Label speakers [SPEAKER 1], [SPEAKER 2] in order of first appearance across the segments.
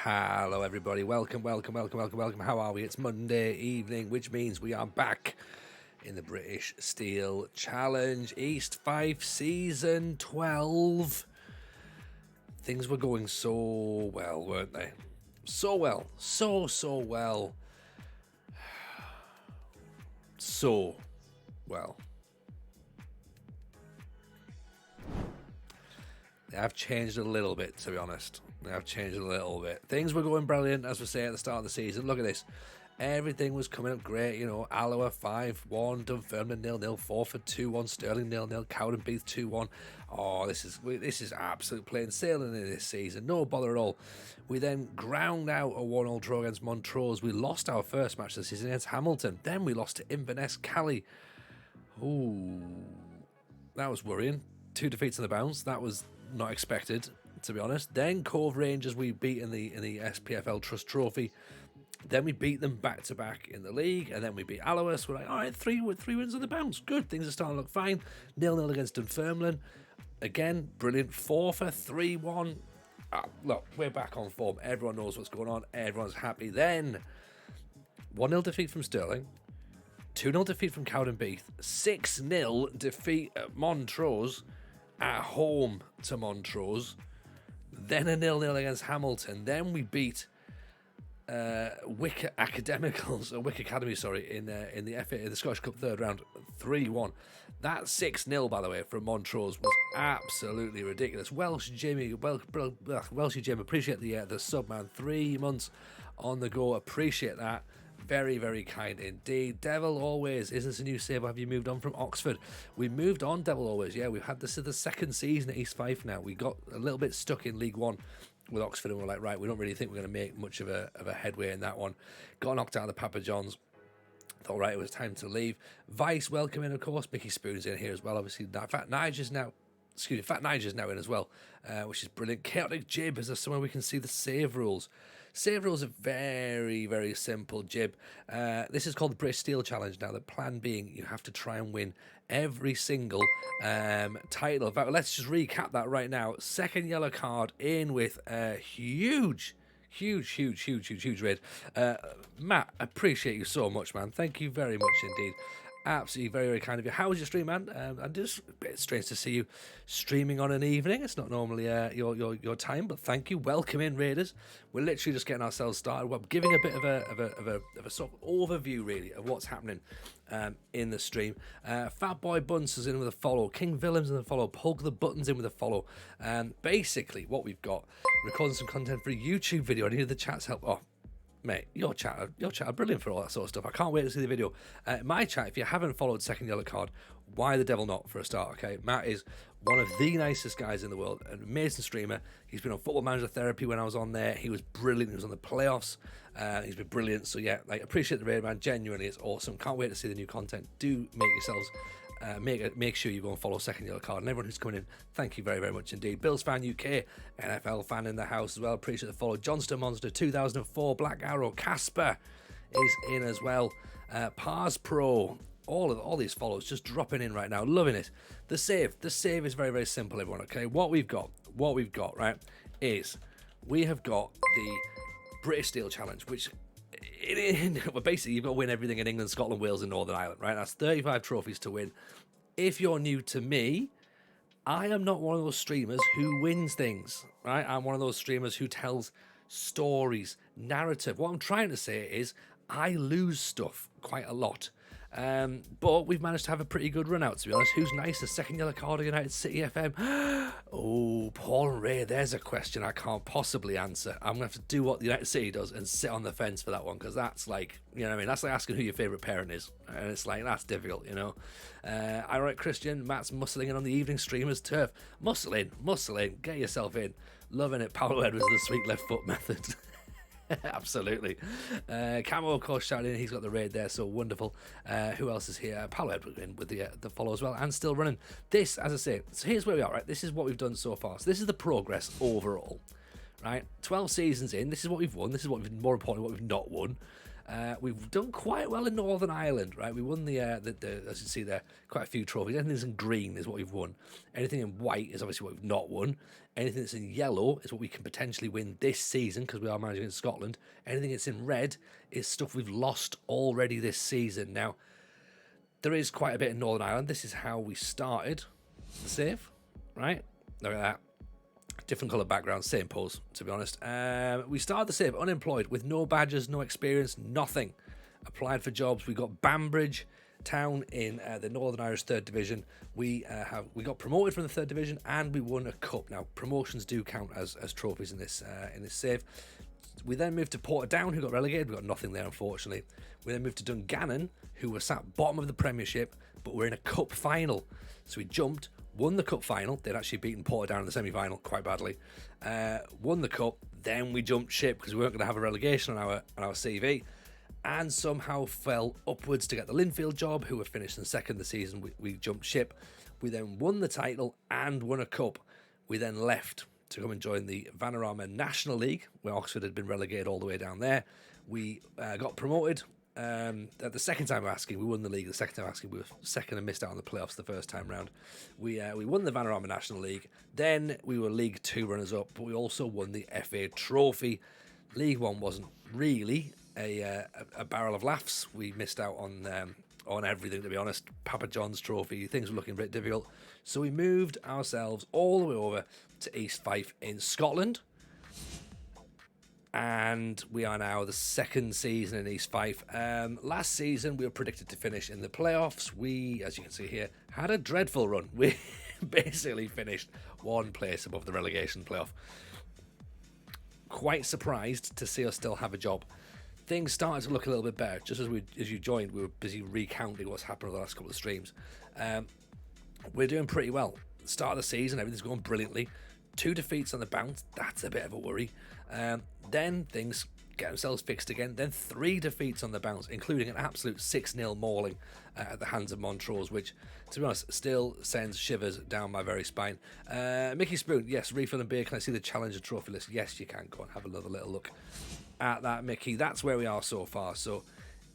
[SPEAKER 1] Hello everybody, welcome. How are we? It's Monday evening, which means we are back in the British Steel Challenge East Fife Season 12. Things were going so well, weren't they? So well. So well. So well. They have changed a little bit, to be honest. They have changed a little bit. Things were going brilliant, as we say at the start of the season. Look at this. Everything was coming up great. You know, Alloa 5-1, Dunfermline 0-0, Forford 2-1, Stirling 0-0, Cowdenbeath 2-1. Oh, this is absolute plain sailing in this season. No bother at all. We then ground out a 1-0 draw against Montrose. We lost our first match of the season against Hamilton. Then we lost to Inverness Cali. Ooh, that was worrying. 2 defeats in the bounce. That was not expected, to be honest. Then Cove Rangers we beat in the SPFL Trust Trophy. Then we beat them back to back in the league, and then we beat Alloa. So we're like, all right, three wins on the bounce. Good, things are starting to look fine. 0-0 against Dunfermline. Again, brilliant. Forfar 3-1. Look, we're back on form. Everyone knows what's going on. Everyone's happy. Then 1-0 defeat from Stirling. 2-0 defeat from Cowdenbeath. 6-0 defeat at Montrose. At home to Montrose, then a 0-0 against Hamilton. Then we beat Wick Academy, in the Scottish Cup third round, 3-1. That 6-0, by the way, from Montrose was absolutely ridiculous. Welsh Jimmy, appreciate the sub, man. 3 months on the go, appreciate that. Very, very kind indeed. Devil Always, is this a new save or have you moved on from Oxford? We moved on, Devil Always. Yeah, we've had this is the second season at East Fife now. We got a little bit stuck in League One with Oxford and we're like, right, we don't really think we're going to make much of a headway in that one. Got knocked out of the Papa John's. Thought, right, it was time to leave. Vice, welcome in, of course. Mickey Spoon's in here as well, obviously. Fat Nigel's now in as well, which is brilliant. Chaotic Jib, is there somewhere we can see the save rules? Save rules are very, very simple, Jib. This is called the British Steel Challenge now. The plan being you have to try and win every single title. In fact, let's just recap that right now. Second yellow card in with a huge raid. Matt, appreciate you so much, man. Thank you very much indeed. Absolutely very, very kind of you. How was your stream, man? And just a bit strange to see you streaming on an evening. It's not normally your time, but thank you. Welcome in, Raiders. We're literally just getting ourselves started. We're giving a bit of a sort of overview, really, of what's happening in the stream. Fatboy Bunce is in with a follow. King Willems in the follow. Pug the Buttons in with a follow. Basically, what we've got, recording some content for a YouTube video. I needed the chat's help. Oh, mate, your chat are brilliant for all that sort of stuff. I can't wait to see the video. My chat, if you haven't followed Second Yellow Card, why the devil not, for a start, okay? Matt is one of the nicest guys in the world, an amazing streamer. He's been on Football Manager Therapy when I was on there. He was brilliant. He was on the playoffs. He's been brilliant. So yeah, appreciate the raid, man. Genuinely, it's awesome. Can't wait to see the new content. Do make yourselves... make sure you go and follow Second Yellow Card, and everyone who's coming in, thank you very, very much indeed. Bills fan UK, NFL fan in the house as well, appreciate the follow. Johnston Monster 2004, Black Arrow, Casper is in as well. Pars Pro, all these follows just dropping in right now, loving it. The save is very, very simple, everyone. Okay, what we've got, right, is we have got the British Steel Challenge, which well, basically you've got to win everything in England, Scotland, Wales and Northern Ireland, right? That's 35 trophies to win. If you're new to me, I am not one of those streamers who wins things, right? I'm one of those streamers who tells stories, narrative. What I'm trying to say is I lose stuff quite a lot. But we've managed to have a pretty good run out, to be honest. Who's nicer, Second Yellow Card or United City FM? Oh, Paul and Ray, there's a question I can't possibly answer. I'm going to have to do what the United City does and sit on the fence for that one, because that's like, you know what I mean? That's like asking who your favourite parent is. And it's like, that's difficult, you know? Alright, Christian, Matt's muscling in on the evening streamers turf. Muscle in, get yourself in. Loving it, Paolo Edwards, the sweet left foot method. Absolutely. Camo, of course, shouting in. He's got the raid there, so wonderful. Who else is here? Paolo Edwards in with the follow as well, and still running. This, as I say, so here's where we are, right? This is what we've done so far. So this is the progress overall, right? 12 seasons in. This is what we've won. This is what we've, more importantly, what we've not won. We've done quite well in Northern Ireland, right? We won the as you see there, quite a few trophies. Anything that's in green is what we've won. Anything in white is obviously what we've not won. Anything that's in yellow is what we can potentially win this season because we are managing in Scotland. Anything that's in red is stuff we've lost already this season. Now, there is quite a bit in Northern Ireland. This is how we started the save, right? Look at that. Different colour background, same pose, to be honest. We started the save unemployed with no badges, no experience, nothing. Applied for jobs. We got Banbridge Town in the Northern Irish 3rd Division. We got promoted from the 3rd Division and we won a cup. Now, promotions do count as trophies in this save. We then moved to Portadown, who got relegated. We got nothing there, unfortunately. We then moved to Dungannon, who were sat bottom of the Premiership, but were in a cup final. So we jumped, won the cup final. They'd actually beaten Portadown in the semi-final quite badly. Won the cup, then we jumped ship because we weren't going to have a relegation on our CV, and somehow fell upwards to get the Linfield job, who were finished in second the season. We jumped ship. We then won the title and won a cup. We then left to come and join the Vanarama National League, where Oxford had been relegated all the way down there. We got promoted. The second time asking, we won the league. The second time asking, we were second and missed out on the playoffs the first time round. We won the Vanarama National League. Then we were League 2 runners-up, but we also won the FA Trophy. League 1 wasn't really a barrel of laughs. We missed out on everything, to be honest. Papa John's Trophy, things were looking a bit difficult. So we moved ourselves all the way over to East Fife in Scotland. And we are now the second season in East Fife. Last season, we were predicted to finish in the playoffs. We, as you can see here, had a dreadful run. We basically finished one place above the relegation playoff. Quite surprised to see us still have a job. Things started to look a little bit better. Just as you joined, we were busy recounting what's happened over the last couple of streams. We're doing pretty well. Start of the season, everything's going brilliantly. 2 defeats on the bounce, that's a bit of a worry. Then things get themselves fixed again. Then 3 defeats on the bounce, including an absolute 6-0 mauling at the hands of Montrose, which, to be honest, still sends shivers down my very spine. Mickey Spoon, yes, refill and beer. Can I see the Challenger trophy list? Yes, you can. Go and have another little look at that, Mickey. That's where we are so far. So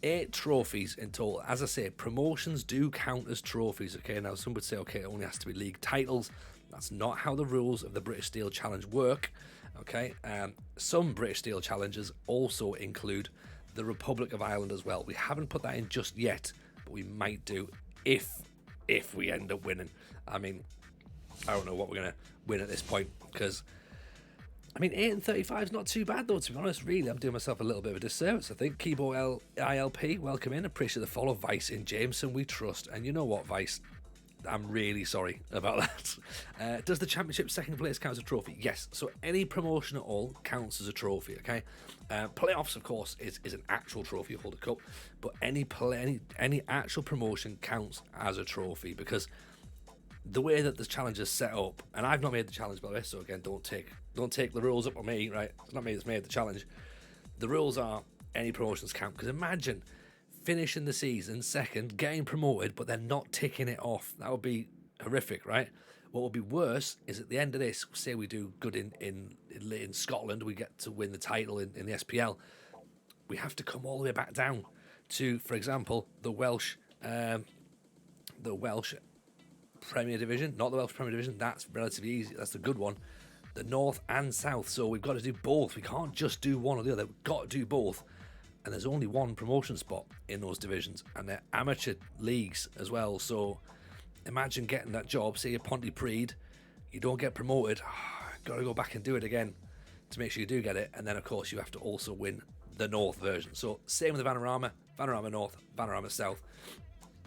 [SPEAKER 1] 8 trophies in total. As I say, promotions do count as trophies. Okay, now some would say, okay, it only has to be league titles. That's not how the rules of the British Steel Challenge work. Okay, some British Steel Challenges also include the Republic of Ireland as well. We haven't put that in just yet, but we might do if we end up winning. I mean, I don't know what we're going to win at this point, because I mean, 8 and 35 is not too bad though, to be honest. Really, I'm doing myself a little bit of a disservice, I think. Kibo ILP, welcome in. Appreciate the follow. Vice in Jameson, we trust. And you know what, Vice? I'm really sorry about that. Does the championship second place count as a trophy? Yes. So any promotion at all counts as a trophy, okay? Playoffs, of course, is an actual trophy. You hold a cup. But any actual promotion counts as a trophy, because the way that the challenge is set up, and I've not made the challenge, by the way, so again, don't take the rules up on me, right? It's not me that's made the challenge. The rules are any promotions count, because imagine finishing the season second, getting promoted, but then not ticking it off. That would be horrific, right? What would be worse is at the end of this, say we do good in Scotland, we get to win the title in the SPL, we have to come all the way back down to, for example, the Welsh Premier Division, not the Welsh Premier Division. That's relatively easy. That's the good one. The North and South. So we've got to do both. We can't just do one or the other. We've got to do both. And there's only one promotion spot in those divisions, and they're amateur leagues as well. So imagine getting that job, say you're Pontypridd, you don't get promoted, got to go back and do it again to make sure you do get it. And then, of course, you have to also win the North version. So same with the Vanarama North, Vanarama South.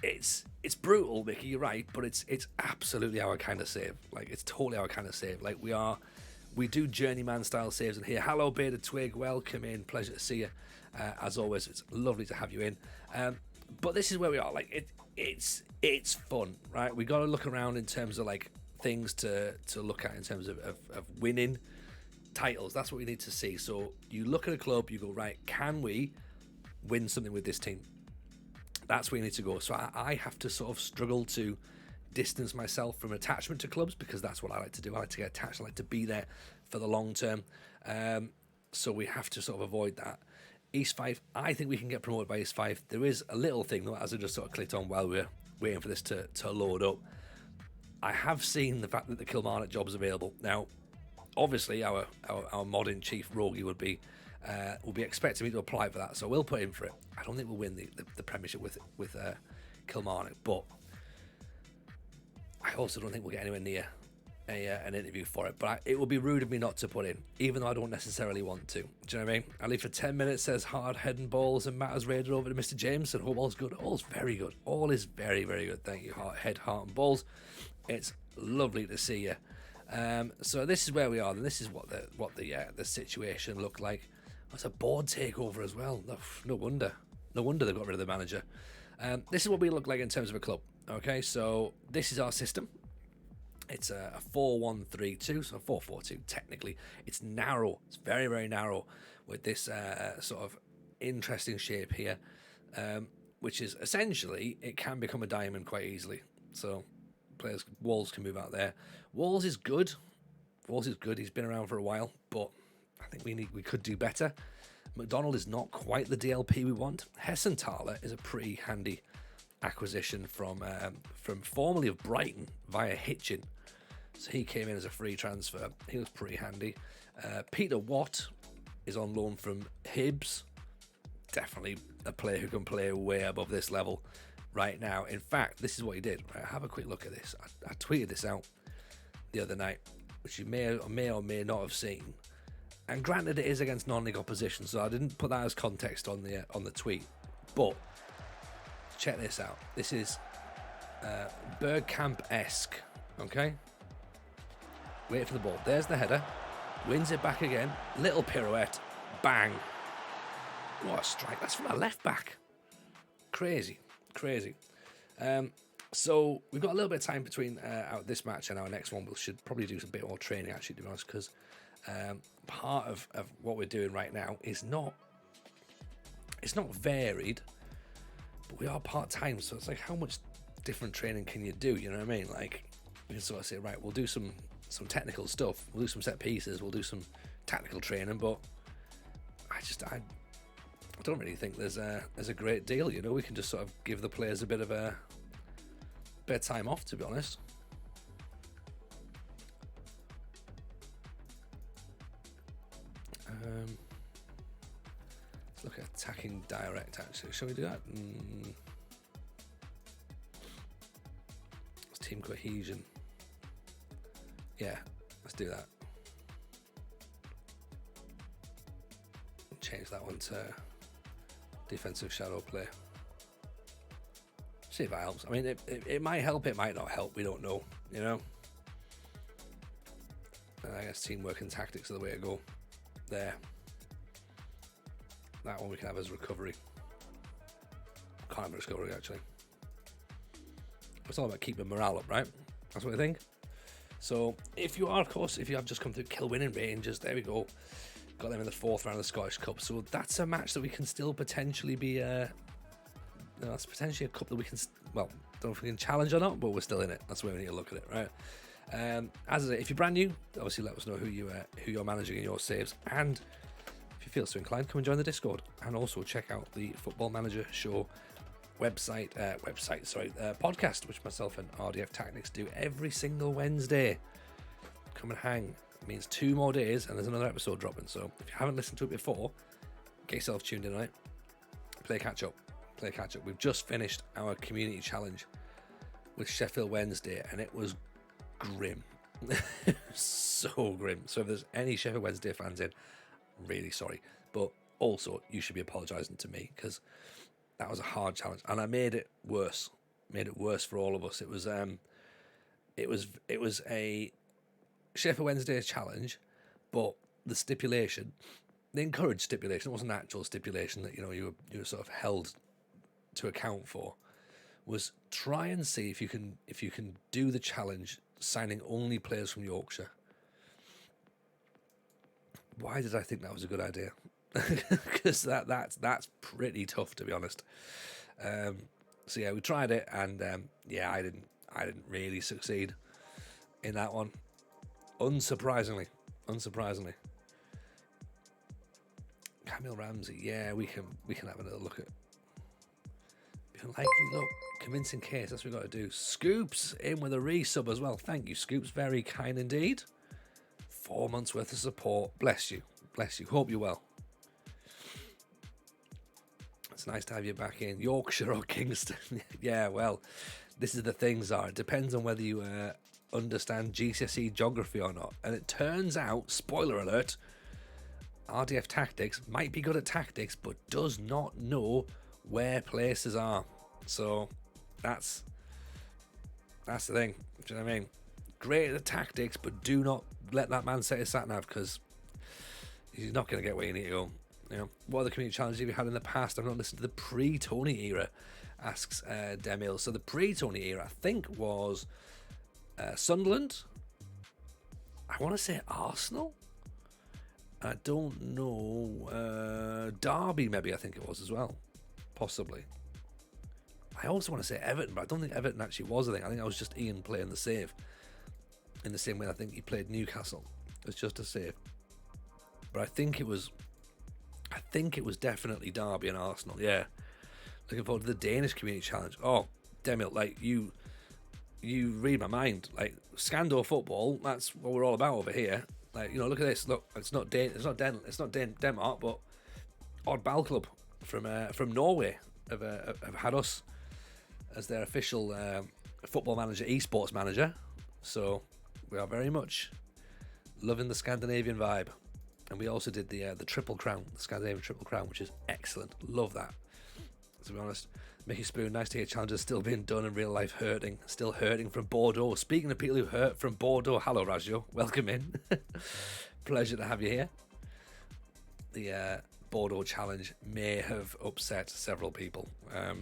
[SPEAKER 1] It's brutal, Mickey, you're right, but it's absolutely our kind of save. Like, it's totally our kind of save. Like, we do journeyman style saves in here. Hello, Beta Twig, welcome in, pleasure to see you. As always, it's lovely to have you in. But this is where we are. Like, it's fun, right? We got to look around in terms of like things to look at in terms of winning titles. That's what we need to see. So you look at a club, you go, right, can we win something with this team? That's where you need to go. So I have to sort of struggle to distance myself from attachment to clubs, because that's what I like to do. I like to get attached. I like to be there for the long term. So we have to sort of avoid that. East Fife, I think we can get promoted by East Fife. There is a little thing, though, as I just sort of clicked on while we're waiting for this to load up. I have seen the fact that the Kilmarnock job is available. Now, obviously, our mod-in chief, Rogie, will be expecting me to apply for that, so we'll put in for it. I don't think we'll win the Premiership with Kilmarnock, but I also don't think we'll get anywhere near an interview for it. But it would be rude of me not to put in, even though I don't necessarily want to. Do you know what I mean? I leave for 10 minutes, says hard head and balls, and Matt has raided over to Mr. James, and hope all's good. All's very good. All is very, very good. Thank you, head, heart, and balls. It's lovely to see you. So this is where we are, and this is what the situation looked like. It's a board takeover as well. No wonder they've got rid of the manager. This is what we look like in terms of a club. Okay, so this is our system. It's a 4-1-3-2, so 4-4-2 technically. It's narrow. It's very, very narrow with this sort of interesting shape here, which is essentially it can become a diamond quite easily. So Walls can move out there. Walls is good. He's been around for a while, but I think we could do better. McDonald is not quite the DLP we want. Hessenthaler is a pretty handy acquisition from formerly of Brighton via Hitchin. So he came in as a free transfer. He was pretty handy. Peter Watt is on loan from Hibs. Definitely a player who can play way above this level right now. In fact, this is what he did. Right, have a quick look at this. I tweeted this out the other night, which you may or may not have seen. And granted, it is against non-league opposition, so I didn't put that as context on the tweet. But check this out. This is Bergkamp-esque. Okay. Wait for the ball. There's the header. Wins it back again. Little pirouette. Bang. What a strike. That's from a left back. Crazy. So we've got a little bit of time between this match and our next one. We should probably do some bit more training, actually, to be honest, because part of what we're doing right now is not varied, but we are part-time, so it's like, how much different training can you do? You know what I mean? Like, we can sort of say, right, we'll do some technical stuff, we'll do some set pieces, we'll do some tactical training, but I don't really think there's a great deal. You know, we can just sort of give the players a bit of time off, to be honest. Let's look at attacking direct, actually. Shall we do that? It's team cohesion. Yeah, let's do that. Change that one to defensive shadow play. See if that helps. I mean, it might help, it might not help. We don't know, you know. And I guess teamwork and tactics are the way to go. There. That one we can have as recovery. Can't have a recovery, actually. It's all about keeping morale up, right? That's what I think. So if you have just come through Kilwinning Rangers, there we go. Got them in the 4th round of the Scottish Cup. So that's a match that we can still potentially be. That's potentially a cup that we can. Well, don't know if we can challenge or not, but we're still in it. That's the way we need to look at it, right? As I say, if you're brand new, obviously let us know who you're managing in your saves, and if you feel so inclined, come and join the Discord, and also check out the Football Manager Show podcast, which myself and RDF Tactics do every single Wednesday. Come and hang. It means 2 more days and there's another episode dropping, so if you haven't listened to it before, get yourself tuned in, right? Play catch up. We've just finished our community challenge with Sheffield Wednesday, and it was grim. So grim. So if there's any Sheffield Wednesday fans in, I'm really sorry, but also you should be apologising to me, because that was a hard challenge, and I made it worse for all of us. It was a Sheffield Wednesday challenge, but the encouraged stipulation, it wasn't an actual stipulation that you were sort of held to account for, was try and see if you can do the challenge signing only players from Yorkshire. Why did I think that was a good idea? Because that's pretty tough, to be honest. So yeah, we tried it, and I didn't really succeed in that one. Unsurprisingly. Camille Ramsey. Yeah, we can have another look at. Likely look, convincing case. That's what we've got to do. Scoops in with a resub as well. Thank you, Scoops. Very kind indeed. 4 months worth of support. Bless you. Bless you. Hope you're well. It's nice to have you back in. Yorkshire or Kingston. Yeah, well, this is the thing, Zara. It depends on whether you understand GCSE geography or not. And it turns out, spoiler alert, RDF Tactics might be good at tactics, but does not know where places are. So that's the thing. Do you know what I mean? Great at the tactics, but do not let that man set his sat nav, because he's not going to get where you need to go. You know, what other community challenges have you had in the past? I've not listened to the pre-Tony era, asks Demil. So the pre-Tony era, I think, was Sunderland. I want to say Arsenal. I don't know. Derby, maybe, I think it was as well. Possibly. I also want to say Everton, but I don't think Everton actually was a thing. I think I was just Ian playing the save. In the same way I think he played Newcastle. It's just a save. But I think it was definitely Derby and Arsenal. Yeah. Looking forward to the Danish Community Challenge. Oh, Demil, like you read my mind. Like Scandor football, that's what we're all about over here. Like, you know, look at this. Look, it's not Denmark, but Oddball Club from Norway have had us as their official football manager, esports manager. So we are very much loving the Scandinavian vibe. And we also did the Triple Crown, the Scandinavian Triple Crown, which is excellent. Love that, to be honest. Mickey Spoon, nice to hear challenges still being done in real life. Still hurting from Bordeaux. Speaking of people who hurt from Bordeaux, hello Rajo, welcome in. Pleasure to have you here. The Bordeaux challenge may have upset several people. I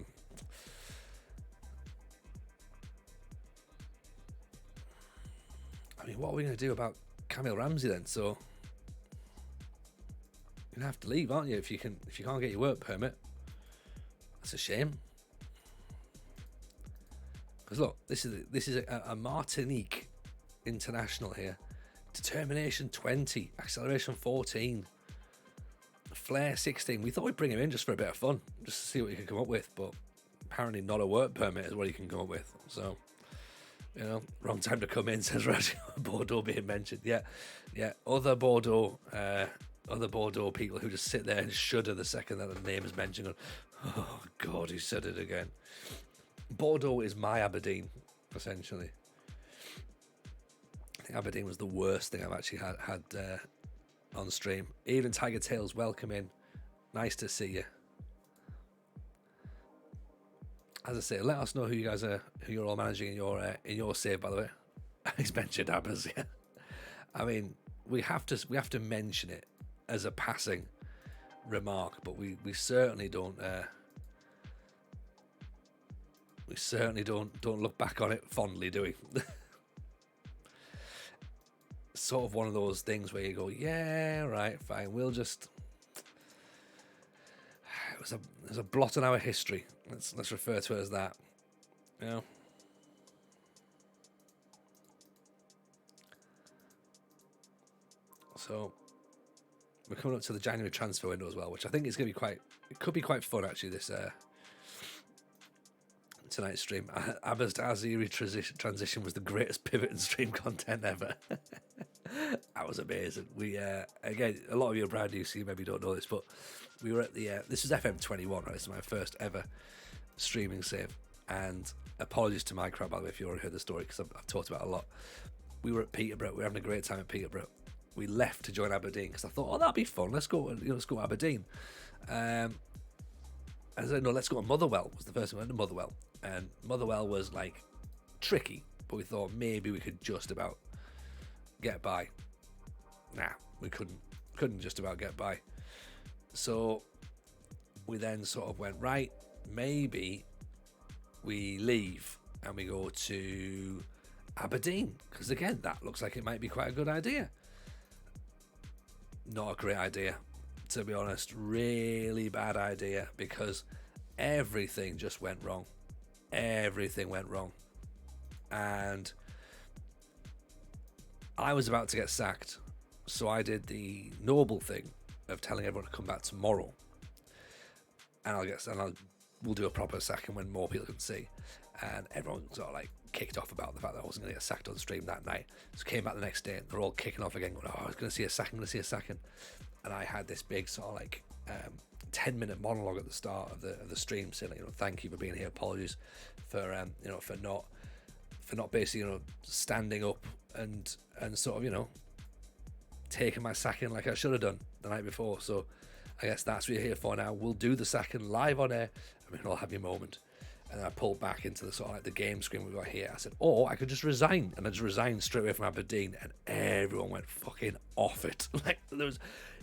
[SPEAKER 1] mean, what are we going to do about Camille Ramsey then? So you're going to have to leave, aren't you, if you can't get your work permit? That's a shame. Because look, this is a Martinique international here. Determination 20, acceleration 14, flair 16. We thought we'd bring him in just for a bit of fun, just to see what he could come up with, but apparently not a work permit is what he can come up with. So, you know, wrong time to come in, says Raj. Bordeaux being mentioned. Yeah. Other Bordeaux people who just sit there and shudder the second that the name is mentioned. Oh God, he said it again. Bordeaux is my Aberdeen, essentially. I think Aberdeen was the worst thing I've actually had on stream. Even Tiger Tails, welcome in. Nice to see you. As I say, let us know who you're all managing in your save. By the way, he's mentioned Abbas. Yeah, I mean we have to mention it as a passing remark, but we certainly don't. We certainly don't look back on it fondly, do we? Sort of one of those things where you go, yeah, right, fine. We'll just. There's a blot in our history. Let's refer to it as that. You know. So we're coming up to the January transfer window as well, which I think is going to be it could be quite fun actually, this tonight's stream. Abba's to Aziri transition was the greatest pivot and stream content ever. That was amazing. We again, a lot of you are brand new, so you maybe don't know this, but we were at the this is FM23, right? This is my first ever streaming save, and apologies to my crowd, by the way, if you already heard the story, because I've talked about it a lot. We were at Peterborough. We were having a great time at Peterborough. We left to join Aberdeen because I thought, oh, that'd be fun. Let's go to Aberdeen. I said, no, let's go to Motherwell. Was the first one. We went to Motherwell, and Motherwell was like tricky, but we thought maybe we could just about get by. Nah, we couldn't just about get by. So we then sort of went, right, maybe we leave and we go to Aberdeen, because again, that looks like it might be quite a good idea. Not a great idea, to be honest. Really bad idea, because everything just went wrong. Everything went wrong. And I was about to get sacked, so I did the noble thing of telling everyone to come back tomorrow, and we'll do a proper sacking when more people can see. And everyone sort of like kicked off about the fact that I wasn't going to get sacked on stream that night. So came back the next day, and they're all kicking off again, going, "Oh, I was going to see a sacking, And I had this big sort of like 10-minute monologue at the start of the stream, saying, thank you for being here, apologies for for not basically standing up and sort of taking my sacking like I should have done the night before. So I guess that's what you're here for now. We'll do the sacking live on air, and we can all have your moment. And then I pulled back into the sort of like the game screen we got here. I said, I could just resign. And I just resigned straight away from Aberdeen, and everyone went fucking off it. Like,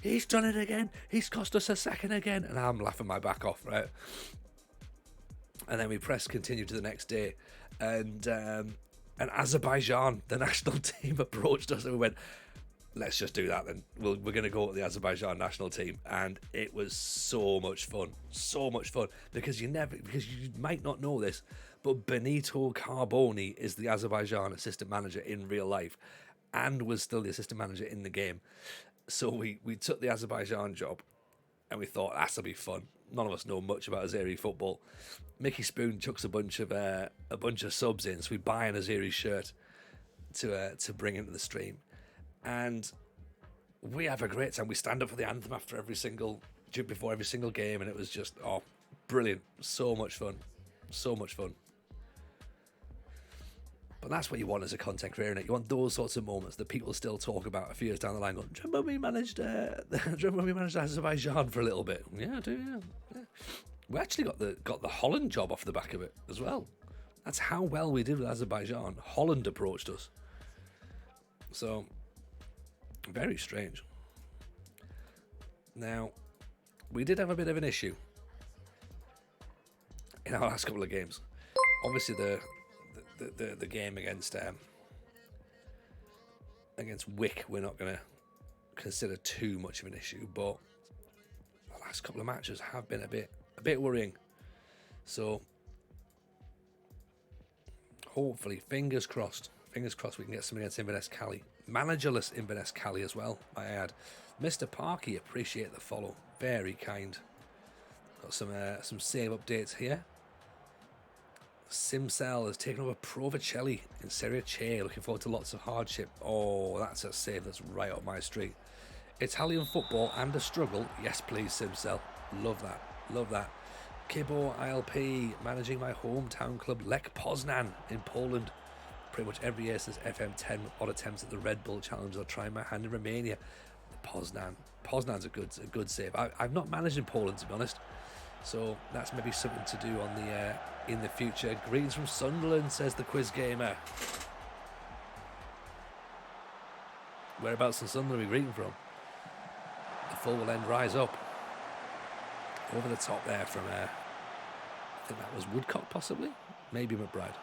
[SPEAKER 1] he's done it again. He's cost us a second again. And I'm laughing my back off, right? And then we pressed continue to the next day. And Azerbaijan, the national team, approached us, and we went, let's just do that then. We're going to go to the Azerbaijan national team. And it was so much fun. So much fun. Because you might not know this, but Benito Carboni is the Azerbaijan assistant manager in real life, and was still the assistant manager in the game. So we took the Azerbaijan job, and we thought, that'll be fun. None of us know much about Azeri football. Mickey Spoon chucks a bunch of subs in, so we buy an Azeri shirt to bring into the stream. And we have a great time. We stand up for the anthem before every single game, and it was just brilliant. So much fun. But that's what you want as a content creator, innit? You want those sorts of moments that people still talk about a few years down the line. Going, do you remember we managed Azerbaijan for a little bit? Yeah, I do. Yeah. We actually got the Holland job off the back of it as well. That's how well we did with Azerbaijan. Holland approached us. So, very strange. Now, we did have a bit of an issue in our last couple of games. Obviously, the game against Wick, we're not going to consider too much of an issue, but the last couple of matches have been a bit worrying. So, hopefully, fingers crossed, we can get something against Inverness Cali. Managerless Inverness Cali as well, I add. Mr. Parky, appreciate the follow. Very kind. Got some save updates here. Simcell has taken over Provicelli in Serie C. Looking forward to lots of hardship. Oh, that's a save that's right up my street. Italian football and a struggle. Yes, please, Simcell. Love that. Kibo ILP, managing my hometown club Lech Poznan in Poland. Pretty much every year since FM10, with odd attempts at the Red Bull Challenge, I'll try my hand in Romania. Poznan's a good save. I've not managed in Poland, to be honest, so that's maybe something to do on the in the future. Greetings from Sunderland, says the Quiz Gamer. Whereabouts in Sunderland are we greeting from? The full will end rise up. Over the top there from I think that was Woodcock, possibly, maybe McBride.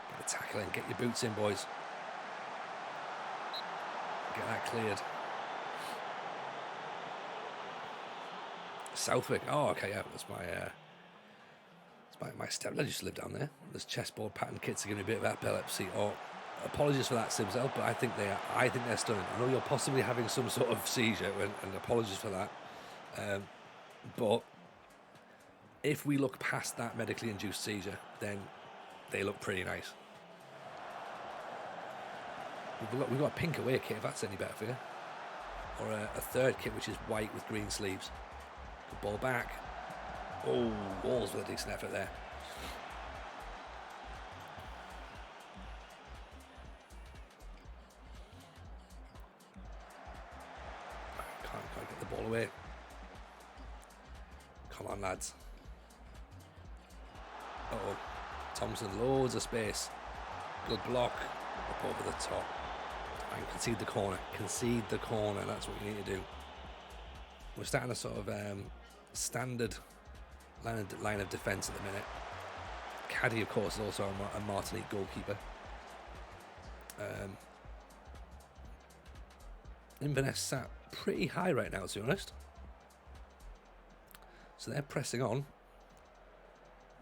[SPEAKER 1] Get the tackle in, get your boots in, boys. Get that cleared. Southwick. Oh, okay, yeah, that's my stepdad used to live down there. There's chessboard pattern kits are giving me a bit of epilepsy. Apologies for that, Simsel, but I think they're stunning. I know you're possibly having some sort of seizure, and apologies for that. But if we look past that medically induced seizure, then they look pretty nice. We've got a pink away kit, if that's any better for you. Or a third kit, which is white with green sleeves. Good ball back. Oh, Walls with a decent effort there. Can't get the ball away. Come on, lads. Uh-oh. Thompson, loads of space. Good block. Up over the top. And concede the corner. That's what you need to do. We're starting a sort of standard line of defence at the minute. Caddy, of course, is also a Martinique goalkeeper. Inverness sat pretty high right now, to be honest. So they're pressing on.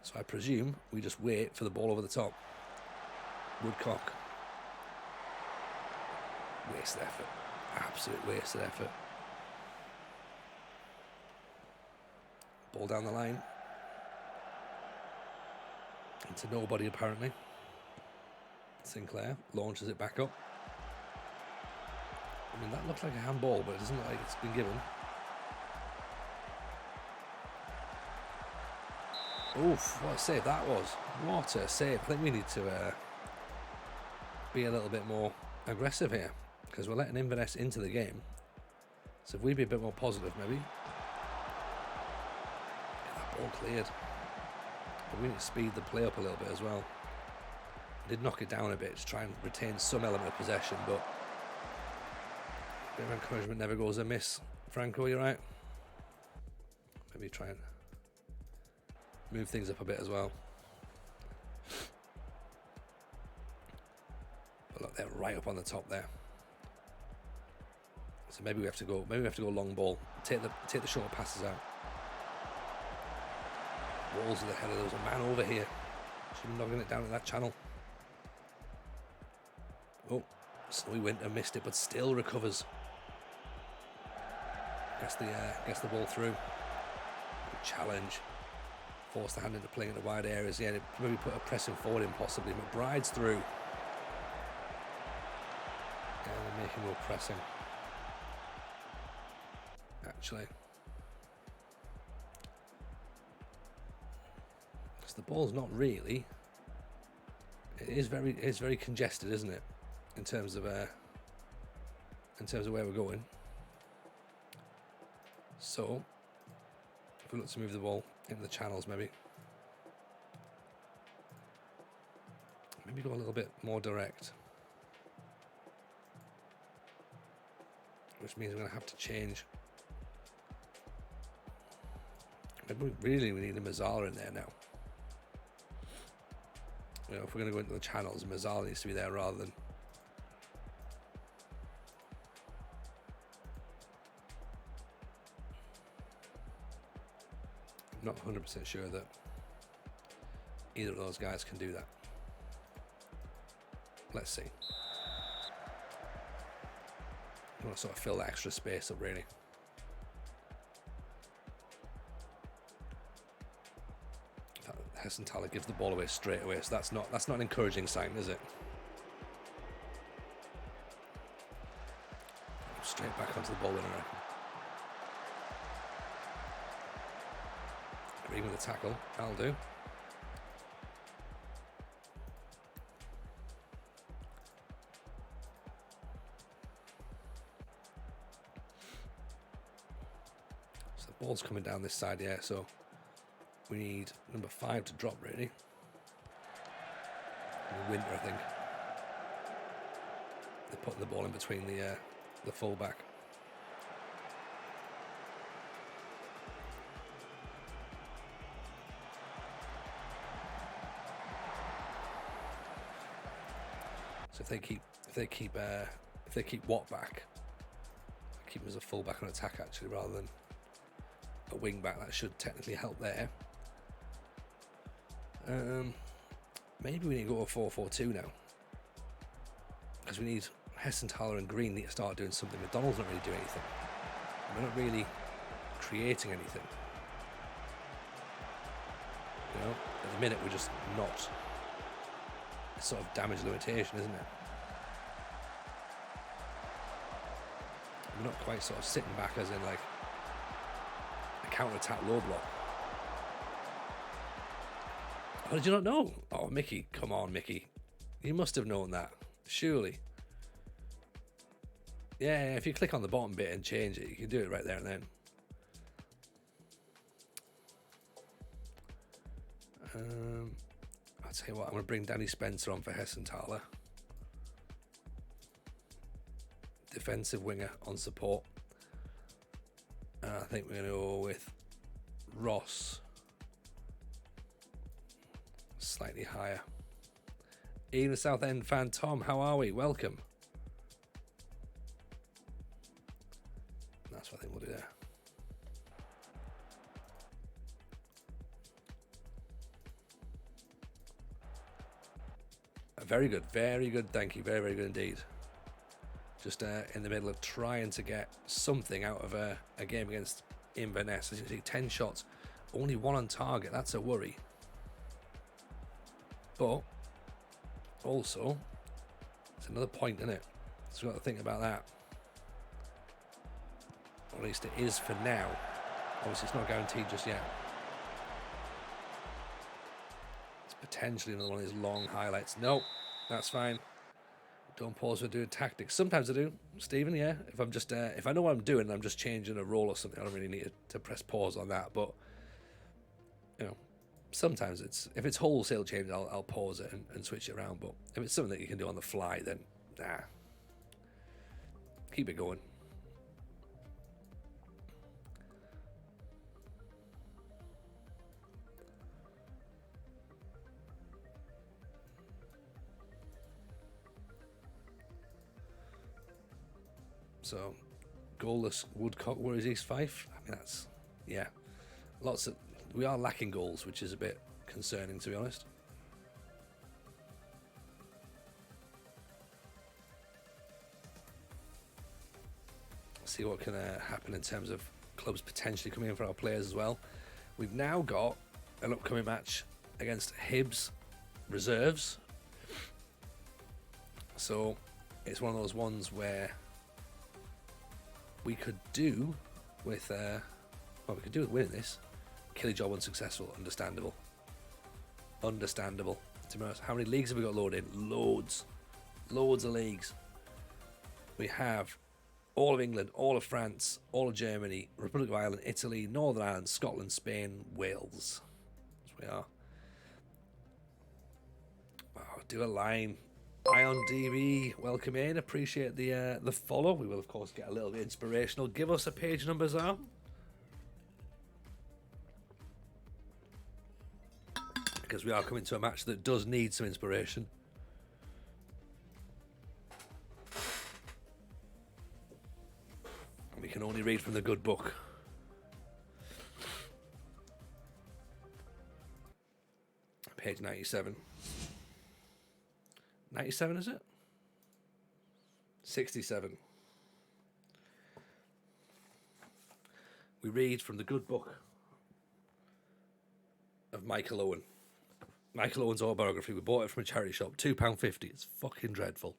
[SPEAKER 1] So I presume we just wait for the ball over the top. Woodcock. Wasted effort. Absolute wasted effort. Ball down the line. Into nobody, apparently. Sinclair launches it back up. I mean, that looks like a handball, but it doesn't look like it's been given. Oof, what a save that was. What a save. I think we need to be a little bit more aggressive here, because we're letting Inverness into the game. So if we be a bit more positive, maybe. Get that ball cleared. But we need to speed the play up a little bit as well. Did knock it down a bit to try and retain some element of possession, but a bit of encouragement never goes amiss. Franco, you're right. Maybe try and move things up a bit as well. But look, they're right up on the top there. So maybe we have to go. Maybe we have to go long ball. Take the short passes out. Walls of the header. There was a man over here. Should be knocking it down in that channel. Oh, Snowy Winter missed it, but still recovers. Gets the ball through. Challenge. Force the hand into playing in the wide areas. Yeah, maybe put a pressing forward in possibly. McBride's through. Yeah, they're making more pressing. Actually. Because the ball's not really. It is very congested, isn't it? In terms of where we're going. So if we look to move the ball into the channels, maybe go a little bit more direct, which means we're going to have to change. Maybe we need a Mazzala in there now. You know, if we're going to go into the channels, Mazzala needs to be there rather than. I'm not 100% sure that either of those guys can do that. Let's see. I want to sort of fill that extra space up, really. Hessenthaler gives the ball away straight away, so that's not an encouraging sign, is it? Straight back onto the ball winner. Green with the tackle, that'll do. So the ball's coming down this side, yeah, so we need number 5 to drop, really. Winter, I think. They're putting the ball in between the full-back. So if they keep Watt back, keep him as a full-back on attack actually, rather than a wing-back, that should technically help there. Maybe we need to go to 4-4-2 now, because we need Hessenthaler and Green need to start doing something. McDonald's not really doing anything. We're not really creating anything. You know, at the minute we're just not. It's sort of damage limitation, isn't it? We're not quite sort of sitting back as in like a counter-attack low block. Oh, did you not know? Oh, Mickey, come on, Mickey. You must have known that, surely. Yeah, if you click on the bottom bit and change it, you can do it right there and then. I'll tell you what, I'm going to bring Danny Spencer on for Hessenthaler. Defensive winger on support. And I think we're going to go with Ross. Slightly higher. Ian, the Southend fan, Tom, how are we? Welcome. That's what I think we'll do there. Very good, very good. Thank you, very, very good indeed. Just in the middle of trying to get something out of a game against Inverness. As you see, 10 shots Only 1 on target. That's a worry. But also, it's another point, isn't it? So we've got to think about that. Or at least it is for now. Obviously, it's not guaranteed just yet. It's potentially another one of these long highlights. Nope, that's fine. Don't pause for doing tactics. Sometimes I do, Stephen, yeah. If I'm just, if I know what I'm doing and I'm just changing a role or something, I don't really need to press pause on that. But, you know, sometimes if it's wholesale change, I'll pause it and switch it around. But if it's something that you can do on the fly, then, nah. Keep it going. So, goalless Woodcock, where is East Fife? I mean, that's, yeah. We are lacking goals, which is a bit concerning, to be honest. See what can happen in terms of clubs potentially coming in for our players as well. We've now got an upcoming match against Hibs reserves. So, it's one of those ones where we could do with winning this. Kill a job unsuccessful. Understandable. To be honest, how many leagues have we got loaded in? Loads of leagues. We have all of England, all of France, all of Germany, Republic of Ireland, Italy, Northern Ireland, Scotland, Spain, Wales. That's where we are. Wow, do a line. Ion DB, welcome in. Appreciate the follow. We will, of course, get a little bit inspirational. Give us a page number, Zar. Because we are coming to a match that does need some inspiration. We can only read from the good book. Page 97. 97, is it? 67. We read from the good book of Michael Owen. Michael Owen's autobiography. We bought it from a charity shop. £2.50. It's fucking dreadful.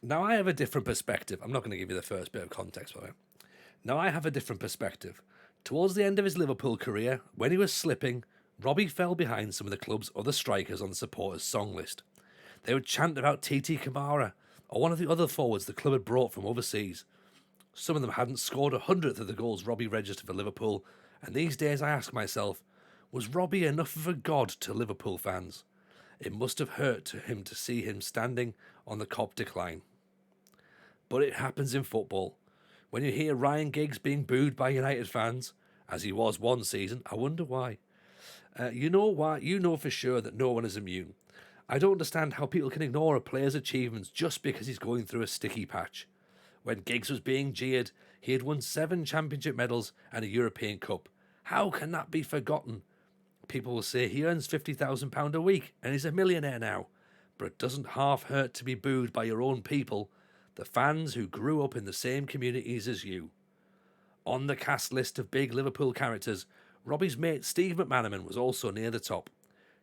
[SPEAKER 1] Now I have a different perspective. I'm not going to give you the first bit of context for it. Now I have a different perspective. Towards the end of his Liverpool career, when he was slipping, Robbie fell behind some of the club's other strikers on the supporters' song list. They would chant about TT Kamara or one of the other forwards the club had brought from overseas. Some of them hadn't scored 100th of the goals Robbie registered for Liverpool, and these days I ask myself, was Robbie enough of a god to Liverpool fans? It must have hurt to him to see him standing on the Kop decline. But it happens in football. When you hear Ryan Giggs being booed by United fans, as he was one season, I wonder why. You know why? You know for sure that no one is immune. I don't understand how people can ignore a player's achievements just because he's going through a sticky patch. When Giggs was being jeered, he had won 7 championship medals and a European Cup. How can that be forgotten? People will say he earns £50,000 a week and he's a millionaire now. But it doesn't half hurt to be booed by your own people, the fans who grew up in the same communities as you. On the cast list of big Liverpool characters, Robbie's mate Steve McManaman was also near the top.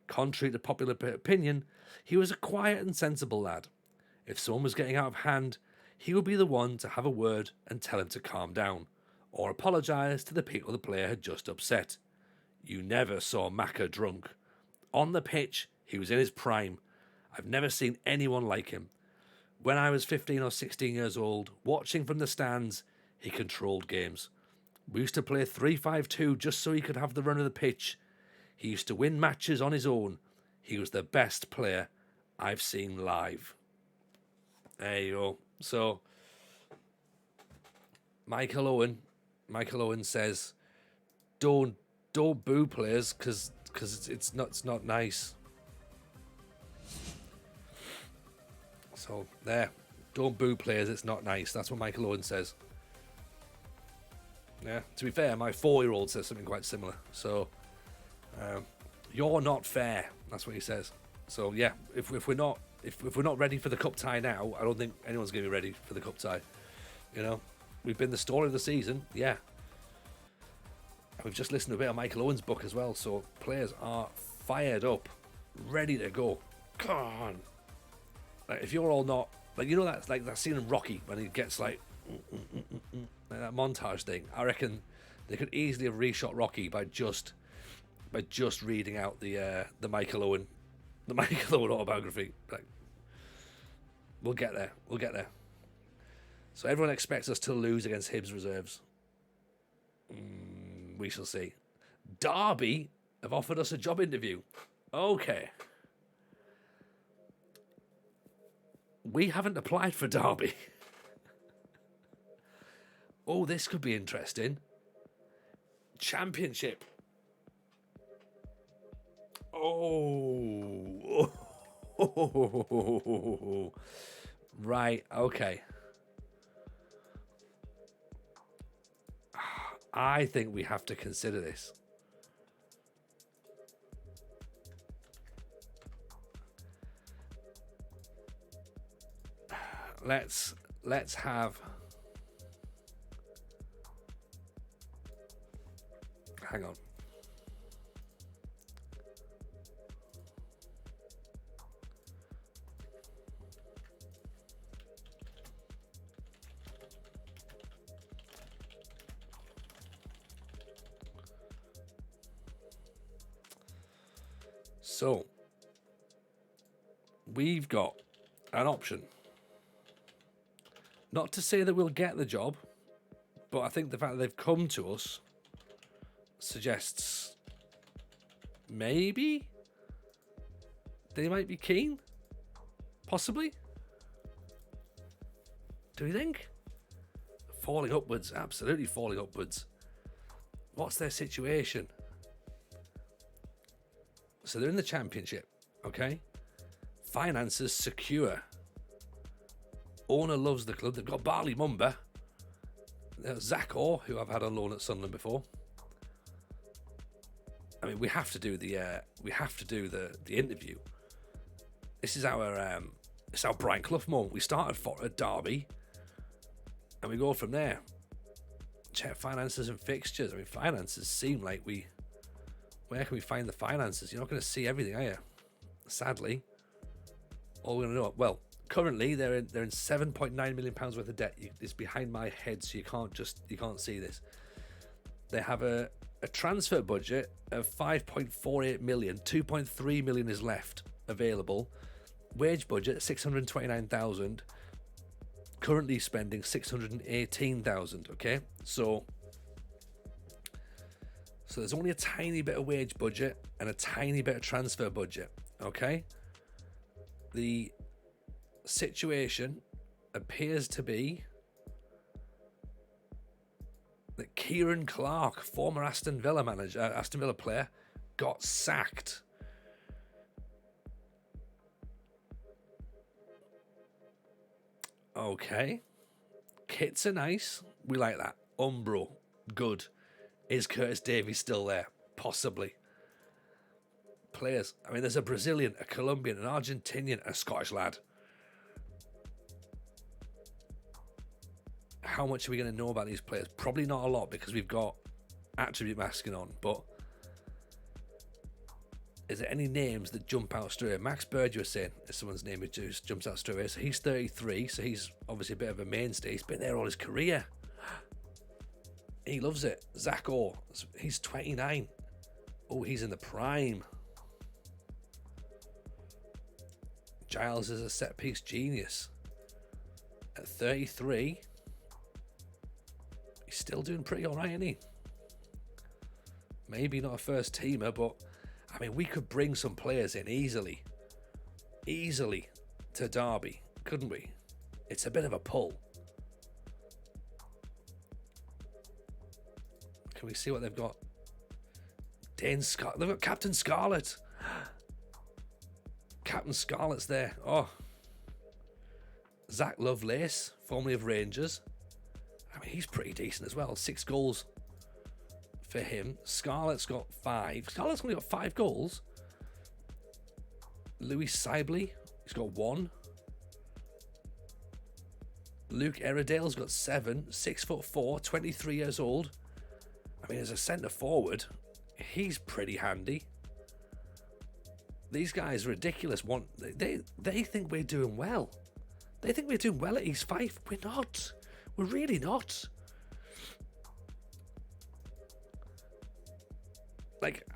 [SPEAKER 1] Contrary to popular opinion, he was a quiet and sensible lad. If someone was getting out of hand, he would be the one to have a word and tell him to calm down, or apologise to the people the player had just upset. You never saw Macca drunk. On the pitch, he was in his prime. I've never seen anyone like him. When I was 15 or 16 years old, watching from the stands, he controlled games. We used to play 3-5-2 just so he could have the run of the pitch. He used to win matches on his own. He was the best player I've seen live. There you go. So, Michael Owen says, don't boo players because it's not nice. So there, don't boo players. It's not nice. That's what Michael Owen says. Yeah. To be fair, my 4-year-old says something quite similar. So, you're not fair. That's what he says. So yeah, if we're not ready for the cup tie now, I don't think anyone's going to be ready for the cup tie. You know, we've been the story of the season. Yeah. We've just listened to a bit of Michael Owen's book as well, so players are fired up, ready to go. Come on. Like, if you're all not, like, you know, that's like that scene in Rocky when he gets like that montage thing. I reckon they could easily have reshot Rocky by just reading out the Michael Owen autobiography. Like, we'll get there. So everyone expects us to lose against Hibs reserves. We shall see. Derby have offered us a job interview. Okay. We haven't applied for Derby. Oh, this could be interesting. Championship. Oh. Right, okay. I think we have to consider this. Let's have. Hang on. So, we've got an option. Not to say that we'll get the job, but I think the fact that they've come to us suggests maybe they might be keen. Possibly. Do you think? Falling upwards, absolutely falling upwards. What's their situation? So they're in the Championship, okay? Finances secure. Owner loves the club. They've got Barley Mumba. There's Zach Orr, who I've had on loan at Sunderland before. I mean, we have to do the interview. This is our Brian Clough moment. We started at Derby, and we go from there. Check finances and fixtures. I mean, finances seem like where can we find the finances? You're not going to see everything, are you? Sadly, all we're going to know. Well, currently they're in £7.9 million worth of debt. It's behind my head, so you can't see this. They have a transfer budget of 5.48 million. 2.3 million is left available. Wage budget 629,000. Currently spending 618,000. Okay, so there's only a tiny bit of wage budget and a tiny bit of transfer budget. Okay, the situation appears to be that Kieran Clark, former Aston Villa player, got sacked. Okay, kits are nice. We like that. Umbro, good. Is Curtis Davies still there? Possibly. Players. I mean, there's a Brazilian, a Colombian, an Argentinian, a Scottish lad. How much are we going to know about these players? Probably not a lot, because we've got attribute masking on. But is there any names that jump out straight away? Max Bird, you were saying, is someone's name that just jumps out straight away. So he's 33, so he's obviously a bit of a mainstay. He's been there all his career. He loves it. Zach Orr, he's 29. Oh, he's in the prime. Giles is a set-piece genius. At 33, he's still doing pretty all right, isn't he? Maybe not a first teamer, but I mean, we could bring some players in easily to Derby, couldn't we? It's a bit of a pull. Can we see what they've got? They've got Captain Scarlett. Captain Scarlett's there. Oh. Zach Lovelace, formerly of Rangers. I mean, he's pretty decent as well. 6 goals for him. Scarlett's got 5. Scarlett's only got 5 goals. Louis Sibley, he's got 1. Luke Erradale's got 7. 6'4", 23 years old. I mean, as a centre forward, he's pretty handy. These guys are ridiculous. They think we're doing well. They think we're doing well at East Fife. We're not. We're really not. Like,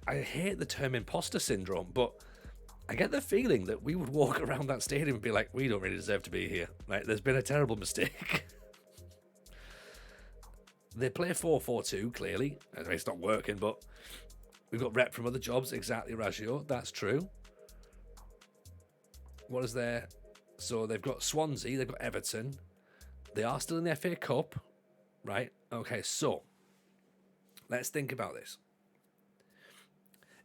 [SPEAKER 1] I hate the term imposter syndrome, but I get the feeling that we would walk around that stadium and be like, we don't really deserve to be here. Like, there's been a terrible mistake. They play 4-4-2, clearly. I mean, it's not working, but we've got rep from other jobs. Exactly, Raggio. That's true. What is there? So they've got Swansea, they've got Everton. They are still in the FA Cup, right? Okay, so let's think about this.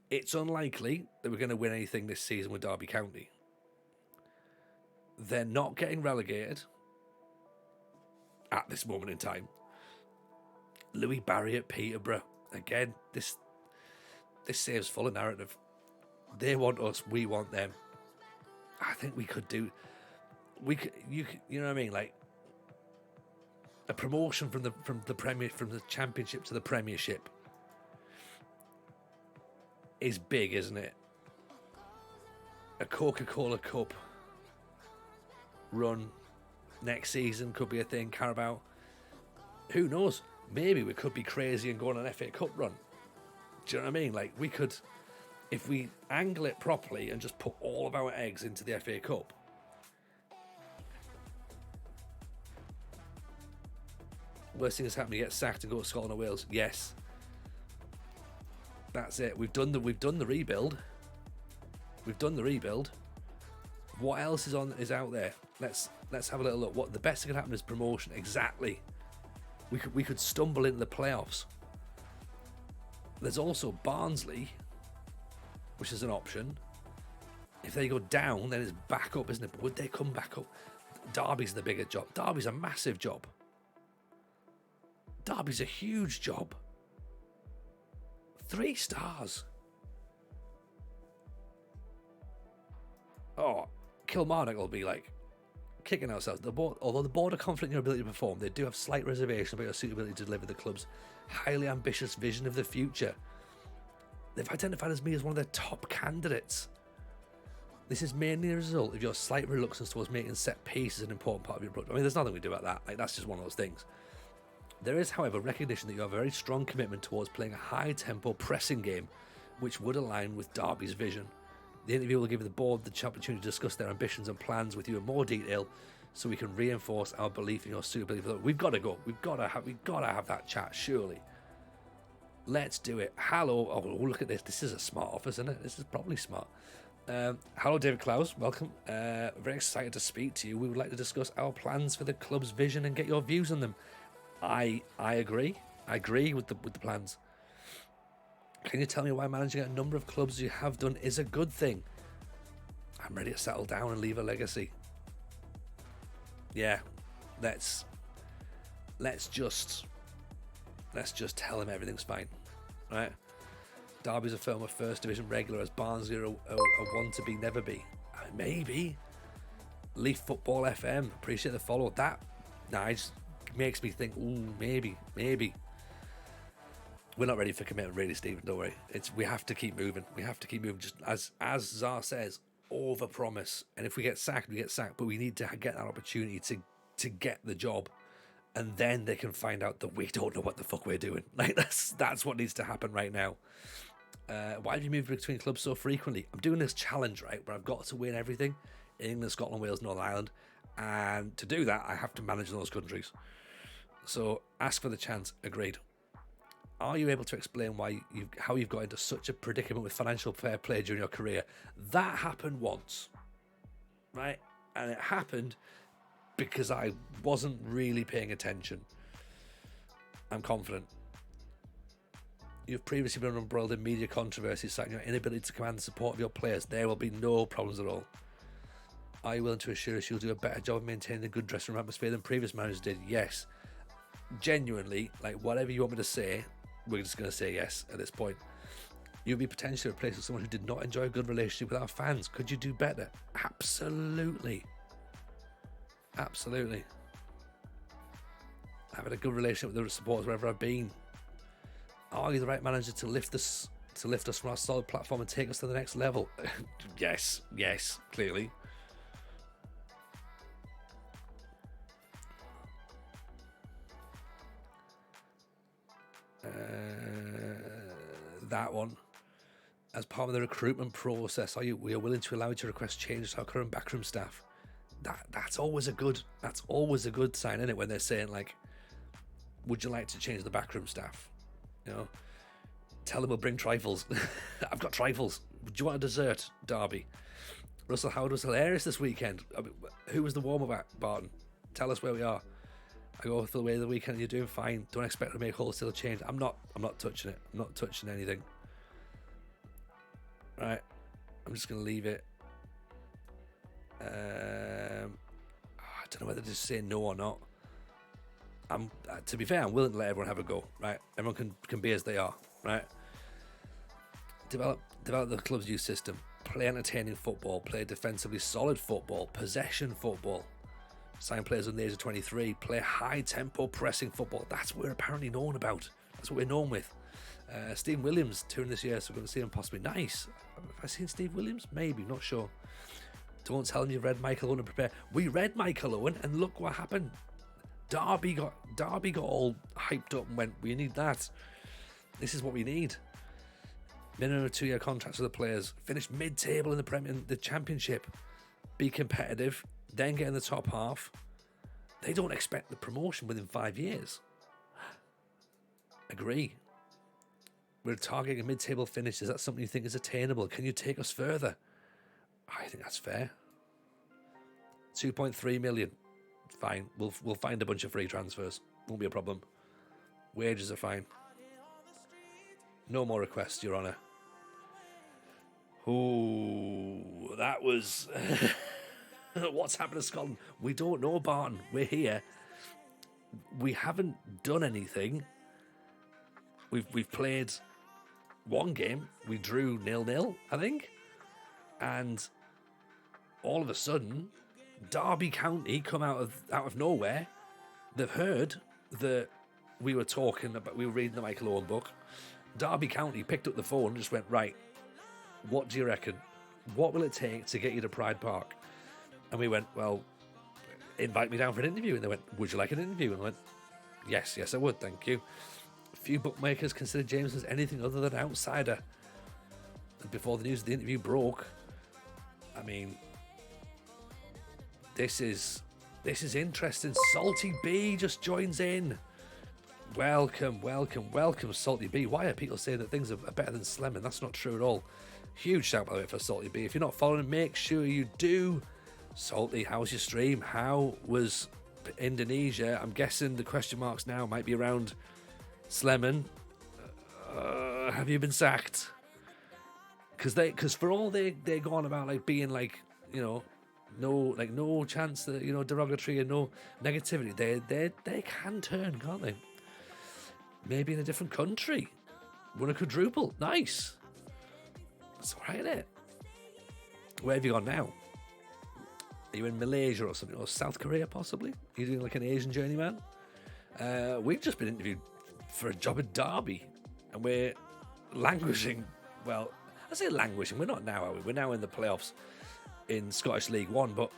[SPEAKER 1] It's unlikely that we're going to win anything this season with Derby County. They're not getting relegated at this moment in time. Louis Barry at Peterborough. Again, this saves full of narrative. They want us, we want them. I think we could do... you know what I mean? Like, a promotion from the Championship to the Premiership is big, isn't it? A Coca-Cola Cup run next season could be a thing. Carabao, who knows? Maybe we could be crazy and go on an FA Cup run. Do you know what I mean? Like, we could, if we angle it properly and just put all of our eggs into the FA Cup. Worst thing that's happened, you get sacked and go to Scotland or Wales. Yes. That's it. We've done the rebuild. We've done the rebuild. What else is out there? Let's have a little look. What the best that could happen is promotion. Exactly. We could stumble into the playoffs. There's also Barnsley, which is an option. If they go down, then it's back up, isn't it? But would they come back up? Derby's the bigger job. Derby's a massive job. Derby's a huge job. 3 stars. Oh, Kilmarnock will be like kicking ourselves. Although the board are confident in your ability to perform, they do have slight reservations about your suitability to deliver the club's highly ambitious vision of the future. They've identified me as one of their top candidates. This is mainly a result of your slight reluctance towards making set pieces an important part of your project. I mean, there's nothing we do about that. Like, that's just one of those things. There is, however, recognition that you have a very strong commitment towards playing a high-tempo pressing game, which would align with Derby's vision. The interview will give the board the opportunity to discuss their ambitions and plans with you in more detail, so we can reinforce our belief in your suitability. We've got to go. We've got to have that chat. Surely, let's do it. Hello. Oh, look at this. This is a smart office, isn't it? This is probably smart. Hello, David Klaus. Welcome. Very excited to speak to you. We would like to discuss our plans for the club's vision and get your views on them. I agree. I agree with the plans. Can you tell me why managing a number of clubs you have done is a good thing? I'm ready to settle down and leave a legacy. Yeah, let's just tell him everything's fine, right? Derby's a firm of First Division regular, as Barnsley are a want to be, never be. Maybe. Leaf Football FM, appreciate the follow. That just makes me think, ooh, maybe. We're not ready for commitment, really, Stephen. Don't worry. We have to keep moving. We have to keep moving. Just as Zar says, over promise. And if we get sacked, we get sacked. But we need to get that opportunity to get the job, and then they can find out that we don't know what the fuck we're doing. Like that's what needs to happen right now. Why have you moved between clubs so frequently? I'm doing this challenge, right, where I've got to win everything: England, Scotland, Wales, Northern Ireland, and to do that, I have to manage those countries. So ask for the chance. Agreed. Are you able to explain how you've got into such a predicament with financial fair play during your career? That happened once, right? And it happened because I wasn't really paying attention. I'm confident. You've previously been embroiled in media controversies, citing your inability to command the support of your players. There will be no problems at all. Are you willing to assure us you'll do a better job of maintaining a good dressing room atmosphere than previous managers did? Yes. Genuinely, like, whatever you want me to say, we're just going to say yes at this point. You'll be potentially replaced with someone who did not enjoy a good relationship with our fans. Could you do better? Absolutely. having a good relationship with the supporters wherever I've been. Are you the right manager to lift us from our solid platform and take us to the next level? Yes, clearly. That one. As part of the recruitment process, we are willing to allow you to request changes to our current backroom staff. That's always a good sign, isn't it? When they're saying like, would you like to change the backroom staff? You know, tell them we'll bring trifles. I've got trifles. Do you want a dessert, Derby? Russell Howard was hilarious this weekend. I mean, who was the warm-up at, Barton? Tell us where we are. I go for the way of the weekend. You're doing fine. Don't expect to make wholesale change. I'm not touching it. I'm not touching anything. Right. I'm just going to leave it. I don't know whether to say no or not. To be fair, I'm willing to let everyone have a go. Right. Everyone can be as they are. Right. Develop the club's youth system. Play entertaining football. Play defensively solid football. Possession football. Sign players under the age of 23. Play high-tempo pressing football. That's what we're apparently known about. That's what we're known with. Steve Williams touring this year, so we're going to see him possibly. Nice. Have I seen Steve Williams? Maybe, not sure. Don't tell him you've read Michael Owen and prepare. We read Michael Owen, and look what happened. Derby got all hyped up and went, we need that. This is what we need. Minimum of 2-year contracts for the players. Finish mid-table in the Championship. Be competitive. Then get in the top half. They don't expect the promotion within 5 years. Agree. We're targeting a mid-table finish. Is that something you think is attainable? Can you take us further? I think that's fair. 2.3 million. Fine. We'll find a bunch of free transfers. Won't be a problem. Wages are fine. No more requests, Your Honour. Ooh, that was... What's happened to Scotland? We don't know, Barton. We're here. We haven't done anything. We've played one game. We drew 0-0, I think. And all of a sudden, Derby County come out of nowhere. They've heard that we were reading the Michael Owen book. Derby County picked up the phone and just went, right, what do you reckon? What will it take to get you to Pride Park? And we went, well, invite me down for an interview. And they went, would you like an interview? And I went, yes, I would, thank you. A few bookmakers considered James as anything other than an outsider. And before the news of the interview broke, I mean, this is interesting. Salty B just joins in. Welcome, Salty B. Why are people saying that things are better than Slemon? That's not true at all. Huge shout by the way for Salty B. If you're not following, make sure you do. Salty, how's your stream? How was Indonesia? I'm guessing the question marks now might be around Slemon. Have you been sacked? Because for all they're going about like being like, you know, no chance that, you know, derogatory and no negativity, they can turn, can't they? Maybe in a different country. Won a quadruple. Nice. That's alright, isn't it? Where have you gone now? Are you in Malaysia or something? Or South Korea, possibly? Are you doing like an Asian journeyman? We've just been interviewed for a job at Derby. And we're languishing. Well, I say languishing. We're not now, are we? We're now in the playoffs in Scottish League One. But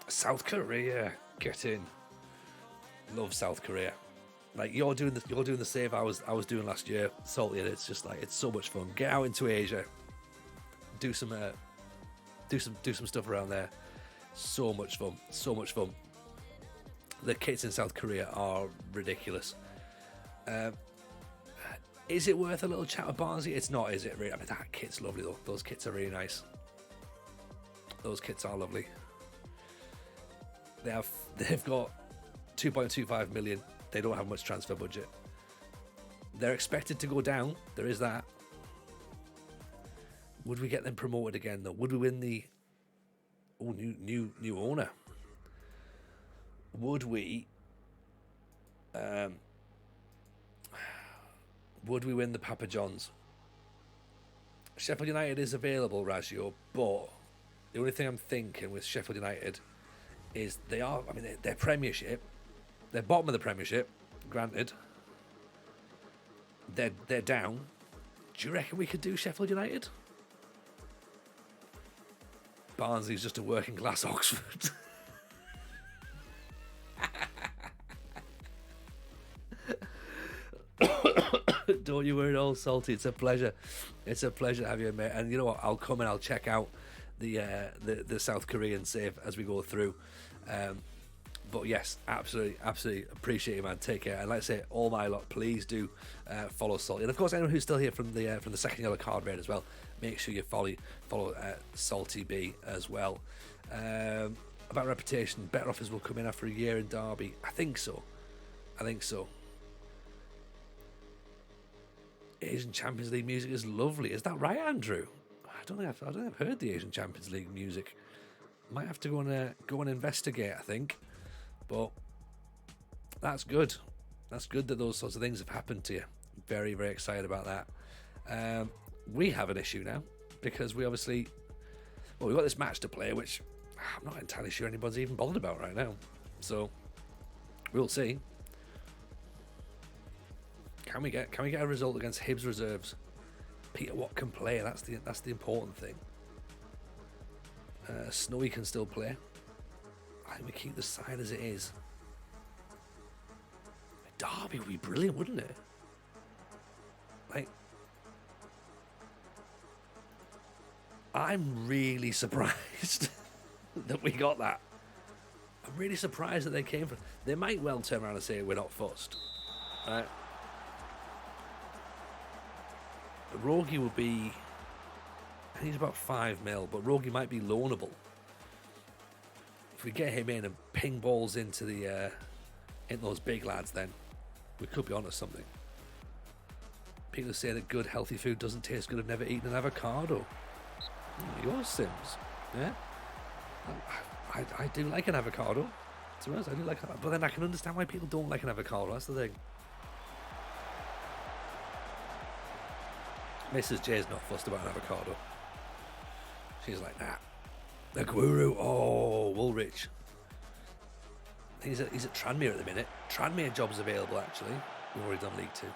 [SPEAKER 1] South Korea, get in. Love South Korea. Like you're doing the save I was doing last year. Salty, and it's just like it's so much fun. Get out into Asia. Do some stuff around there. So much fun. The kits in South Korea are ridiculous. Is it worth a little chat with Barnsley? It's not, is it? Really? I mean, that kit's lovely though. Those kits are really nice. Those kits are lovely. They've got 2.25 million. They don't have much transfer budget. They're expected to go down. There is that. Would we get them promoted again though? Would we win the new owner? Would we win the Papa John's? Sheffield United is available, Razio, but the only thing I'm thinking with Sheffield United is their Premiership They're bottom of the Premiership, granted. They're down. Do you reckon we could do Sheffield United? Barnsley's just a working class Oxford. Don't you worry at all, Salty. It's a pleasure. It's a pleasure to have you, mate. And you know what? I'll come and I'll check out the South Korean save as we go through. But yes, absolutely appreciate you, man. Take care. And like I say, all my lot, please do follow Salty. And of course, anyone who's still here from the second yellow card raid as well, make sure you follow Salty B as well. About reputation, better offers will come in after a year in Derby. I think so. Asian Champions League music is lovely. Is that right, Andrew? I don't think I've heard the Asian Champions League music. Might have to go and investigate, I think. But that's good. That's good that those sorts of things have happened to you. Very, very excited about that. We have an issue now because we've got this match to play, which I'm not entirely sure anybody's even bothered about right now. So we'll see. Can we get a result against Hibs reserves? Peter Watt can play. That's the important thing. Snowy can still play. I think we keep the side as it is. Derby would be brilliant, wouldn't it? Like, I'm really surprised that we got that. I'm really surprised that they came from. They might well turn around and say we're not fussed. Right? Rogi will be. I think he's about 5 mil, but Rogi might be loanable. If we get him in and ping balls into those big lads, then we could be onto something. People say that good, healthy food doesn't taste good. I've never eaten an avocado. Yours, Sims. Yeah? I do like an avocado. To be honest, I do like that. But then I can understand why people don't like an avocado. That's the thing. Mrs. J's not fussed about an avocado. She's like, nah. The Guru. Oh, Woolrich. I think he's at Tranmere at the minute. Tranmere job's available, actually. We've already done League 2.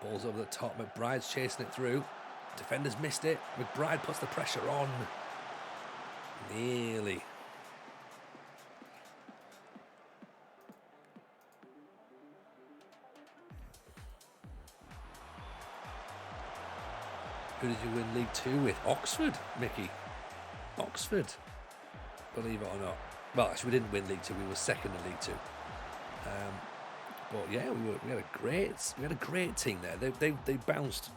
[SPEAKER 1] Ball's over the top. McBride's chasing it through. Defenders missed it. McBride puts the pressure on. Nearly. Who did you win League 2 with? Oxford, Mickey. Oxford. Believe it or not. Well, actually, we didn't win League 2. We were second in League 2. But yeah, we had a great team there. They bounced.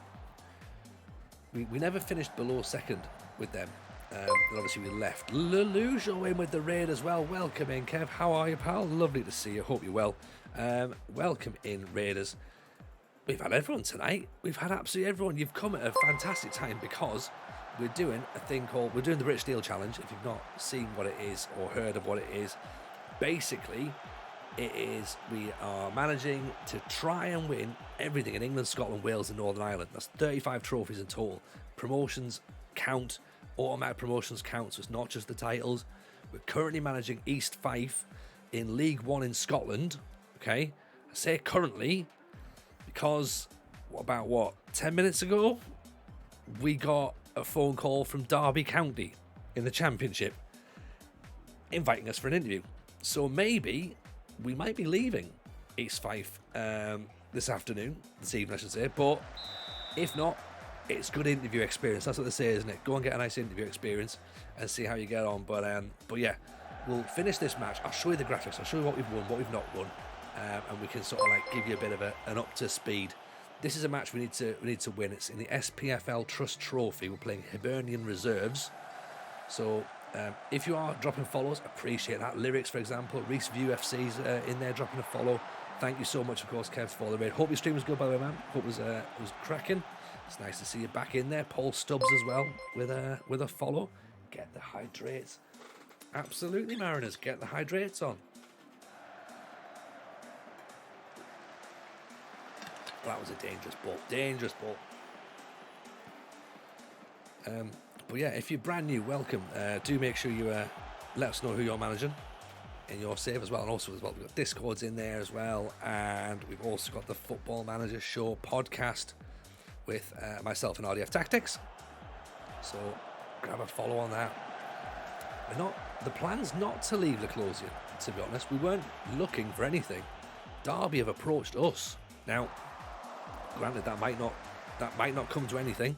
[SPEAKER 1] We never finished below second with them. And obviously we left. Lelujo in with the raid as well. Welcome in, Kev. How are you, pal? Lovely to see you. Hope you're well. Welcome in, Raiders. We've had everyone tonight. We've had absolutely everyone. You've come at a fantastic time because we're doing the British Steel Challenge. If you've not seen what it is or heard of what it is, basically we are managing to try and win everything in England, Scotland, Wales and Northern Ireland. That's 35 trophies in total. Promotions count, automatic promotions count, so it's not just the titles. We're currently managing East Fife in League 1 in Scotland. Okay, I say currently because 10 minutes ago we got a phone call from Derby County in the Championship inviting us for an interview. So maybe we might be leaving East Fife this evening I should say, but if not, it's good interview experience. That's what they say, isn't it? Go and get a nice interview experience and see how you get on. But yeah, we'll finish this match. I'll show you the graphics. I'll show you what we've won, what we've not won, and we can sort of like give you a bit of an up to speed. This is a match we need to win. It's in the SPFL Trust Trophy. We're playing Hibernian Reserves. So if you are dropping follows, appreciate that. Lyrics, for example, Reese View FC's in there dropping a follow. Thank you so much, of course, Kev, for the raid. Hope your stream was good, by the way, man. Hope it was cracking. It's nice to see you back in there. Paul Stubbs as well with a follow. Get the hydrates. Absolutely, Mariners. Get the hydrates on. That was a dangerous ball. Dangerous ball. But yeah, if you're brand new, welcome. Do make sure you let us know who you're managing. in your save as well. And also as well, we've got Discords in there as well. And we've also got the Football Manager Show podcast with myself and RDF Tactics. So grab a follow on that. The plan's not to leave Laclosian, to be honest. We weren't looking for anything. Derby have approached us. Now, granted, that might not come to anything.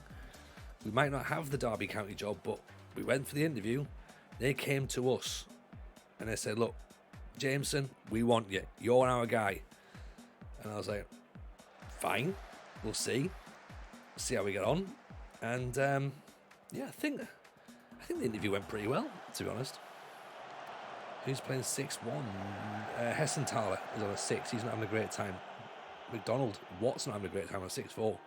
[SPEAKER 1] We might not have the Derby County job, but we went for the interview. They came to us and they said, look, Jameson, we want you. You're our guy. And I was like, fine, we'll see. See how we get on. And I think the interview went pretty well, to be honest. Who's playing 6-1? Hessenthaler is on a 6. He's not having a great time. McDonald Watts not having a great time on a 6-4. So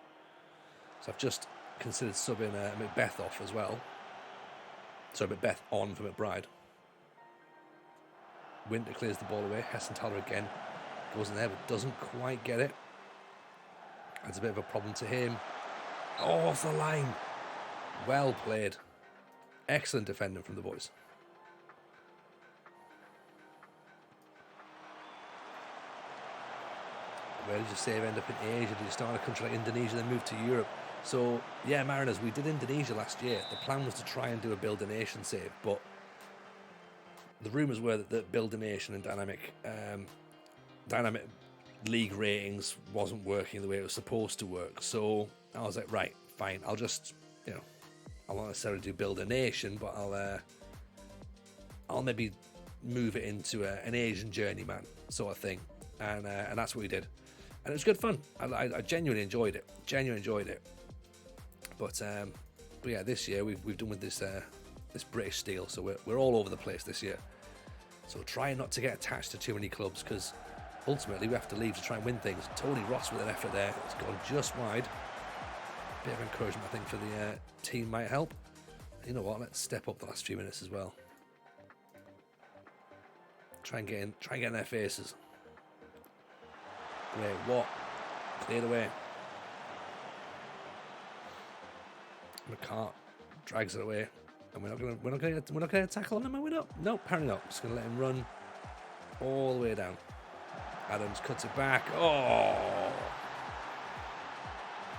[SPEAKER 1] I've just considered subbing Macbeth off as well. So Macbeth on for McBride. Winter clears the ball away. Hessenthaler again goes in there but doesn't quite get it. That's a bit of a problem to him. Oh, off the line. Well played. Excellent defending from the boys. Where did your save end up in Asia? Did you start in a country like Indonesia, then move to Europe? So, yeah, Mariners, we did Indonesia last year. The plan was to try and do a Build a Nation save, but the rumours were that Build a Nation and dynamic league ratings wasn't working the way it was supposed to work. So I was like, right, fine. I'll just, I'll not necessarily do Build a Nation, but I'll maybe move it into an Asian journeyman sort of thing, and that's what we did, and it was good fun. I genuinely enjoyed it. But yeah, this year we've done with this British steel, so we're all over the place this year. So trying not to get attached to too many clubs, because ultimately we have to leave to try and win things. Tony Ross with an effort there, it's gone just wide. Bit of encouragement, I think, for the team might help. You know what? Let's step up the last few minutes as well. Try and get in their faces. Great, what? Cleared away. McCart drags it away, and we're not gonna tackle on him, are we not? No, apparently not. Just gonna let him run all the way down. Adams cuts it back. Oh,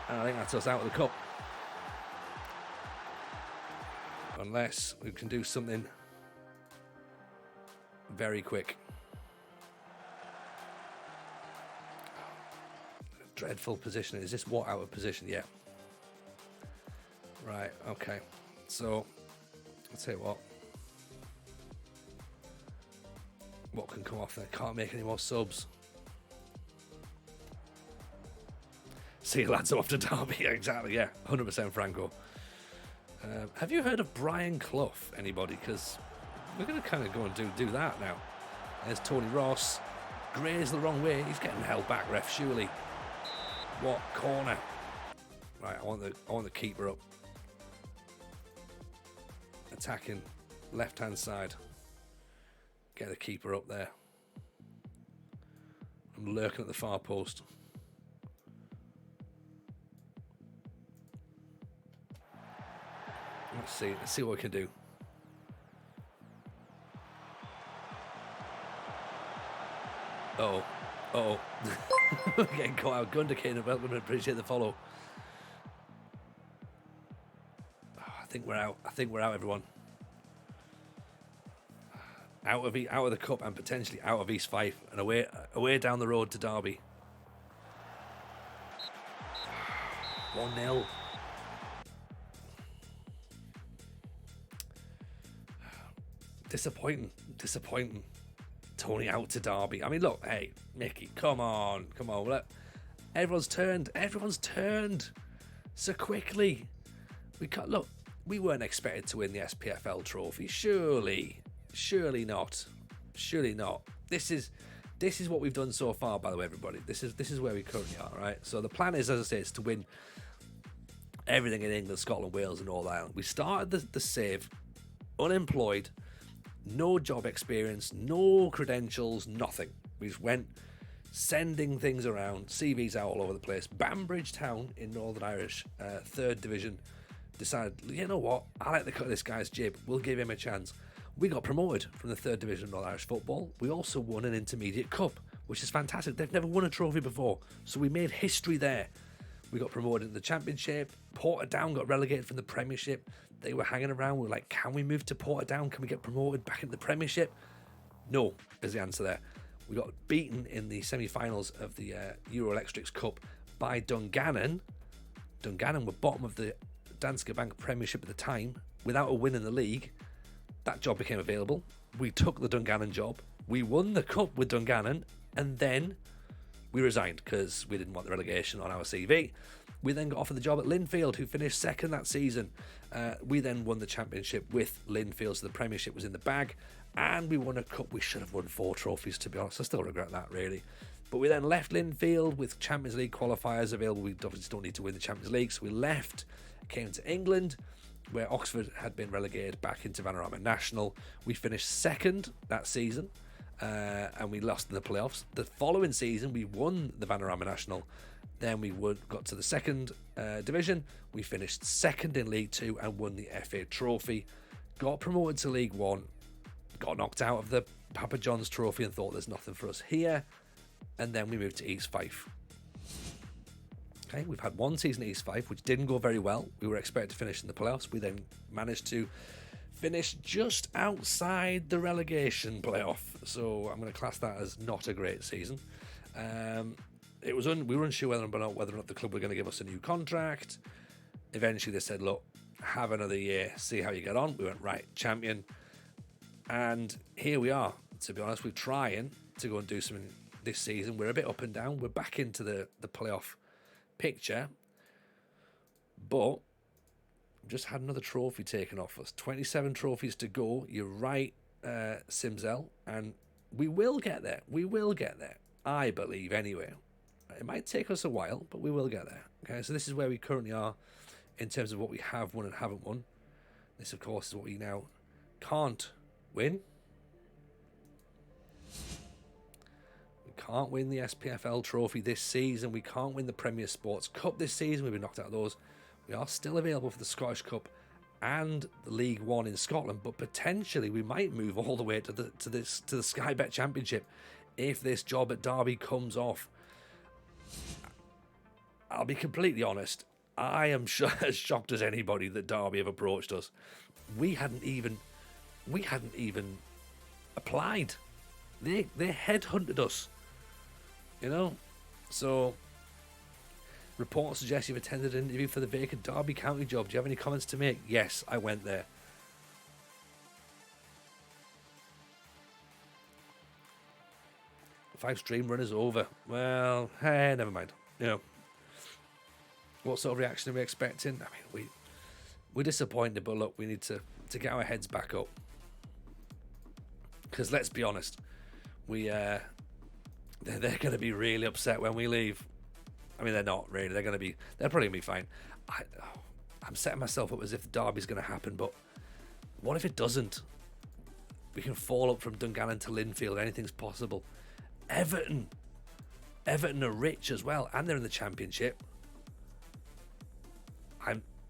[SPEAKER 1] and I think that's us out of the cup, unless we can do something very quick. Dreadful position. Is this what out of position? Yeah. Right, okay. So, I'll tell you what can come off there? Can't make any more subs. See you lads, I'm off to Derby. Exactly, yeah. 100% Franco. Have you heard of Brian Clough, anybody? Because we're going to kind of go and do that now. There's Tony Ross. Gray's the wrong way. He's getting held back, ref, surely. What corner? Right, I want the keeper up. Attacking left-hand side. Get the keeper up there. I'm lurking at the far post. Let's see what we can do. Oh. Getting caught out. Gunderkin development. Appreciate the follow. I think we're out, everyone. Out of the cup and potentially out of East Fife and away down the road to Derby. 1-0. Disappointing. Tony out to Derby. I mean, look, hey, Mickey, come on. Look, everyone's turned so quickly. We weren't expected to win the SPFL trophy. Surely not. This is what we've done so far, by the way, everybody. This is where we currently are, right? So the plan is, as I say, is to win everything in England, Scotland, Wales, and all that. We started the save unemployed, no job experience, no credentials, nothing. We just went sending things around, CVs out all over the place. Banbridge Town in Northern Irish, 3rd Division, decided, you know what, I like the cut of this guy's jib, we'll give him a chance. We got promoted from the 3rd Division of Northern Irish Football. We also won an Intermediate Cup, which is fantastic. They've never won a trophy before, so we made history there. We got promoted in the Championship. Portadown got relegated from the Premiership. They were hanging around. We were like, can we move to Portadown? Can we get promoted back into the Premiership? No, is the answer there. We got beaten in the semi-finals of the Euro Electrics Cup by Dungannon. Dungannon were bottom of the Danske Bank Premiership at the time, without a win in the league. That job became available. We took the Dungannon job. We won the cup with Dungannon, and then we resigned because we didn't want the relegation on our CV. We then got offered the job at Linfield, who finished second that season. We then won the championship with Linfield, so the Premiership was in the bag, and we won a cup. We should have won 4 trophies, to be honest. I still regret that, really. But we then left Linfield with Champions League qualifiers available. We obviously don't need to win the Champions League, so we left, came to England, where Oxford had been relegated back into Vanarama National. We finished second that season, and we lost in the playoffs. The following season, we won the Vanarama National. Then we got to the 2nd division. We finished second in League 2 and won the FA Trophy. Got promoted to League 1. Got knocked out of the Papa John's Trophy and thought there's nothing for us here. And then we moved to East Fife. Okay, we've had one season at East Fife, which didn't go very well. We were expected to finish in the playoffs. We then managed to finish just outside the relegation playoff. So I'm going to class that as not a great season. We were unsure whether or not the club were going to give us a new contract. Eventually they said, look, have another year, see how you get on. We went, right, champion. And here we are. To be honest, we're trying to go and do something this season. We're a bit up and down. We're back into the playoff picture. But just had another trophy taken off us. 27 trophies to go. You're right, Simzel. And we will get there. We will get there. I believe, anyway. It might take us a while, but we will get there. Okay, so this is where we currently are in terms of what we have won and haven't won. This, of course, is what we now can't win. We can't win the SPFL trophy this season. We can't win the Premier Sports Cup this season. We've been knocked out of those. We are still available for the Scottish Cup and the League One in Scotland, but potentially we might move all the way to the Sky Bet Championship if this job at Derby comes off. I'll be completely honest. I am as shocked as anybody that Derby have approached us. We hadn't even applied. They headhunted us. You know? So, reports suggest you've attended an interview for the vacant Derby County job. Do you have any comments to make? Yes, I went there. Fife's dream run is over. Well, hey, never mind. You know, what sort of reaction are we expecting? I mean, we're disappointed, but look, we need to get our heads back up. Because let's be honest, they're going to be really upset when we leave. I mean, they're not really. They're probably going to be fine. I'm setting myself up as if Derby's going to happen, but what if it doesn't? We can fall up from Dungannon to Linfield. Anything's possible. Everton are rich as well, and they're in the Championship.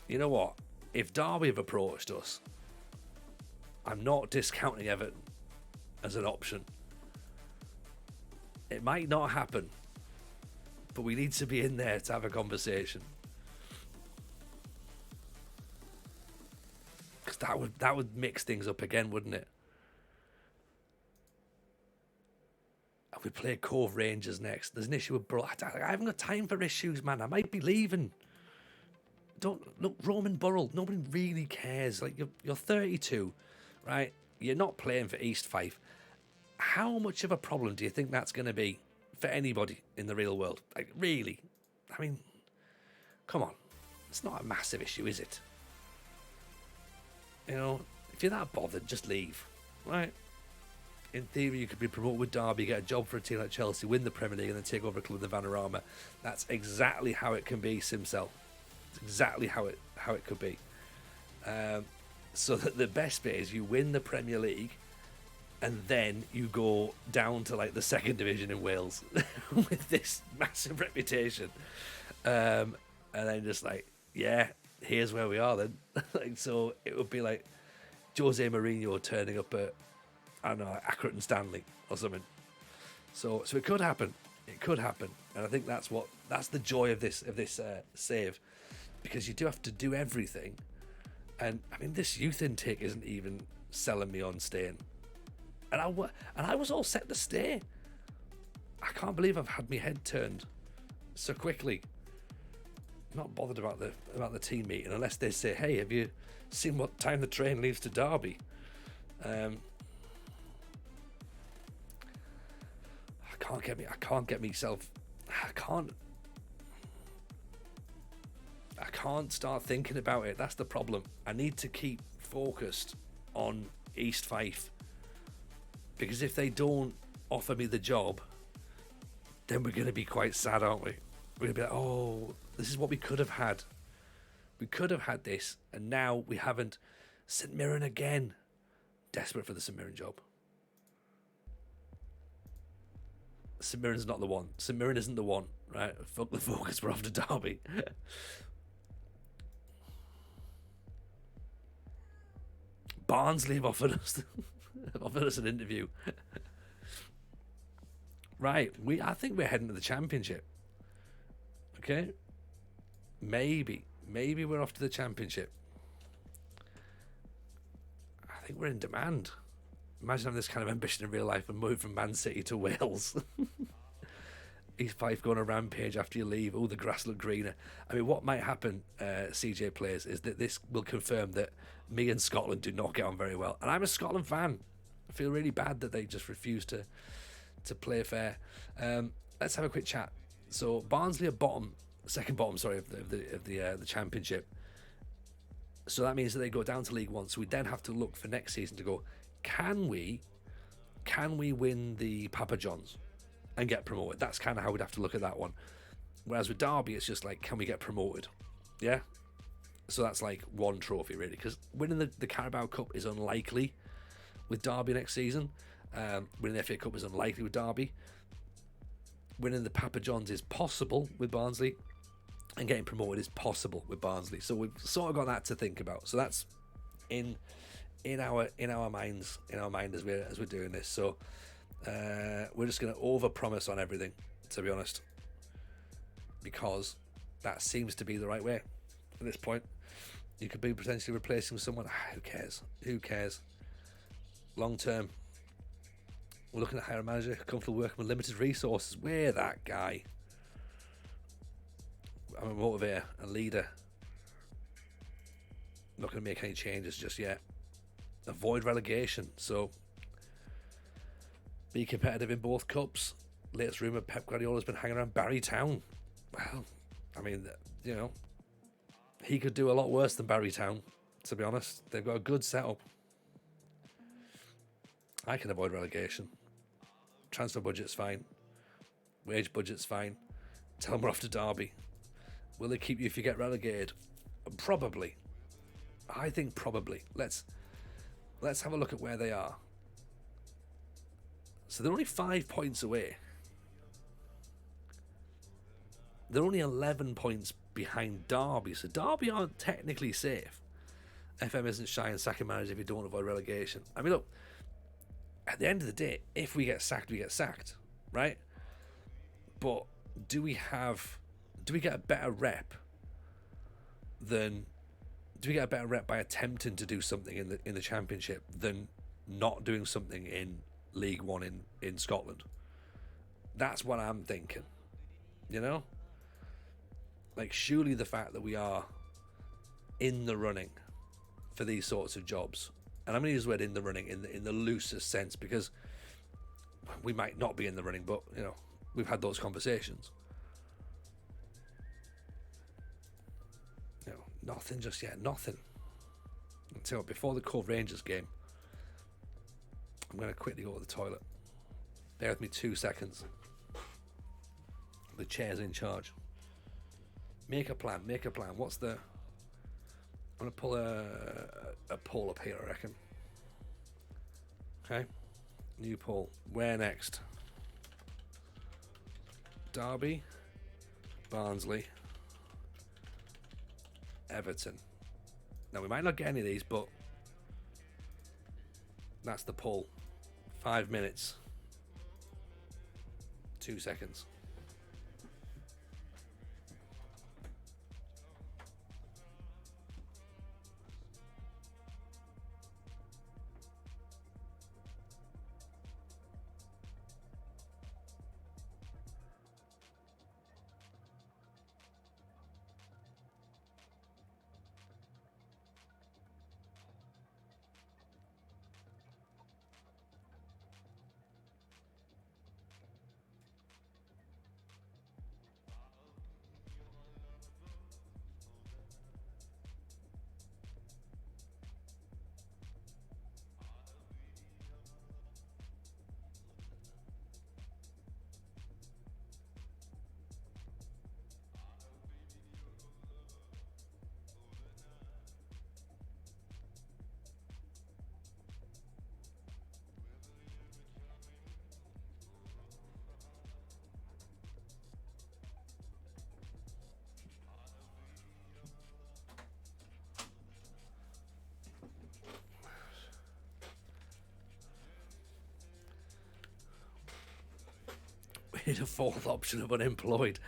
[SPEAKER 1] You know what? If Derby have approached us, I'm not discounting Everton as an option. It might not happen, but we need to be in there to have a conversation. Because that would mix things up again, wouldn't it? And we play Cove Rangers next. There's an issue with I haven't got time for issues, man. I might be leaving. Don't look, Roman Burrell. Nobody really cares. Like you're 32, right? You're not playing for East Fife. How much of a problem do you think that's going to be for anybody in the real world? Like, really? I mean, come on. It's not a massive issue, is it? You know, if you're that bothered, just leave, right? In theory, you could be promoted with Derby, get a job for a team like Chelsea, win the Premier League, and then take over a club in the Vanarama. That's exactly how it can be, Simcell. It's exactly how it could be. So that the best bit is you win the Premier League, and then you go down to like the 2nd division in Wales with this massive reputation, and then just like, yeah, here's where we are then. Like, so it would be like, Jose Mourinho turning up at, I don't know, Accrington Stanley or something. So it could happen. It could happen, and I think that's the joy of this save, because you do have to do everything. And I mean, this youth intake isn't even selling me on staying, and I was all set to stay. I can't believe I've had my head turned so quickly. I'm not bothered about the team meeting unless they say, "Hey, have you seen what time the train leaves to Derby?" I can't start thinking about it. That's the problem. I need to keep focused on East Fife, because if they don't offer me the job, then we're going to be quite sad, aren't we? We're going to be like, oh, this is what we could have had. We could have had this, and now we haven't. St Mirren again. Desperate for the St Mirren job. St Mirren's not the one. St Mirren isn't the one, right? Fuck the focus, we're off to Derby. Barnsley have offered us an interview. Right, I think we're heading to the Championship. Okay? Maybe we're off to the Championship. I think we're in demand. Imagine having this kind of ambition in real life and move from Man City to Wales. East Fife going a rampage after you leave. Oh, the grass looked greener. I mean, what might happen, CJ players, is that this will confirm that me and Scotland do not get on very well. And I'm a Scotland fan. I feel really bad that they just refuse to play fair. Let's have a quick chat. So Barnsley are second bottom, of the Championship. So that means that they go down to League One. So we then have to look for next season to go, can we win the Papa Johns and get promoted? That's kind of how we'd have to look at that one. Whereas with Derby, it's just like, can we get promoted? Yeah. So that's like one trophy really, because winning the Carabao Cup is unlikely with Derby next season. Winning the FA Cup is unlikely with Derby. Winning the Papa Johns is possible with Barnsley, and getting promoted is possible with Barnsley. So we've sort of got that to think about. So that's in our mind as we're doing this. So we're just going to overpromise on everything, to be honest, because that seems to be the right way at this point. You could be potentially replacing someone. Who cares? Long term, we're looking at hire a manager comfortable working with limited resources. We're that guy. I'm a motivator, a leader. I'm not going to make any changes just yet. Avoid relegation. So be competitive in both cups. Latest rumour, Pep Guardiola's been hanging around Barry Town. Well, I mean, you know, he could do a lot worse than Barry Town, to be honest. They've got a good setup. I can avoid relegation. Transfer budget's fine. Wage budget's fine. Tell them we're off to Derby. Will they keep you if you get relegated? Probably. I think probably. Let's have a look at where they are. So they're only 5 points away. They're only 11 points behind Derby. So Derby aren't technically safe. FM isn't shy in sacking managers if you don't avoid relegation. I mean, look, at the end of the day, if we get sacked, we get sacked, right? But do we get a better rep by attempting to do something in the Championship than not doing something in League One in Scotland? That's what I'm thinking. You know? Like, surely the fact that we are in the running for these sorts of jobs, and I'm going to use the word in the running in the loosest sense, because we might not be in the running, but, you know, we've had those conversations. You know, nothing just yet, nothing. Until before the Cove Rangers game, I'm going to quickly go to the toilet. Bear with me 2 seconds. The chair's in charge. Make a plan. What's the... I'm going to pull a poll up here, I reckon. Okay. New poll. Where next? Derby, Barnsley, Everton. Now, we might not get any of these, but That's the pull. 5 minutes. 2 seconds. We need a fourth option of unemployed.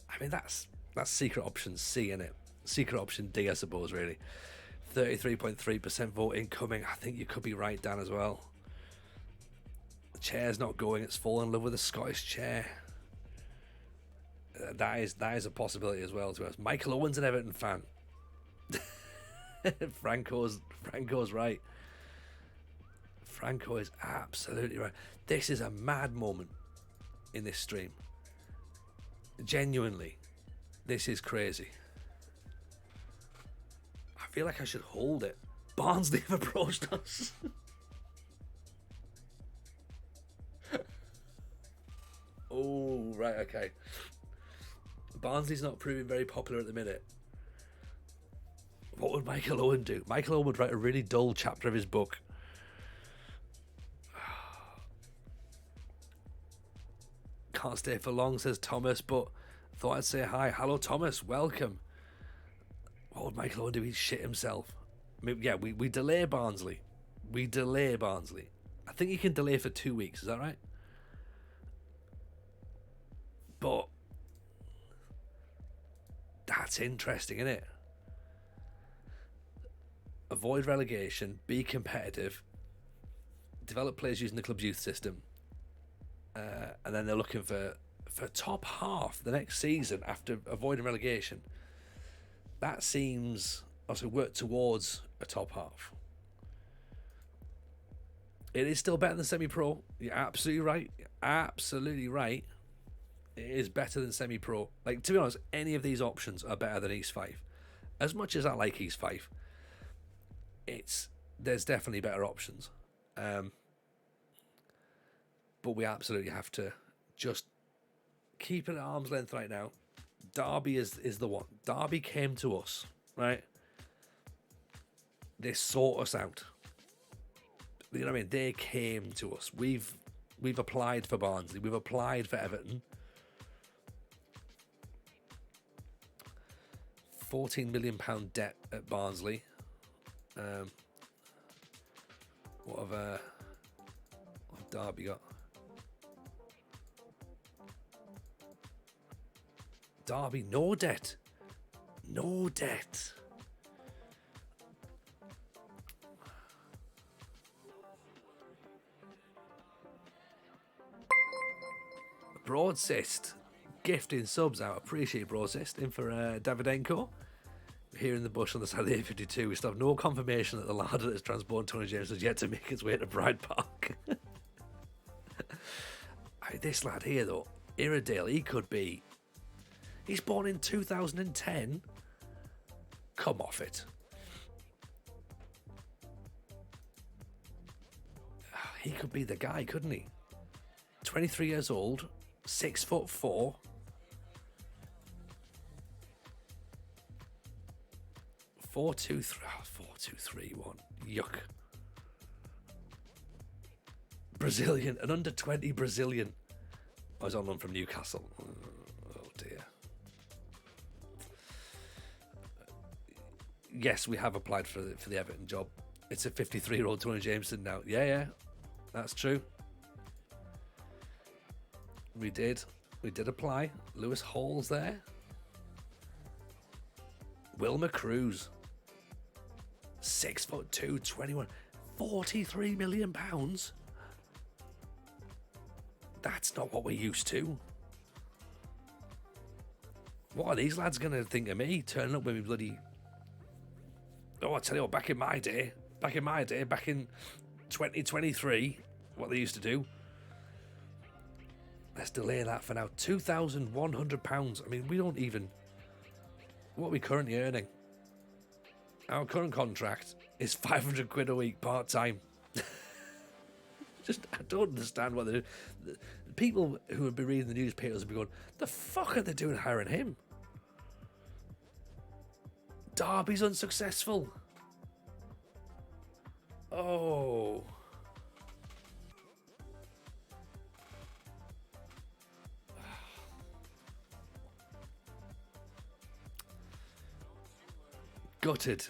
[SPEAKER 1] I mean, that's secret option C, isn't it? Secret option D, I suppose, really. 33.3% vote incoming. I think you could be right, Dan, as well. The chair's not going. It's fallen in love with the Scottish chair. That is a possibility as well to us. Michael Owen's an Everton fan. Franco's right. Franco is absolutely right. This is a mad moment in this stream. Genuinely, this is crazy. I feel like I should hold it. Barnsley have approached us. Oh, right, okay. Barnsley's not proving very popular at the minute. What would Michael Owen do? Michael Owen would write a really dull chapter of his book. Can't stay for long, says Thomas, but thought I'd say hi. Hello, Thomas. Welcome. What would Michael Owen do? He'd shit himself. I mean, yeah, we delay Barnsley. We delay Barnsley. I think you can delay for 2 weeks. Is that right? But that's interesting, isn't it? Avoid relegation, be competitive, develop players using the club's youth system, and then they're looking for top half the next season after avoiding relegation. That seems also work towards a top half. It is still better than semi-pro. You're absolutely right. You're absolutely right. It is better than semi-pro. Like, to be honest, any of these options are better than East Fife. As much as I like East Fife, there's definitely better options. But we absolutely have to just keep it at arm's length right now. Derby is the one. Derby came to us, right? They sought us out. You know what I mean? They came to us. We've applied for Barnsley. We've applied for Everton. £14 million debt at Barnsley. What have Derby got? Derby, no debt. No debt. Broadsist gifting subs out. Appreciate Broadsist. In for Davidenko. Here in the bush on the side of the A52, we still have no confirmation that the lad that is transporting Tony James has yet to make its way to Bride Park. This lad here, though, Iredale, he could be. He's born in 2010. Come off it. He could be the guy, couldn't he? 23 years old, 6'4". 4-2-3-1. Yuck. Brazilian, an under 20 Brazilian. I was on one from Newcastle. Oh dear. Yes, we have applied for the Everton job. It's a 53-year-old Tony Jameson now. Yeah, that's true. We did apply. Lewis Hall's there. Wilma Cruz, 6'2", 21, £43 million. That's not what we're used to. What are these lads going to think of me turning up with me bloody... Oh, I tell you what, back in my day, back in 2023, what they used to do. Let's delay that for now. £2,100. I mean, we don't even... What are we currently earning? Our current contract is 500 quid a week part-time. Just, I don't understand what they do. The people who would be reading the newspapers would be going, the fuck are they doing hiring him? Derby's unsuccessful. Oh. Gutted.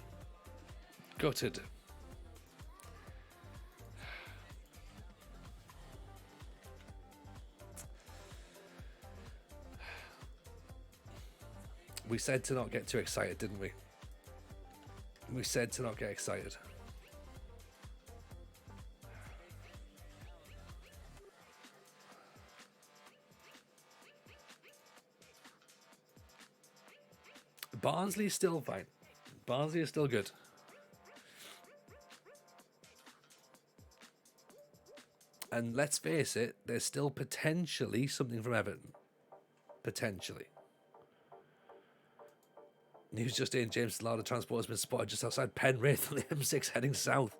[SPEAKER 1] We said to not get too excited, didn't we? We said to not get excited. Barnsley is still fine. Barnsley is still good. And let's face it, there's still potentially something from Everton. Potentially. News just in, James Lada transport has been spotted just outside Penrith on the M6 heading south.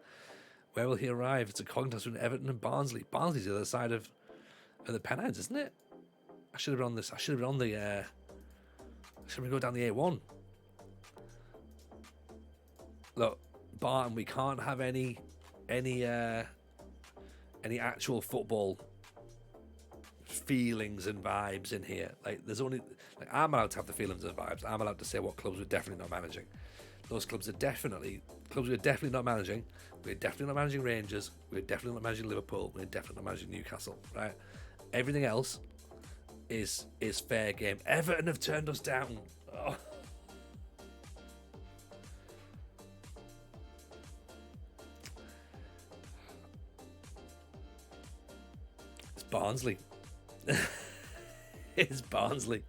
[SPEAKER 1] Where will he arrive? It's a contest between Everton and Barnsley. Barnsley's the other side of the Pennines, isn't it? I should have been on this. I should have been on the... I should have been going down the A1. Look, Barton, we can't have any actual football feelings and vibes in here. Like, there's only... Like, I'm allowed to have the feelings and vibes. I'm allowed to say what clubs we're definitely not managing. Those clubs are definitely... Clubs we're definitely not managing. We're definitely not managing Rangers. We're definitely not managing Liverpool. We're definitely not managing Newcastle, right? Everything else is fair game. Everton have turned us down. Oh. It's Barnsley. It's Barnsley.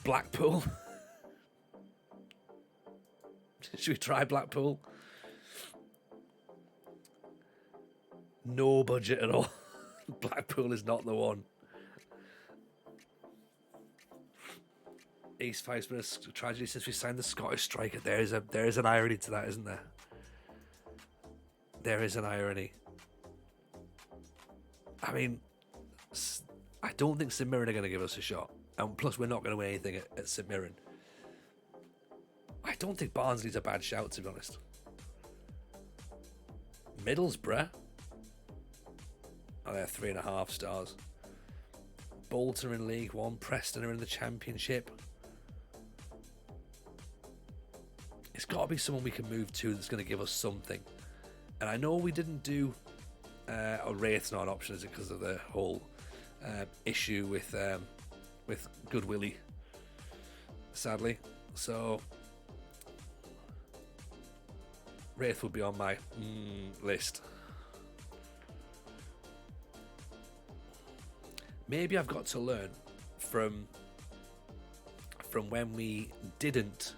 [SPEAKER 1] Blackpool. Should we try Blackpool? No budget at all. Blackpool is not the one. East Fife's been a tragedy since we signed the Scottish striker. There is an irony to that, isn't there? There is an irony. I mean, I don't think St Mirren are going to give us a shot. And plus, we're not going to win anything at St Mirren. I don't think Barnsley's a bad shout, to be honest. Middlesbrough. Oh, they're 3.5 stars. Bolton are in League One. Preston are in the Championship. It's got to be someone we can move to that's going to give us something. And I know we didn't do... Wraith's not an option, is it? Because of the whole issue with Good Willie, sadly. So Wraith would be on my list. Maybe I've got to learn from when we didn't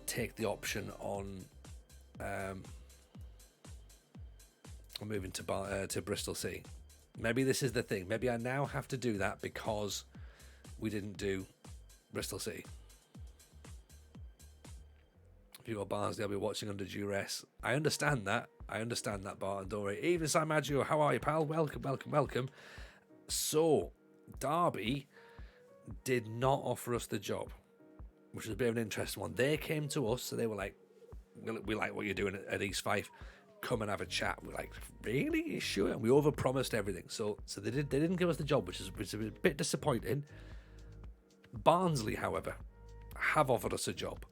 [SPEAKER 1] take the option on moving to Bristol City. Maybe this is the thing. Maybe I now have to do that because we didn't do Bristol City. If you got Barnsley, I'll be watching under duress. I understand that, Barton. Don't worry. Even Sam Maggio, how are you, pal? Welcome. So, Derby did not offer us the job, which was a bit of an interesting one. They came to us, so they were like, we like what you're doing at East Fife. Come and have a chat. We're like, really? You sure? And we overpromised everything. So they didn't give us the job, which is a bit disappointing. Barnsley, however, have offered us a job.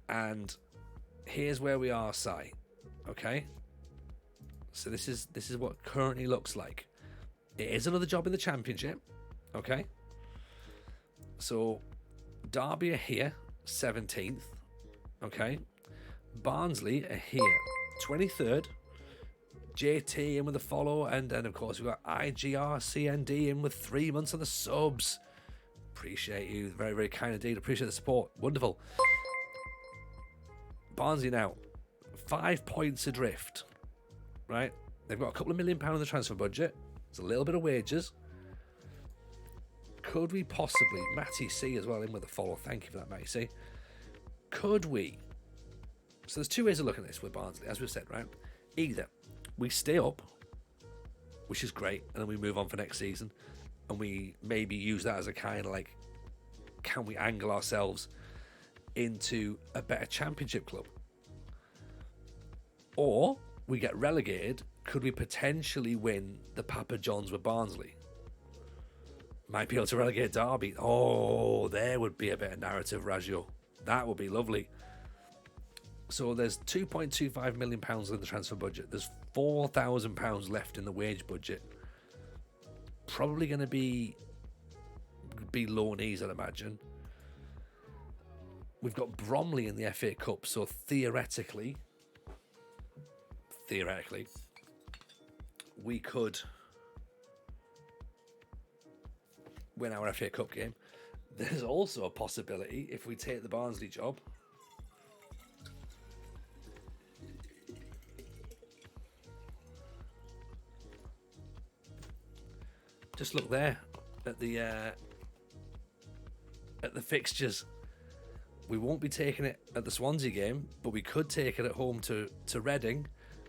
[SPEAKER 1] And here's where we are, Si. Okay? So this is what currently looks like. It is another job in the Championship. Okay? So Derby are here, 17th. Okay? Barnsley are here, 23rd. JT in with a follow, and then of course we've got IGRCND in with 3 months on the subs. Appreciate you, very, very kind indeed. Appreciate the support. Wonderful. Barnsley now 5 points adrift, right? They've got a couple of £1 million in the transfer budget. It's a little bit of wages. Could we possibly, Matty C as well in with a follow. Thank you for that, Matty C. Could we? So there's 2 ways of looking at this with Barnsley, as we've said, right? Either we stay up, which is great, and then we move on for next season, and we maybe use that as a kind of like, can we angle ourselves into a better Championship club? Or we get relegated. Could we potentially win the Papa John's with Barnsley? Might be able to relegate Derby. Oh, there would be a bit of narrative, Raggio. That would be lovely. So there's £2.25 million in the transfer budget. There's £4,000 left in the wage budget. Probably going to be loanees, I'd imagine. We've got Bromley in the FA Cup, so theoretically, we could win our FA Cup game. There's also a possibility, if we take the Barnsley job, just look there at the fixtures. We won't be taking it at the Swansea game, but we could take it at home to Reading,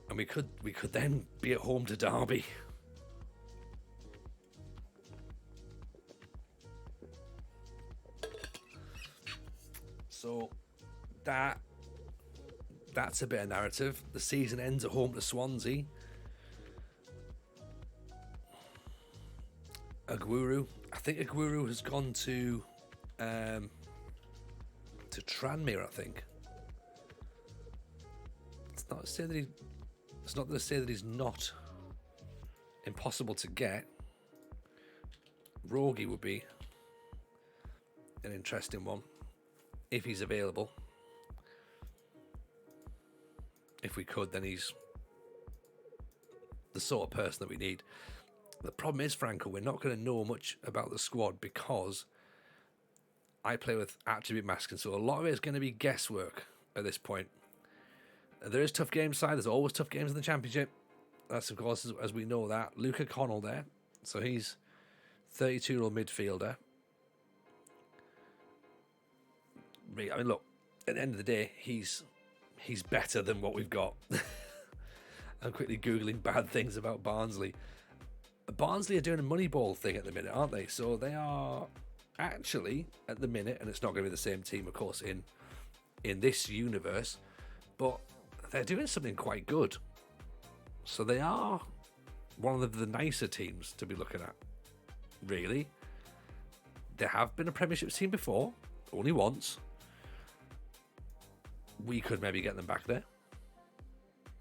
[SPEAKER 1] and we could then be at home to Derby. So that's a bit of narrative. The season ends at home to Swansea. Aguero. I think Aguero has gone to Tranmere, I think. It's not to say that he's not impossible to get. Rogi would be an interesting one if he's available. If we could, then he's the sort of person that we need. The problem is, Franco, we're not going to know much about the squad because I play with attribute masking, so a lot of it is going to be guesswork at this point. There is tough games side. There's always tough games in the Championship. That's, of course, as we know that. Luca Connell there. So he's 32-year-old midfielder. I mean, look, at the end of the day, he's better than what we've got. I'm quickly Googling bad things about Barnsley. Barnsley are doing a Moneyball thing at the minute, aren't they? So they are actually, at the minute, and it's not going to be the same team, of course, in this universe, but they're doing something quite good. So they are one of the nicer teams to be looking at, really. They have been a Premiership team before, only once. We could maybe get them back there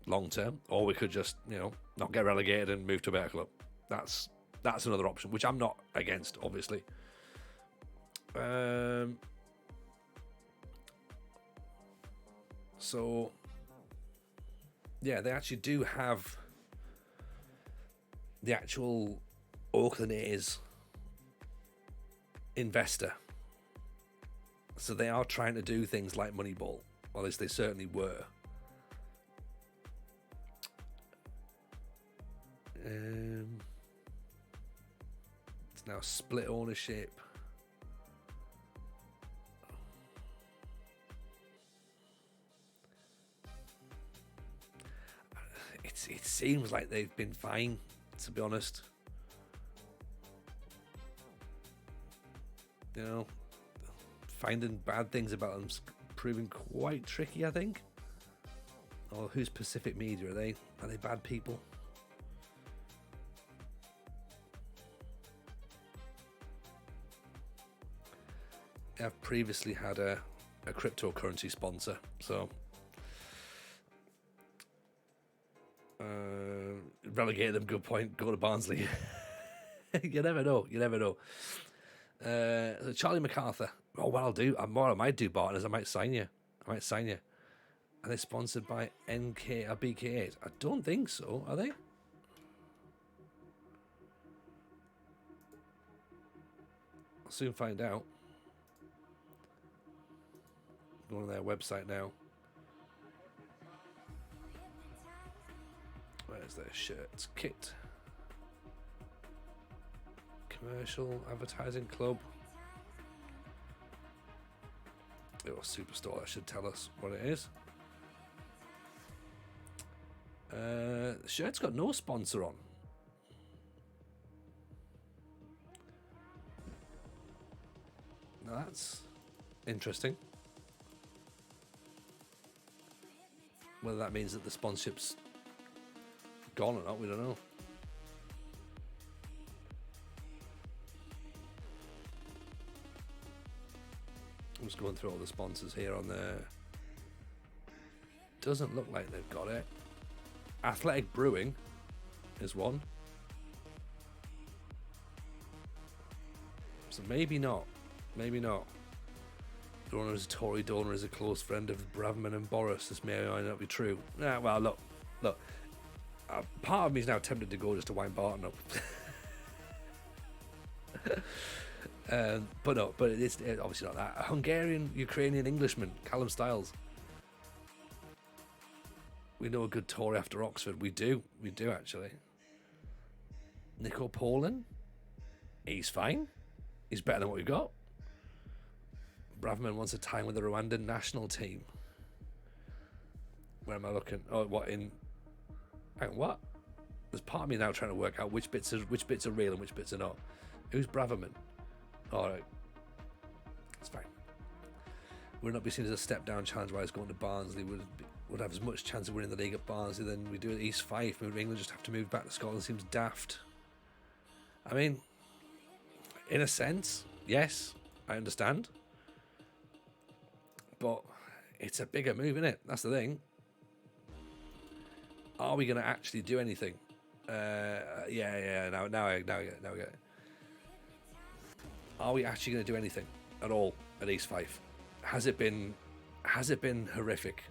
[SPEAKER 1] long term, or we could just, not get relegated and move to a better club. That's another option, which I'm not against, obviously. So, yeah, they actually do have the actual Auckland A's investor. So they are trying to do things like Moneyball, or at least they certainly were. It's now split ownership. It seems like they've been fine, to be honest. Finding bad things about them's proving quite tricky, I think. Oh, who's Pacific Media? Are they bad people? I've previously had a a cryptocurrency sponsor. So relegate them. Good point. Go to Barnsley. You never know. You never know. So Charlie MacArthur. Oh, what I'll do, what I might do, Barton, is I might sign you. Are they sponsored by NK or BK8? I don't think so. Are they? I'll soon find out. Go on their website now. Where's their shirts? Kit. Commercial Advertising Club. Oh, Superstore, that should tell us what it is. The shirt's got no sponsor on. Now that's interesting. Whether that means that the sponsorship's gone or not, we don't know. I'm just going through all the sponsors here on there. Doesn't look like they've got it. Athletic Brewing is one. So maybe not. Maybe not. Donor is a Tory donor is a close friend of Braverman and Boris. This may or may not be true. Nah, well, look. Part of me is now tempted to go just to wind Barton up. But it's obviously not that. A Hungarian, Ukrainian Englishman, Callum Stiles. We know a good Tory after Oxford. We do actually. Nico Poland. He's fine. He's better than what we've got. Braverman wants a time with the Rwandan national team. Where am I looking? Oh, what in? Hang on, what? There's part of me now trying to work out which bits are real and which bits are not. Who's Braverman? All right, it's fine. Would not be seen as a step down challenge-wise going to Barnsley. Would have as much chance of winning the league at Barnsley than we do at East Fife. Maybe England just have to move back to Scotland. Seems daft. I mean, in a sense, yes, I understand. But it's a bigger move, isn't it? That's the thing. Are we going to actually do anything? Yeah. Now I get it. Are we actually going to do anything at all at East Fife? Has it been horrific?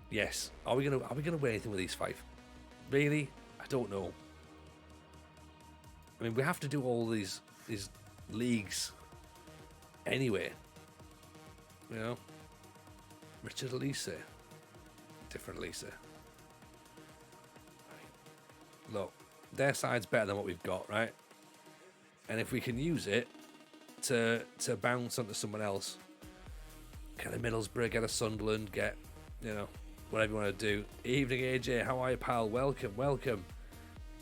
[SPEAKER 1] Yes. Are we gonna win anything with East Fife? Really? I don't know. I mean, we have to do all these leagues anyway. You know, Richard Elise, different Elise. Look, their side's better than what we've got, right? And if we can use it to bounce onto someone else, get a Middlesbrough, get a Sunderland, get, whatever you want to do. Evening, AJ. How are you, pal? Welcome.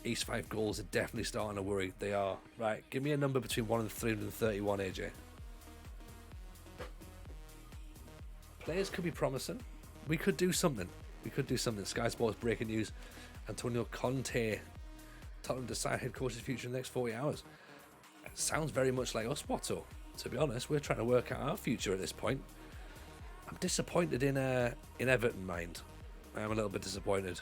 [SPEAKER 1] East Fife goals are definitely starting to worry. They are. Right, give me a number between 1 and 331, AJ. Players could be promising. We could do something. Sky Sports breaking news. Antonio Conte. Tottenham decide head coach's future in the next 40 hours. It sounds very much like us, Watto. To be honest, we're trying to work out our future at this point. I'm disappointed in Everton, mind. I'm a little bit disappointed.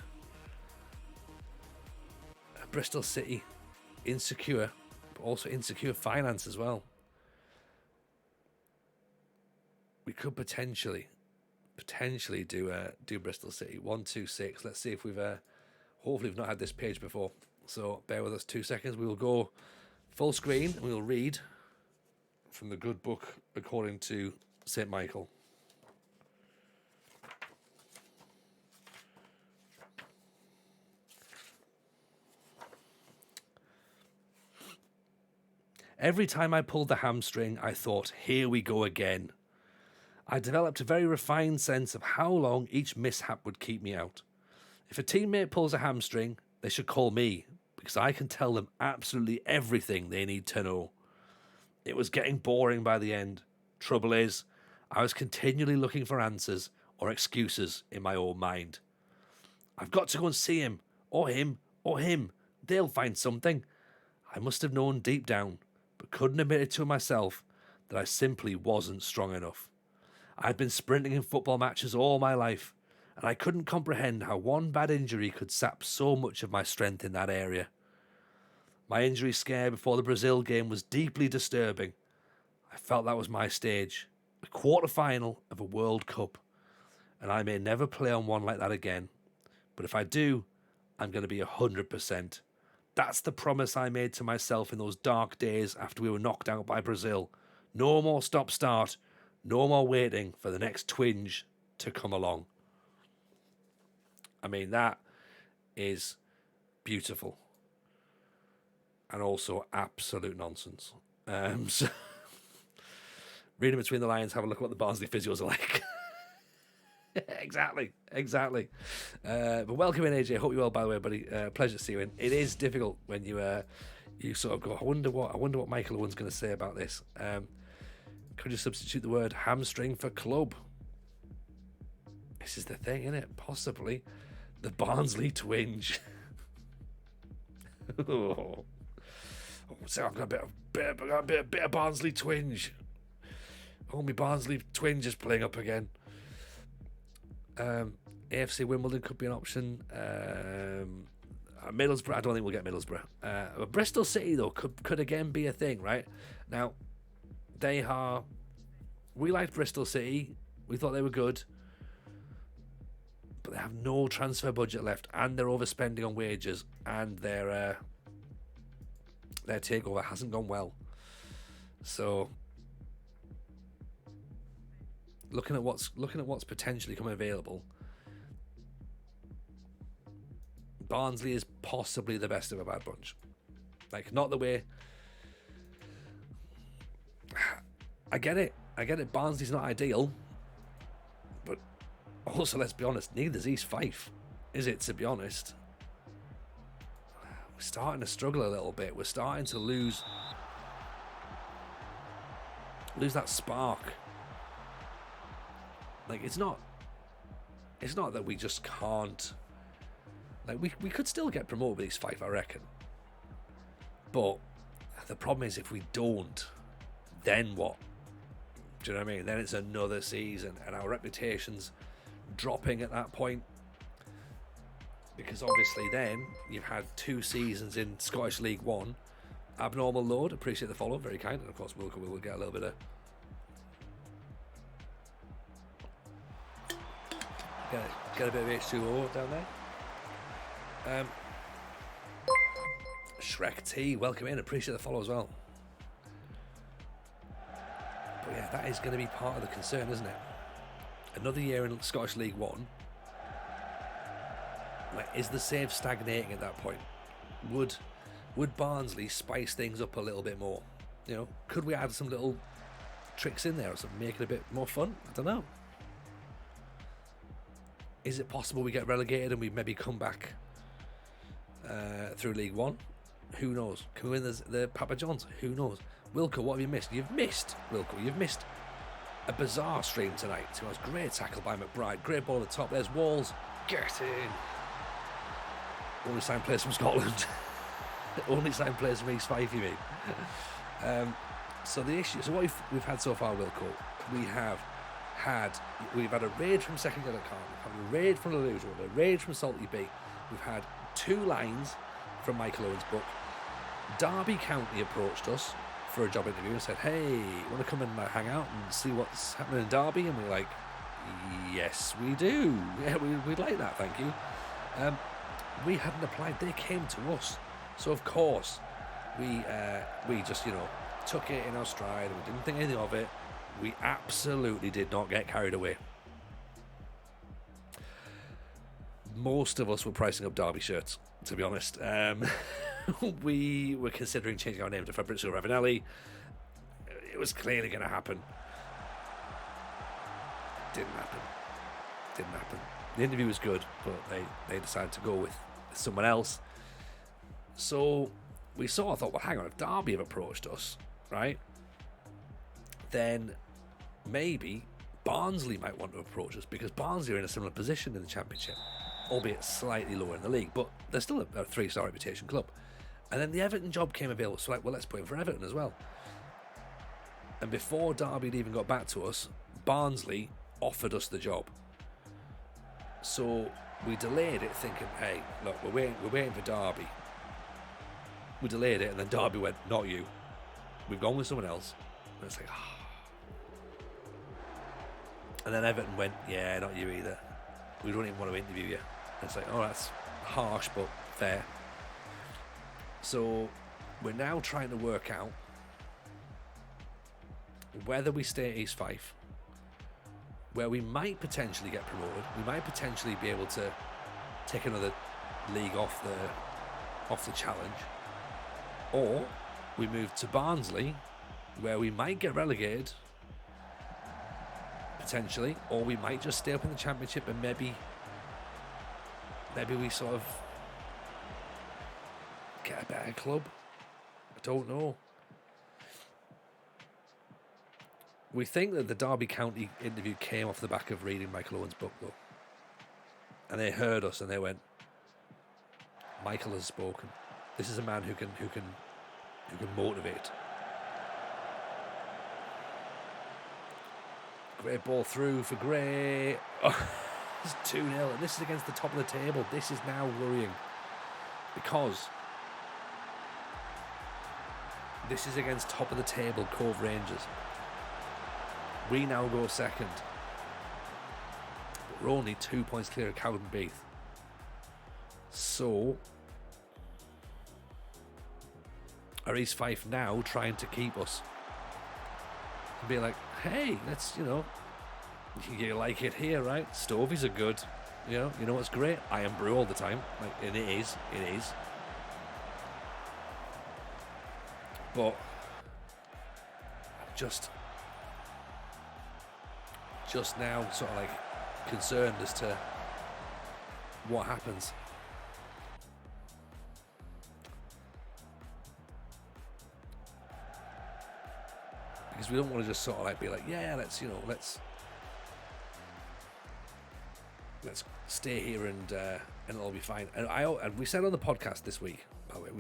[SPEAKER 1] Bristol City, insecure, but also insecure finance as well. We could potentially do Bristol City 126. Let's see if we've hopefully we've not had this page before. So bear with us 2 seconds. We will go full screen and we will read from the good book according to St. Michael. Every time I pulled the hamstring, I thought, here we go again. I developed a very refined sense of how long each mishap would keep me out. If a teammate pulls a hamstring, they should call me, because I can tell them absolutely everything they need to know. It was getting boring by the end. Trouble is, I was continually looking for answers or excuses in my own mind. I've got to go and see him, or him, or him. They'll find something. I must have known deep down, but couldn't admit it to myself, that I simply wasn't strong enough. I'd been sprinting in football matches all my life, and I couldn't comprehend how one bad injury could sap so much of my strength in that area. My injury scare before the Brazil game was deeply disturbing. I felt that was my stage, a quarter-final of a World Cup, and I may never play on one like that again. But if I do, I'm going to be 100%. That's the promise I made to myself in those dark days after we were knocked out by Brazil. No more stop-start, no more waiting for the next twinge to come along. I mean, that is beautiful. And also absolute nonsense. So reading between the lines, have a look at what the Barnsley physios are like. Exactly. But welcome in, AJ. Hope you're well, by the way, buddy. Pleasure to see you in. It is difficult when you sort of go, I wonder what Michael Owen's going to say about this. Could you substitute the word hamstring for club? This is the thing, isn't it? Possibly the Barnsley twinge. So I've got a bit of Barnsley twinge. Oh, my Barnsley twinge is playing up again. AFC Wimbledon could be an option. Middlesbrough, I don't think we'll get Middlesbrough. But Bristol City, though, could again be a thing, right? Now, we liked Bristol City. We thought they were good. But they have no transfer budget left, and they're overspending on wages, and their takeover hasn't gone well. So looking at what's potentially coming available, Barnsley is possibly the best of a bad bunch. Like, not the way. I get it. Barnsley's not ideal, but also, let's be honest, neither's East Fife, is it? To be honest, we're starting to struggle a little bit. We're starting to lose that spark. Like, it's not that we just can't. Like, we could still get promoted with East Fife, I reckon. But the problem is, if we don't, then what? Do you know what I mean? Then it's another season, and our reputation's dropping at that point. Because obviously then you've had 2 seasons in Scottish League One. Abnormal load, appreciate the follow, very kind. And of course we'll get a little bit of get a bit of H2O down there. Shrek T, welcome in, appreciate the follow as well. But yeah, that is going to be part of the concern, isn't it? Another year in Scottish League One. Like, is the save stagnating at that point? Would Barnsley spice things up a little bit more? You know, could we add some little tricks in there or something, make it a bit more fun? I don't know. Is it possible we get relegated and we maybe come back through League One? Who knows? Can we win the Papa John's? Who knows? Wilco, what have you missed? You've missed a bizarre stream tonight. It was great tackle by McBride. Great ball at the top. There's Walls. Get in. Only signed players from Scotland. Only signed players from East Fife, you mean? So the issue. So what we've had so far, Wilco, we've had a raid from Second Gun Car. We've had a raid from Illusion. A raid from Salty B. We've had 2 lines from Michael Owen's book. Derby County approached us for a job interview and said, hey, want to come and hang out and see what's happening in Derby? And we're like, yes, we do. Yeah, we'd like that, thank you. We hadn't applied, they came to us. So of course, we just, took it in our stride and we didn't think anything of it. We absolutely did not get carried away. Most of us were pricing up Derby shirts, to be honest. We were considering changing our name to Fabrizio Ravanelli. It was clearly going to happen. Didn't happen. The interview was good, but they decided to go with someone else. So we thought, well, hang on, if Derby have approached us, right, then maybe Barnsley might want to approach us, because Barnsley are in a similar position in the Championship, albeit slightly lower in the league, but they're still a 3-star reputation club. And then the Everton job came available, so let's put in for Everton as well. And before Derby had even got back to us, Barnsley offered us the job. So we delayed it thinking, hey, look, we're waiting for Derby. We delayed it, and then Derby went, not you. We've gone with someone else. And it's like, And then Everton went, yeah, not you either. We don't even want to interview you. And it's like, oh, that's harsh, but fair. So we're now trying to work out whether we stay at East Fife, where we might potentially get promoted. We might potentially be able to take another league off the challenge, or we move to Barnsley, where we might get relegated potentially, or we might just stay up in the Championship and maybe we sort of get a better club. I don't know. We think that the Derby County interview came off the back of reading Michael Owen's book, though. And they heard us and they went, Michael has spoken. This is a man who can motivate. Great ball through for Gray. Oh, it's 2-0, and this is against the top of the table. This is now worrying, because this is against top of the table Cove Rangers. We now go second, but we're only 2 points clear of Cowdenbeath. So are East Fife now trying to keep us and be like, hey, let's, you like it here, right? Stovies are good, you know what's great? Iron brew all the time, like, and it is. But just now sort of like concerned as to what happens. Because we don't want to just sort of like be like, yeah, let's stay here and it'll all be fine. And we said on the podcast this week, by the way,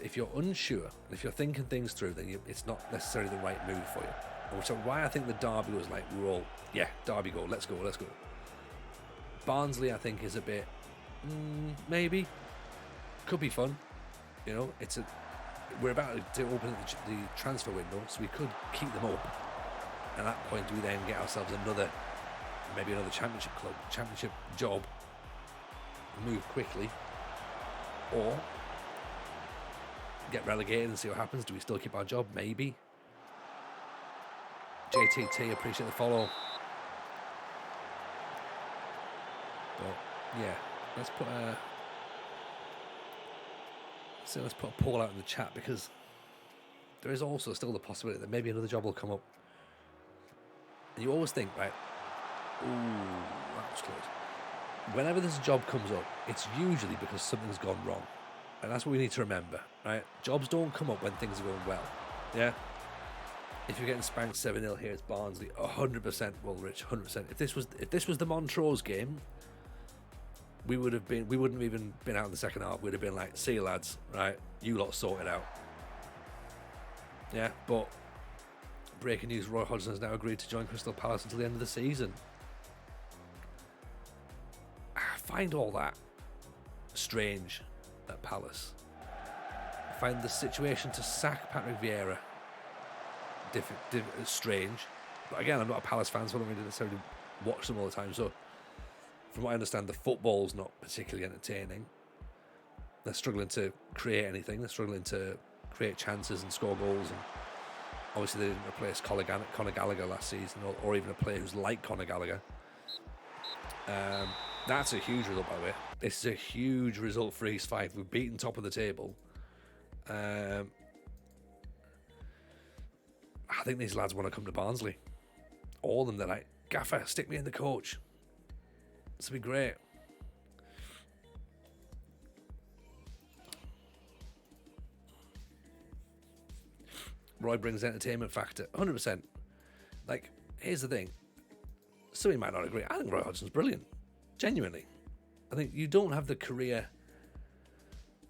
[SPEAKER 1] if you're unsure and if you're thinking things through, then it's not necessarily the right move for you. And so why I think the Derby was like, we were all, yeah, Derby go, let's go. Barnsley, I think, is a bit, maybe, could be fun. We're about to open the transfer window, so we could keep them up. At that point, we then get ourselves another championship job, move quickly, or get relegated and see what happens. Do we still keep our job? Maybe. JTT, appreciate the follow. But yeah, let's put a poll out in the chat, because there is also still the possibility that maybe another job will come up. And you always think, right, ooh, that was close. Whenever this job comes up, it's usually because something's gone wrong. And that's what we need to remember, right? Jobs don't come up when things are going well. Yeah? If you're getting spanked 7-0 here, it's Barnsley. 100%, Woolrich, 100%. If this was the Montrose game, we wouldn't have even been out in the second half. We'd have been like, see you lads, right? You lot sort it out. Yeah, but breaking news, Roy Hodgson has now agreed to join Crystal Palace until the end of the season. I find all that strange at Palace. I find the situation to sack Patrick Vieira strange. But again, I'm not a Palace fan, so I don't really necessarily watch them all the time. So from what I understand, the football's not particularly entertaining. They're struggling to create anything. They're struggling to create chances and score goals. And obviously, they didn't replace Conor Gallagher last season, or even a player who's like Conor Gallagher. That's a huge result, by the way. This is a huge result for East Fife. We've beaten top of the table. I think these lads want to come to Barnsley. All of them, they're like, Gaffer, stick me in the coach. This would be great. Roy brings entertainment factor. 100%. Like, here's the thing. Somebody might not agree. I think Roy Hodgson's brilliant. Genuinely. I think you don't have the career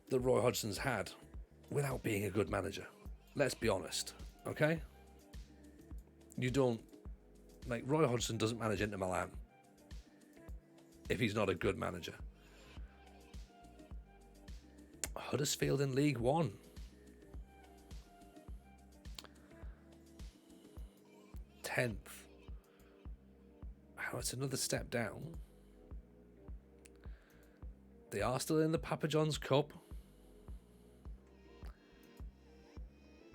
[SPEAKER 1] that Roy Hodgson's had without being a good manager. Let's be honest. Okay? You don't. Like, Roy Hodgson doesn't manage Inter Milan if he's not a good manager. Huddersfield in League One. Tenth. Oh, it's another step down. They are still in the Papa John's Cup.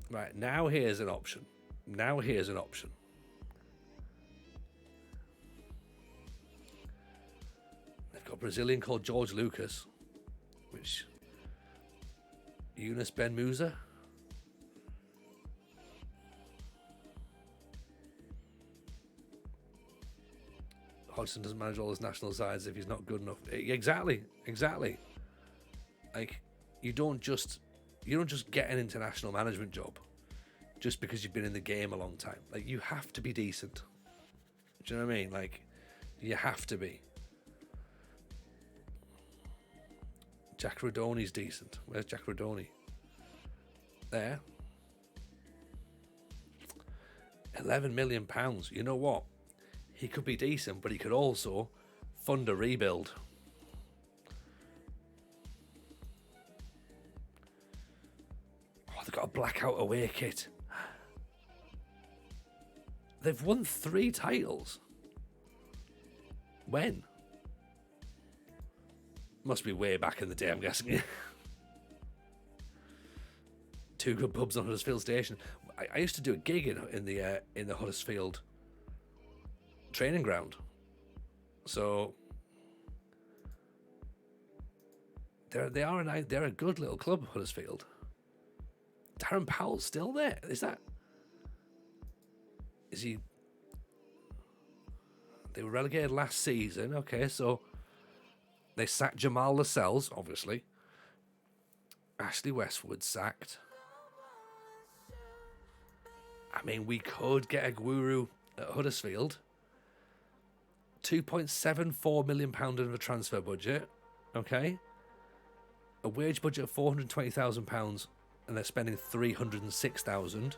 [SPEAKER 1] Right, now here's an option. They've got a Brazilian called George Lucas, which... Yunus Ben Musa. Hodgson doesn't manage all his national sides if he's not good enough. Exactly. Like, you don't just get an international management job just because you've been in the game a long time. Like, you have to be decent. Do you know what I mean? Like, you have to be. Jack Rodoni's decent. Where's Jack Rodoni? There. £11 million. You know what? He could be decent, but he could also fund a rebuild. Oh, they've got a blackout away kit. They've won 3 titles. When? Must be way back in the day, I'm guessing. 2 good pubs on Huddersfield Station. I used to do a gig in the Huddersfield training ground. So they're a good little club, Huddersfield. Darren Powell's still there. Is he? They were relegated last season. Okay, so they sacked Jamal Lascelles, obviously. Ashley Westwood sacked. I mean, we could get a guru at Huddersfield. £2.74 million in a transfer budget. Okay. A wage budget of £420,000 and they're spending £306,000.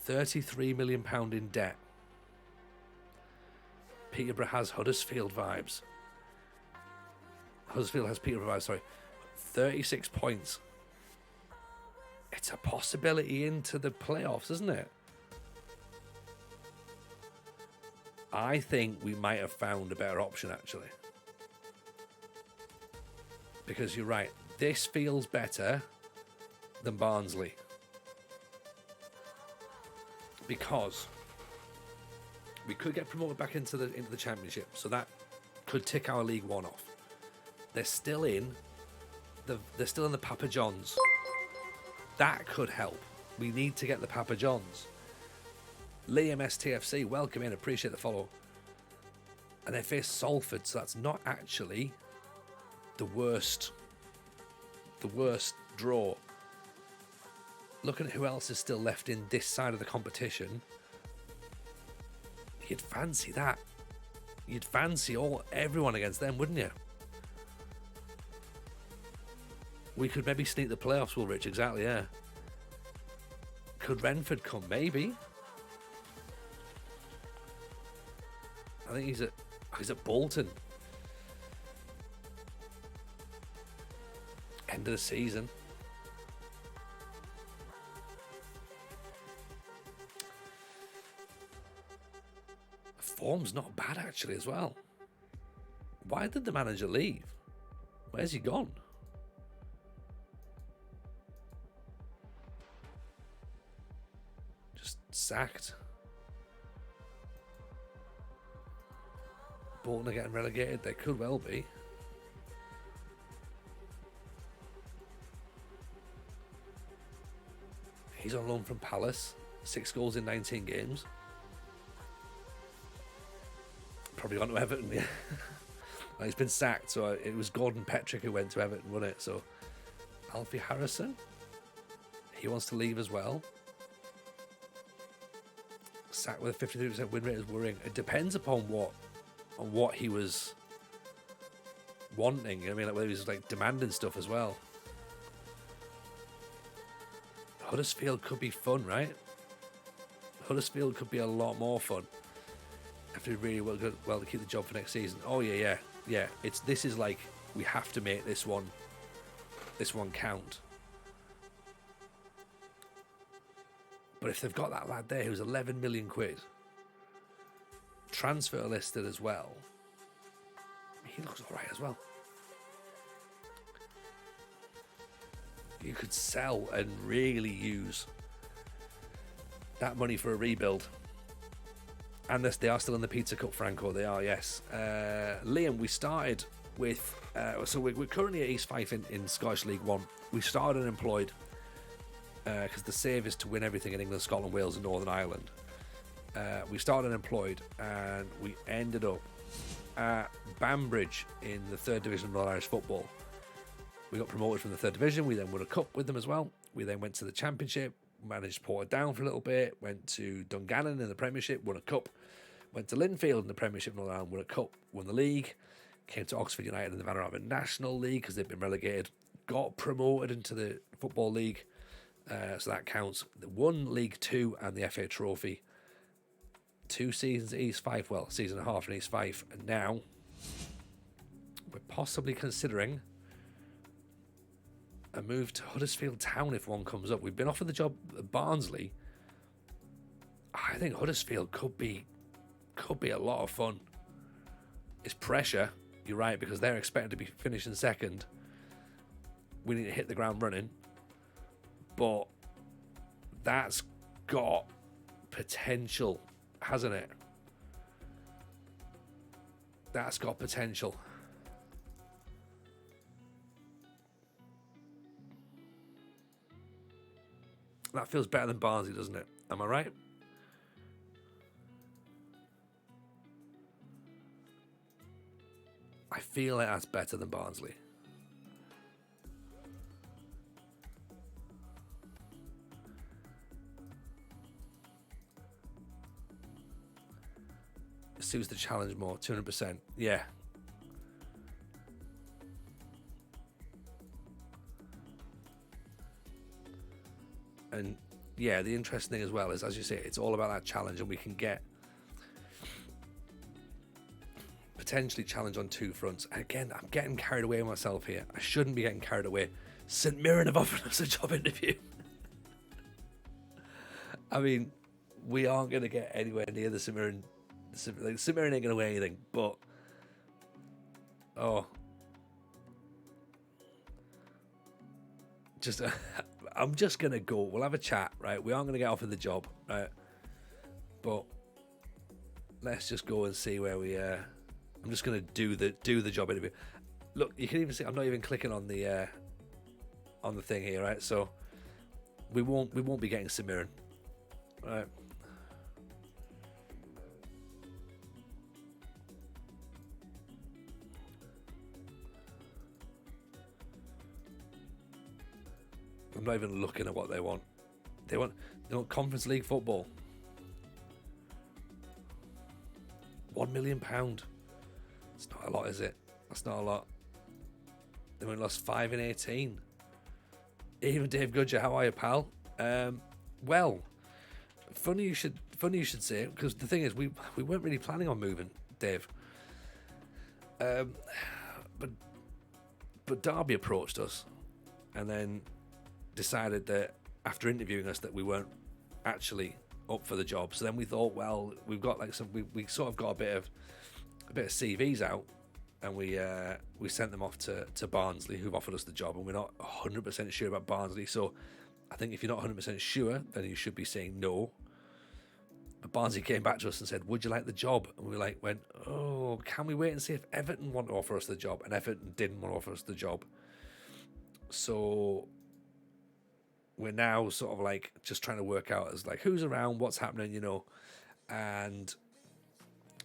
[SPEAKER 1] £33 million in debt. Peterborough has Huddersfield vibes. Huddersfield has Peterborough vibes, sorry. 36 points. It's a possibility into the playoffs, isn't it? I think we might have found a better option, actually. Because you're right, this feels better than Barnsley. Because we could get promoted back into the Championship, so that could tick our League One off. They're still in the Papa John's. That could help. We need to get the Papa John's. Liam STFC, welcome in, appreciate the follow. And they face Salford, so that's not actually the worst draw. Looking at who else is still left in this side of the competition, you'd fancy that. You'd fancy everyone against them, wouldn't you? We could maybe sneak the playoffs, Woolwich, exactly, yeah. Could Renford come? Maybe. I think he's at Bolton. End of the season. Form's not bad, actually, as well. Why did the manager leave? Where's he gone? Just sacked. Bolton are getting relegated. They could well be. He's on loan from Palace. 6 goals in 19 games. Probably gone to Everton, yeah. Well, he's been sacked, so it was Gordon Petrick who went to Everton, wasn't it? So, Alfie Harrison, he wants to leave as well. Sacked with a 53% win rate is worrying. It depends upon what he was wanting. I mean, like whether he was like demanding stuff as well. Huddersfield could be fun, right? Huddersfield could be a lot more fun if they really well to keep the job for next season. Oh yeah. This is like, we have to make this one count. But if they've got that lad there who's 11 million quid, transfer listed as well, he looks all right as well. You could sell and really use that money for a rebuild. And they are still in the Pizza Cup, Franco. They are, yes. Liam, we started with... so we're currently at East Fife in Scottish League One. We started unemployed because the save is to win everything in England, Scotland, Wales and Northern Ireland. We started unemployed and we ended up at Banbridge in the 3rd Division of Northern Irish Football. We got promoted from the 3rd Division. We then won a cup with them as well. We then went to the Championship, managed Portadown for a little bit, went to Dungannon in the Premiership, won a cup, went to Linfield in the Premiership of Northern Ireland, won a cup, won the league, came to Oxford United in the Vanarama National League because they've been relegated, got promoted into the Football League, so that counts. They won League Two and the FA Trophy. 2 seasons at East Fife, well, season and a half in East Fife, and now we're possibly considering a move to Huddersfield Town if one comes up. We've been offered the job at Barnsley. I think Huddersfield could be a lot of fun. It's pressure, you're right, because they're expected to be finishing second. We need to hit the ground running, but that's got potential, hasn't it? That's got potential. That feels better than Barnsley, doesn't it? Am I right? I feel like that's better than Barnsley. It suits the challenge more, 200%. Yeah. And yeah, the interesting thing as well is, as you say, it's all about that challenge, and we can get potentially challenge on 2 fronts. And again, I'm getting carried away myself here. I shouldn't be getting carried away. St Mirren have offered us a job interview. I mean, we aren't going to get anywhere near the St Mirren. St Mirren ain't going to win anything, but I'm just going to go. We'll have a chat, right? We aren't going to get offered the job, right? But let's just go and see where we... I'm just going to do the job interview. Look, you can even see I'm not even clicking on the thing here, right? So we won't be getting St Mirren, right? I'm not even looking at what they want. They want Conference League football. £1 million. It's not a lot, is it? That's not a lot. They only lost 5 in 18. Even Dave Gudger, how are you, pal? Well, funny you should say it, because the thing is, we weren't really planning on moving, Dave. But Derby approached us, and then decided that after interviewing us that we weren't actually up for the job. So then we thought, well, we've got like we sort of got a bit of CVs out, and we sent them off to Barnsley, who've offered us the job, and we're not 100% sure about Barnsley. So I think if you're not 100% sure, then you should be saying no. But Barnsley came back to us and said, would you like the job? And we went, oh, can we wait and see if Everton want to offer us the job? And Everton didn't want to offer us the job. So we're now sort of like just trying to work out as like who's around, what's happening, you know. And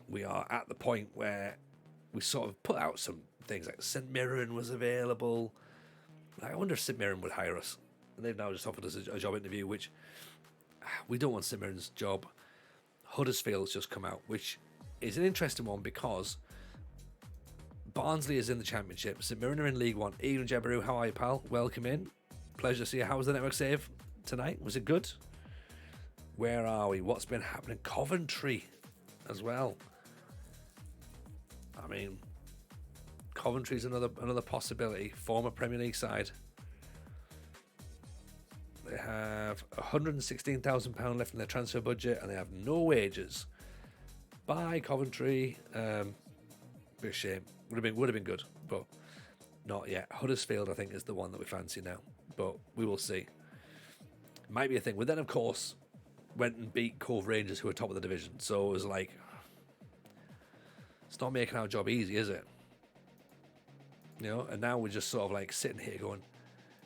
[SPEAKER 1] we are at the point where we sort of put out some things like St Mirren was available. I wonder if St Mirren would hire us. And they've now just offered us a job interview, which we don't want St Mirren's job. Huddersfield's just come out, which is an interesting one because Barnsley is in the Championship. St Mirren are in League One. Ian Jebaru, how are you, pal? Welcome in. Pleasure to see you. How was the network save tonight? Was it good? Where are we? What's been happening? Coventry as well. I mean, Coventry's another possibility. Former Premier League side. They have £116,000 left in their transfer budget, and they have no wages. Bye, Coventry. Bit of shame. Would have been good, but not yet. Huddersfield, I think, is the one that we fancy now, but we will see. Might be a thing. But then, of course, went and beat Cove Rangers, who are top of the division. So it was like, it's not making our job easy, is it? You know, and now we're just sort of like sitting here going,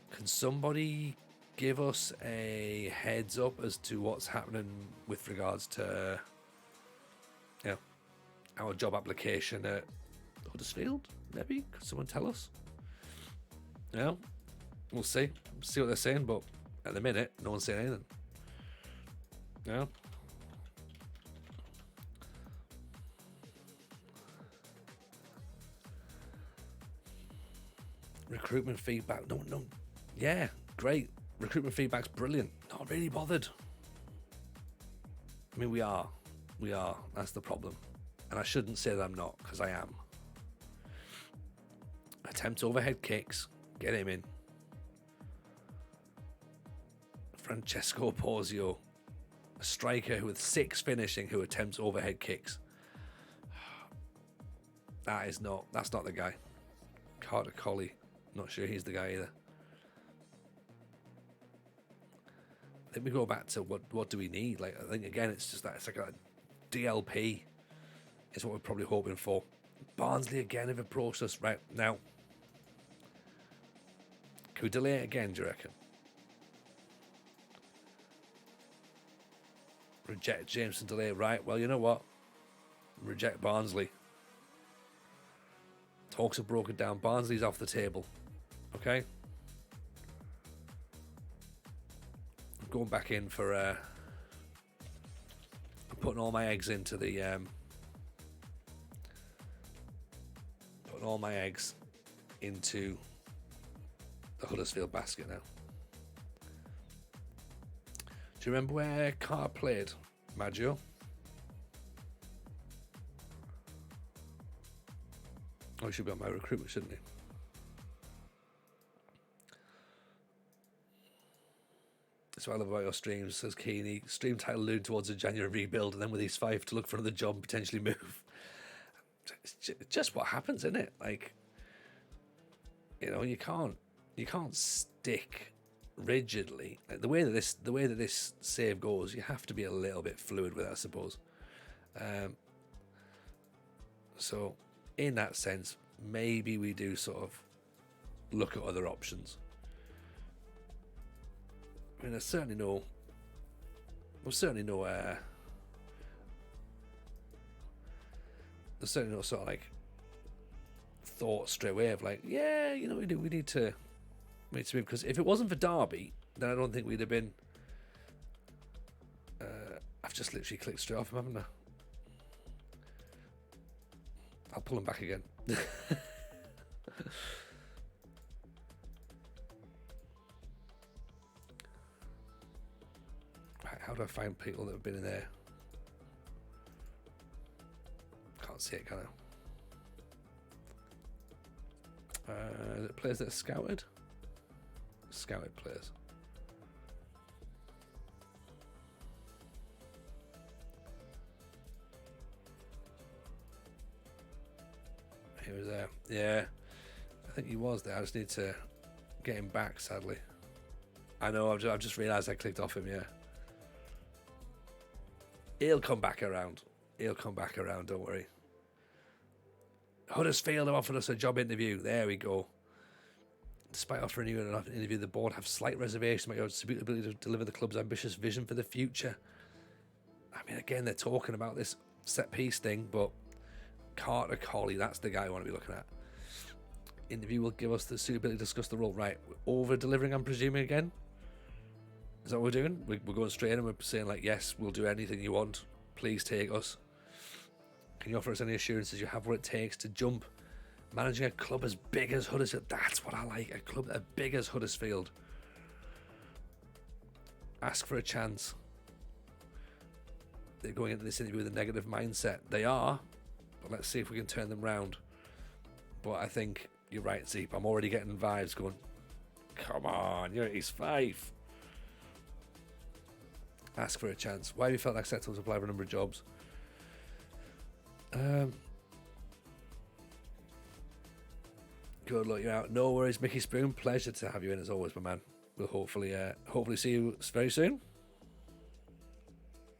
[SPEAKER 1] can somebody give us a heads up as to what's happening with regards to, you know, our job application at Huddersfield? Maybe? Could someone tell us? You know, we'll see. See what they're saying, but at the minute, no one's saying anything. You know? Recruitment feedback. No. Yeah, great. Recruitment feedback's brilliant. Not really bothered. I mean, we are. That's the problem. And I shouldn't say that I'm not, because I am. Attempt overhead kicks. Get him in. Francesco Porzio. A striker with 6 finishing who attempts overhead kicks. That's not the guy. Carter Colley. Not sure he's the guy either. I think we go back to what do we need? Like, I think again it's just that it's like a DLP is what we're probably hoping for. Barnsley again have approached us right now. Can we delay it again, do you reckon? Reject Jameson, delay, right? Well, you know what? Reject Barnsley. Talks are broken down. Barnsley's off the table. Okay? I'm going back in for I'm putting all my eggs into the putting all my eggs into the Huddersfield basket now. Do you remember where Carr played, Maggio? Oh, he should be on my recruitment, shouldn't he? That's what I love about your streams, says Keeney. Stream title alluding towards a January rebuild, and then with his Fife to look for another job, potentially move. It's just what happens, isn't it? Like, you know, you can't stick rigidly. Like the way that this save goes, you have to be a little bit fluid with it, I suppose. So, in that sense, maybe we do sort of look at other options. I mean, there's certainly no sort of like thought straight away of like, yeah, you know, we need to move, because if it wasn't for Derby, then I don't think we'd have been. I've just literally clicked straight off him, haven't I? I'll pull him back again. Right, how do I find people that have been in there? Can't see it, can I? Is it players that are scouted? Scouted players. He was there. Yeah, I think he was there. I just need to get him back, sadly. I know, I've just realised I clicked off him, yeah. He'll come back around. Don't worry. Huddersfield have offered us a job interview. There we go. Despite offering you an interview, the board have slight reservations about your ability to deliver the club's ambitious vision for the future. I mean, again, they're talking about this set piece thing, but Carter Colley, that's the guy I want to be looking at. Interview will give us the suitability to discuss the role. Right, over delivering, I'm presuming again. Is that what we're doing? We're going straight in and we're saying like, yes, we'll do anything you want. Please take us. Can you offer us any assurances you have what it takes to jump? Managing a club as big as Huddersfield. That's what I like. A club as big as Huddersfield. Ask for a chance. they're going into this interview with a negative mindset. They are, but let's see if we can turn them round. But I think you're right, Zeep. I'm already getting vibes going, come on, you're at East Fife. Ask for a chance. Why have you felt acceptable to apply for a number of jobs? Good luck, you're out. No worries, Mickey Spoon. Pleasure to have you in as always, my man. We'll hopefully see you very soon.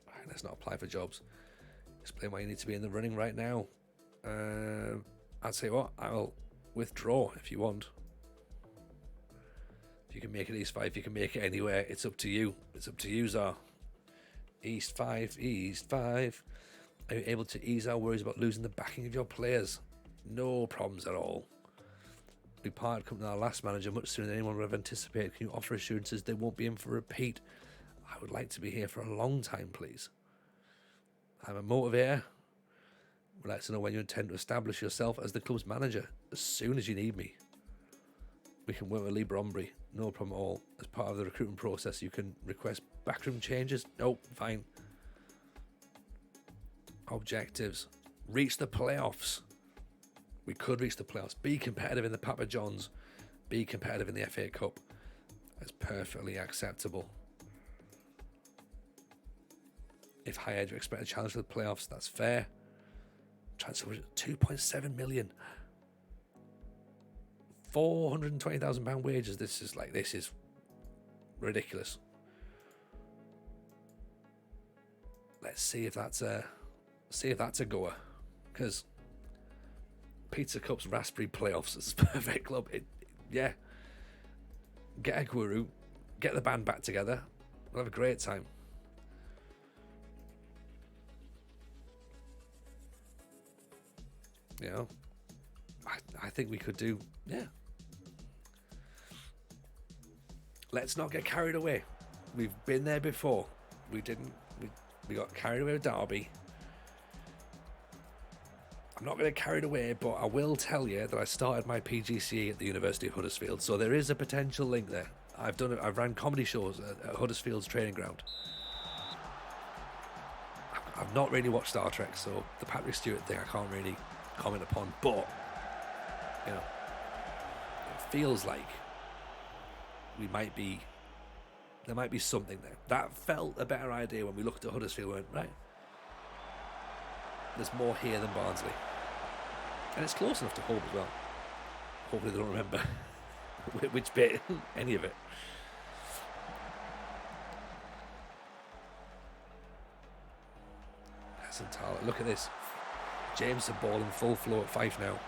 [SPEAKER 1] Right, let's not apply for jobs. Explain why you need to be in the running right now. I'd say what? I'll withdraw if you want. If you can make it East Fife, you can make it anywhere. It's up to you. It's up to you, Zar. East Fife, East Fife. Are you able to ease our worries about losing the backing of your players? No problems at all. We parted company with our last manager much sooner than anyone would have anticipated. Can you offer assurances they won't be in for a repeat? I would like to be here for a long time, please. I'm a motivator. Would like to know when you intend to establish yourself as the club's manager. As soon as you need me. We can work with Lee Brombury. No problem at all. As part of the recruitment process, you can request backroom changes. Nope, fine. Objectives. Reach the playoffs. We could reach the playoffs. Be competitive in the Papa John's. Be competitive in the FA Cup. That's perfectly acceptable. If high edge, you expect a challenge for the playoffs, that's fair. Transfer 2.7 million. £420,000 wages. This is ridiculous. Let's see if that's a goer. Because Pizza Cup's Raspberry Playoffs is a perfect club. Yeah. Get a guru, get the band back together. We'll have a great time. You know, I think we could do, yeah. Let's not get carried away. We've been there before. We got carried away with Derby. I'm not going to get carried away, but I will tell you that I started my PGCE at the University of Huddersfield, so there is a potential link there. I've ran comedy shows at Huddersfield's training ground. I've not really watched Star Trek, so the Patrick Stewart thing I can't really comment upon, but you know, it feels like there might be something there. That felt a better idea when we looked at Huddersfield and went, right, there's more here than Barnsley. And it's close enough to home as well. Hopefully they don't remember which bit, any of it. Hassan Tala, look at this. James the ball in full flow at Fife now.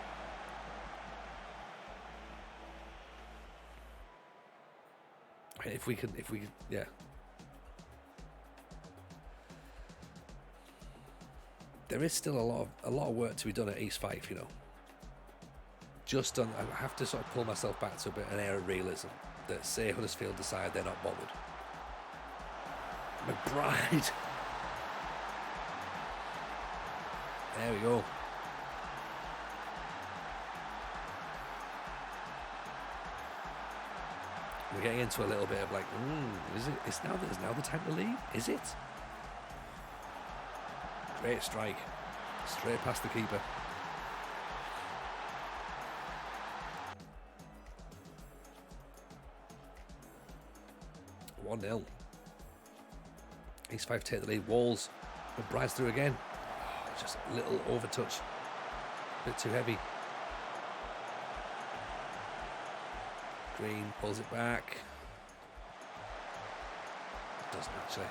[SPEAKER 1] If we yeah. There is still a lot of work to be done at East Fife, you know. Just done. I have to sort of pull myself back to a bit an air of realism that say Huddersfield decide they're not bothered. McBride. There we go. We're getting into a little bit of like, is it? Is now the time to leave? Is it? Great strike. Straight past the keeper. One 1-0. East Fife take the lead. Walls. McBride's through again. Oh, just a little overtouch. A bit too heavy. Green pulls it back. Doesn't actually.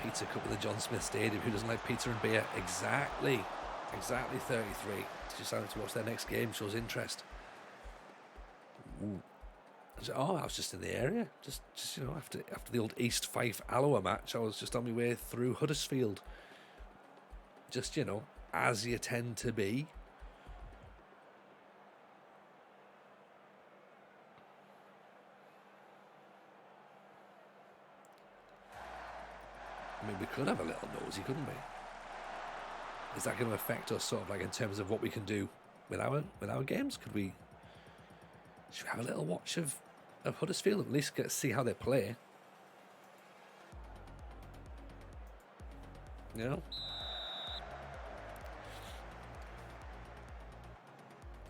[SPEAKER 1] Pizza Cup at the John Smith Stadium. Who doesn't like pizza and beer? Exactly 33. Just decided to watch their next game. Shows interest. Ooh. Oh, I was just in the area. Just you know, after the old East Fife Alloa match, I was just on my way through Huddersfield. Just, you know, as you tend to be. I mean, we could have a little nosy, couldn't we? Is that going to affect us, sort of like in terms of what we can do with our games? Should we have a little watch of Huddersfield, at least get to see how they play? You know?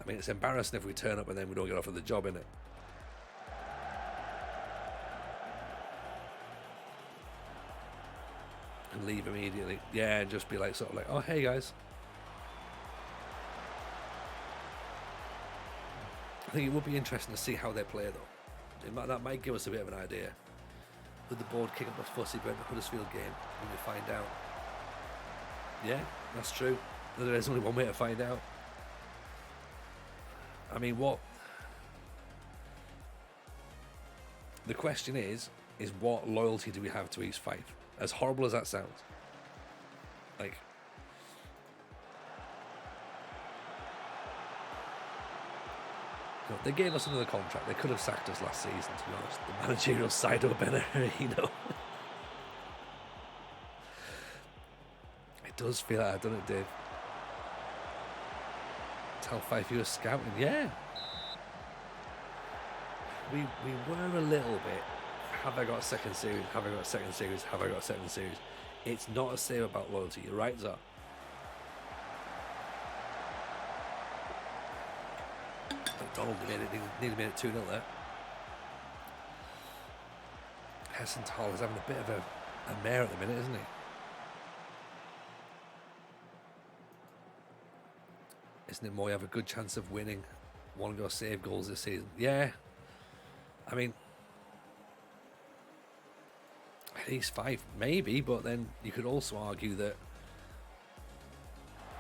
[SPEAKER 1] I mean, it's embarrassing if we turn up and then we don't get offered the job, innit? And leave immediately. Yeah, and just be like, sort of like, oh, hey, guys. I think it would be interesting to see how they play, though. That might give us a bit of an idea. Would the board kick up a fussy about the Huddersfield game when we find out? Yeah, that's true. There's only one way to find out. I mean, what... The question is what loyalty do we have to East Fife? As horrible as that sounds. Like... They gave us another contract. They could have sacked us last season, to be honest. The managerial side of better, you know. It does feel like that, doesn't it, Dave? Tell Fife you were scouting. Yeah. We were a little bit. Have I got a second series? Have I got a second series? Have I got a second series? It's not the same about loyalty. You're right, Zar. Donald nearly made it 2-0 there. Hessenthal is having a bit of a mare at the minute, isn't he? Isn't it more you have a good chance of winning one of your save goals this season? Yeah. I mean, at least 5, maybe, but then you could also argue that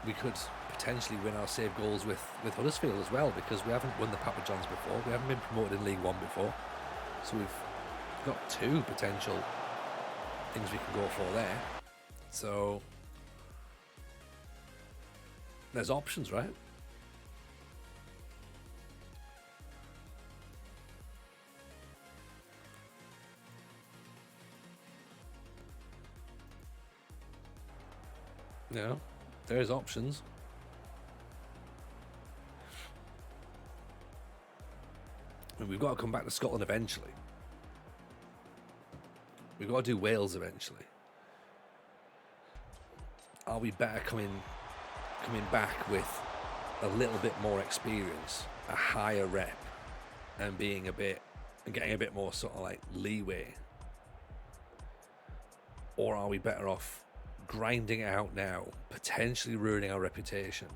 [SPEAKER 1] we could potentially win our save goals with Huddersfield as well, because we haven't won the Papa Johns before. We haven't been promoted in League One before. So we've got 2 potential things we can go for there. So there's options, right? Yeah, there's options. I mean, we've got to come back to Scotland eventually. We've got to do Wales eventually. Are we better coming back with a little bit more experience, a higher rep, and getting a bit more sort of like leeway? Or are we better off grinding it out now, potentially ruining our reputation,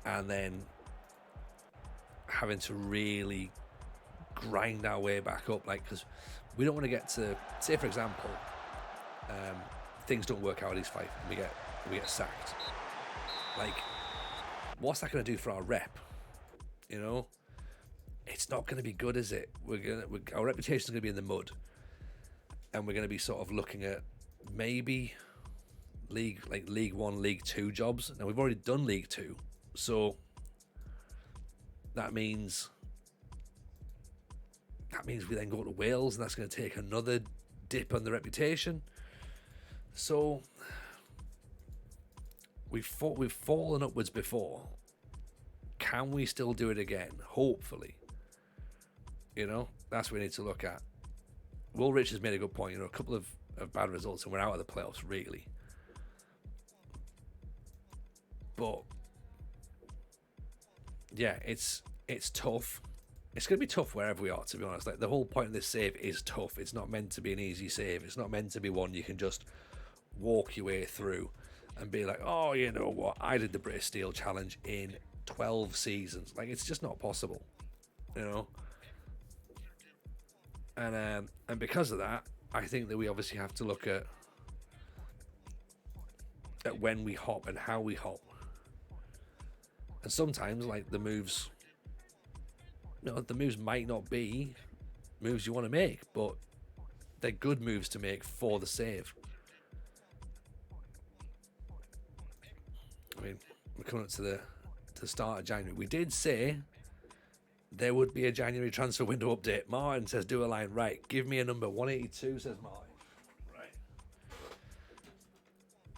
[SPEAKER 1] and then having to really grind our way back up? Like, because we don't want to get to, say for example, things don't work out at East Fife and we get sacked. Like, what's that going to do for our rep? You know, it's not going to be good, is it? Our reputation's going to be in the mud, and we're going to be sort of looking at maybe League One, League Two jobs. Now we've already done League Two, so that means we then go to Wales, and that's going to take another dip on the reputation. So we've fallen upwards before. Can we still do it again? Hopefully. You know, that's what we need to look at. Will Rich has made a good point. You know, a couple of bad results and we're out of the playoffs, really. But yeah, it's tough. It's going to be tough wherever we are, to be honest. Like, the whole point of this save is tough. It's not meant to be an easy save. It's not meant to be one you can just walk your way through and be like, oh, you know what? I did the British Steel Challenge in 12 seasons. Like, it's just not possible, you know? And because of that, I think that we obviously have to look at when we hop and how we hop. And sometimes, like, the moves might not be moves you want to make, but they're good moves to make for the save. I mean, we're coming up to the start of January. We did say there would be a January transfer window update. Martin says, do a line. Right, give me a number. 182, says Martin. Right.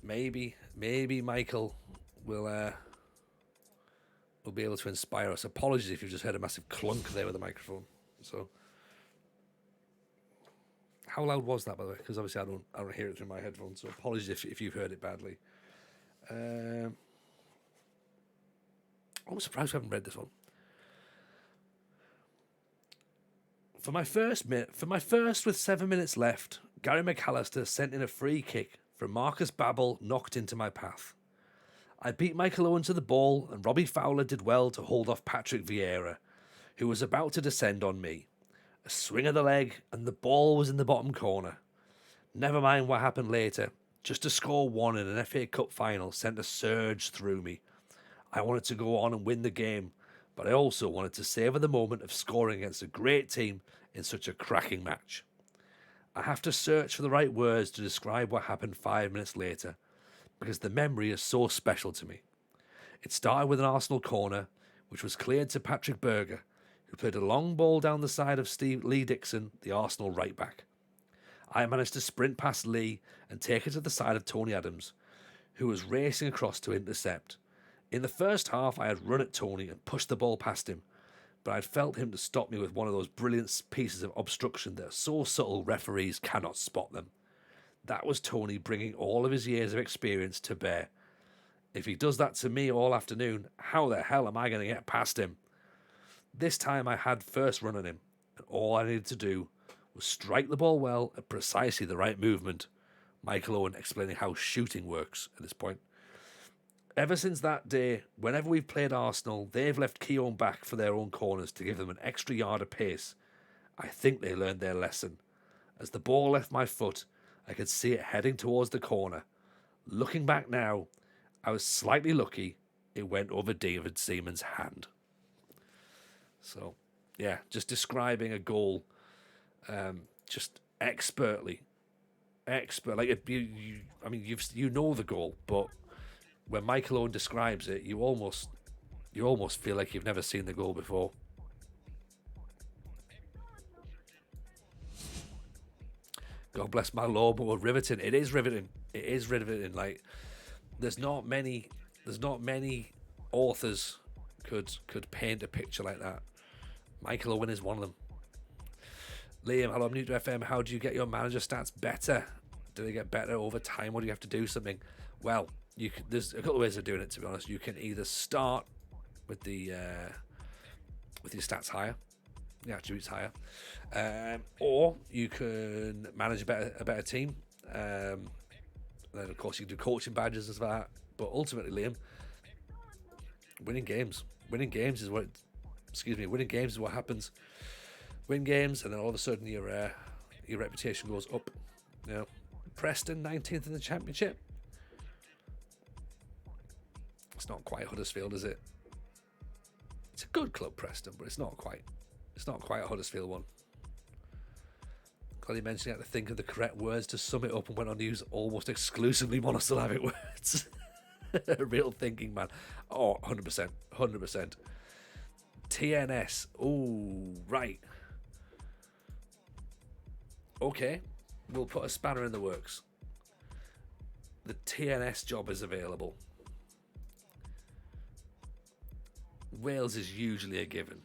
[SPEAKER 1] Maybe Michael will be able to inspire us. Apologies if you've just heard a massive clunk there with the microphone. So How loud was that, by the way? Because obviously I don't hear it through my headphones, so apologies if you've heard it badly. I'm surprised we haven't read this one. For my first with 7 minutes left, Gary McAllister sent in a free kick from Marcus Babbel knocked into my path. I beat Michael Owen to the ball, and Robbie Fowler did well to hold off Patrick Vieira, who was about to descend on me. A swing of the leg, and the ball was in the bottom corner. Never mind what happened later. Just to score one in an FA Cup final sent a surge through me. I wanted to go on and win the game, but I also wanted to savour the moment of scoring against a great team in such a cracking match. I have to search for the right words to describe what happened 5 minutes later, because the memory is so special to me. It started with an Arsenal corner, which was cleared to Patrick Berger, who played a long ball down the side of Lee Dixon, the Arsenal right back. I managed to sprint past Lee and take it to the side of Tony Adams, who was racing across to intercept. In the first half, I had run at Tony and pushed the ball past him, but I'd felt him to stop me with one of those brilliant pieces of obstruction that are so subtle referees cannot spot them. That was Tony bringing all of his years of experience to bear. If he does that to me all afternoon, how the hell am I going to get past him? This time I had first run on him, and all I needed to do was strike the ball well at precisely the right movement. Michael Owen explaining how shooting works at this point. Ever since that day, whenever we've played Arsenal, they've left Keown back for their own corners to give them an extra yard of pace. I think they learned their lesson. As the ball left my foot, I could see it heading towards the corner. Looking back now, I was slightly lucky it went over David Seaman's hand. So, yeah, just describing a goal, just expertly. Like if you know the goal, but when Michael Owen describes it, you almost feel like you've never seen the goal before. God bless my Lord, but riveting. It is riveting. It is riveting. Like there's not many authors could paint a picture like that. Michael Owen is one of them. Liam, hello, I'm new to FM. How do you get your manager stats better? Do they get better over time, or do you have to do something? Well, there's a couple of ways of doing it, to be honest. You can either start with your stats higher, the attributes higher, or you can manage a better team. Then, of course, you can do coaching badges and stuff like that. But ultimately, Liam, winning games is what happens. Win games, and then all of a sudden your reputation goes up. You know, Preston 19th in the Championship. It's not quite Huddersfield, is it? It's a good club, Preston, but it's not quite a Huddersfield one. Glad you mentioned you had to think of the correct words to sum it up and went on to use almost exclusively monosyllabic words. Real thinking, man. Oh, 100%. TNS. Oh, right. Okay, we'll put a spanner in the works. The TNS job is available. Wales is usually a given.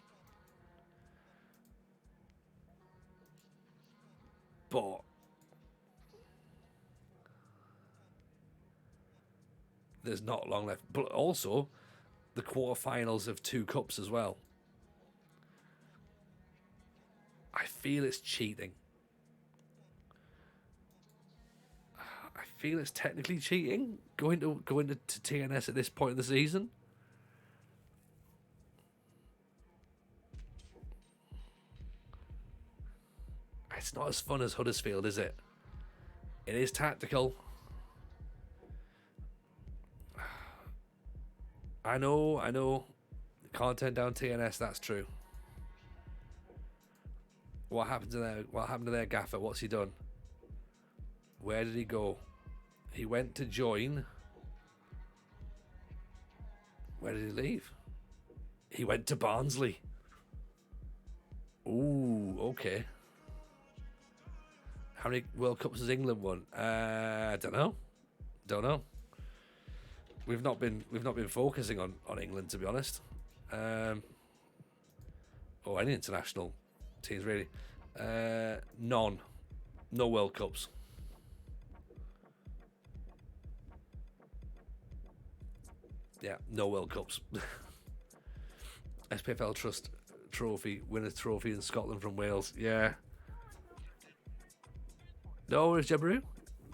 [SPEAKER 1] But there's not long left. But also, the quarterfinals of 2 cups as well. I feel it's cheating. I feel it's technically cheating going to TNS at this point of the season. It's not as fun as Huddersfield, is it? It is tactical. I know. Can't turn down TNS, that's true. What happened to their gaffer? What's he done? Where did he go? He went to join. Where did he leave? He went to Barnsley. Ooh, okay. How many World Cups has England won? I don't know. We've not been focusing on England, to be honest. Or any international teams really. None No World Cups. Yeah, no World Cups. SPFL Trust trophy, winner's trophy in Scotland from Wales. Yeah. No worries, Jabru.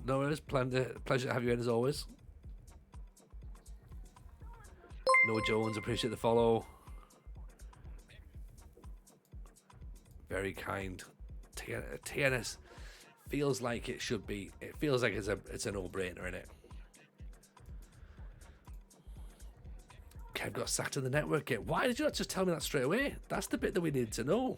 [SPEAKER 1] No worries. Pleasure to have you in as always. Noah Jones, appreciate the follow. Very kind. TNS feels like it should be. It feels like it's a no-brainer, innit? Kev got sacked in the network game. Why did you not just tell me that straight away? That's the bit that we need to know.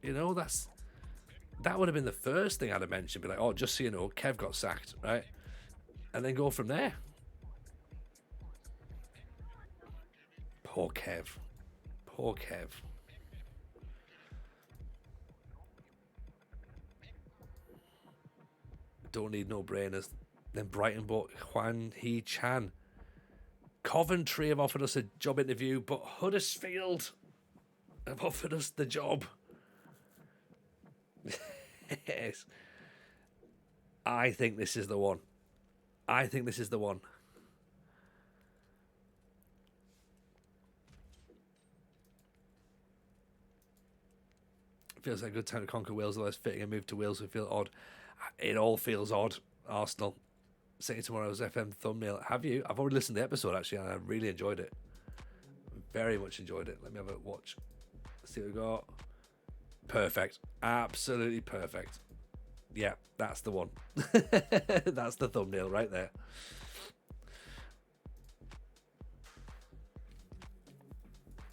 [SPEAKER 1] You know, that would have been the first thing I'd have mentioned. Be like, oh, just so you know, Kev got sacked, right? And then go from there. Poor Kev. Poor Kev. Don't need no-brainers. Then Brighton bought Hwan Hee Chan. Coventry have offered us a job interview, but Huddersfield have offered us the job. Yes. I think this is the one. I think this is the one. Feels like a good time to conquer Wales, although it's fitting a move to Wales would feel odd. It all feels odd. Arsenal. Saying tomorrow's FM thumbnail. Have you? I've already listened to the episode actually, and I really enjoyed it. Very much enjoyed it. Let me have a watch. Let's see what we got. Perfect. Absolutely perfect. Yeah, that's the one. That's the thumbnail right there.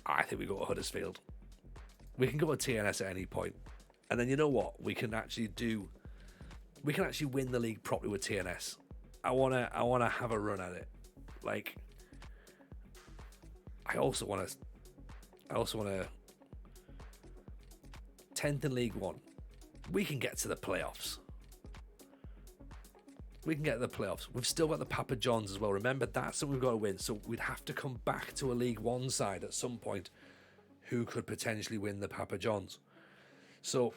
[SPEAKER 1] I think we go to Huddersfield. We can go to TNS at any point. And then you know what? We can actually win the league properly with TNS. I wanna have a run at it. Like, I also wanna 10th in League One. We can get to the playoffs. We've still got the Papa Johns as well. Remember, that's something we've got to win. So we'd have to come back to a League One side at some point who could potentially win the Papa Johns. So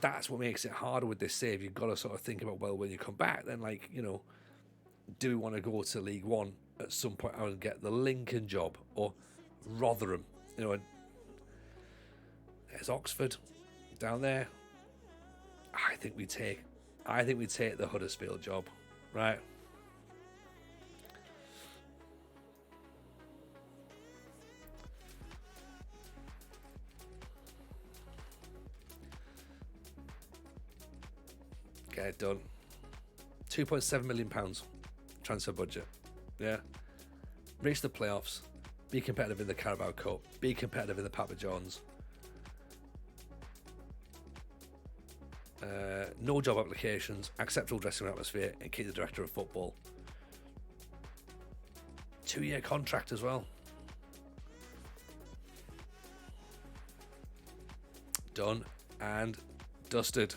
[SPEAKER 1] that's what makes it harder with this save. You've got to sort of think about, well, when you come back, then, like, you know, do we want to go to League One at some point and get the Lincoln job or Rotherham? You know, and there's Oxford down there. I think we take the Huddersfield job, right? Get it done. £2.7 million transfer budget. Yeah. Reach the playoffs. Be competitive in the Carabao Cup. Be competitive in the Papa Johns. No job applications. Acceptable dressing room atmosphere. And keep the director of football. 2-year contract as well. Done and dusted.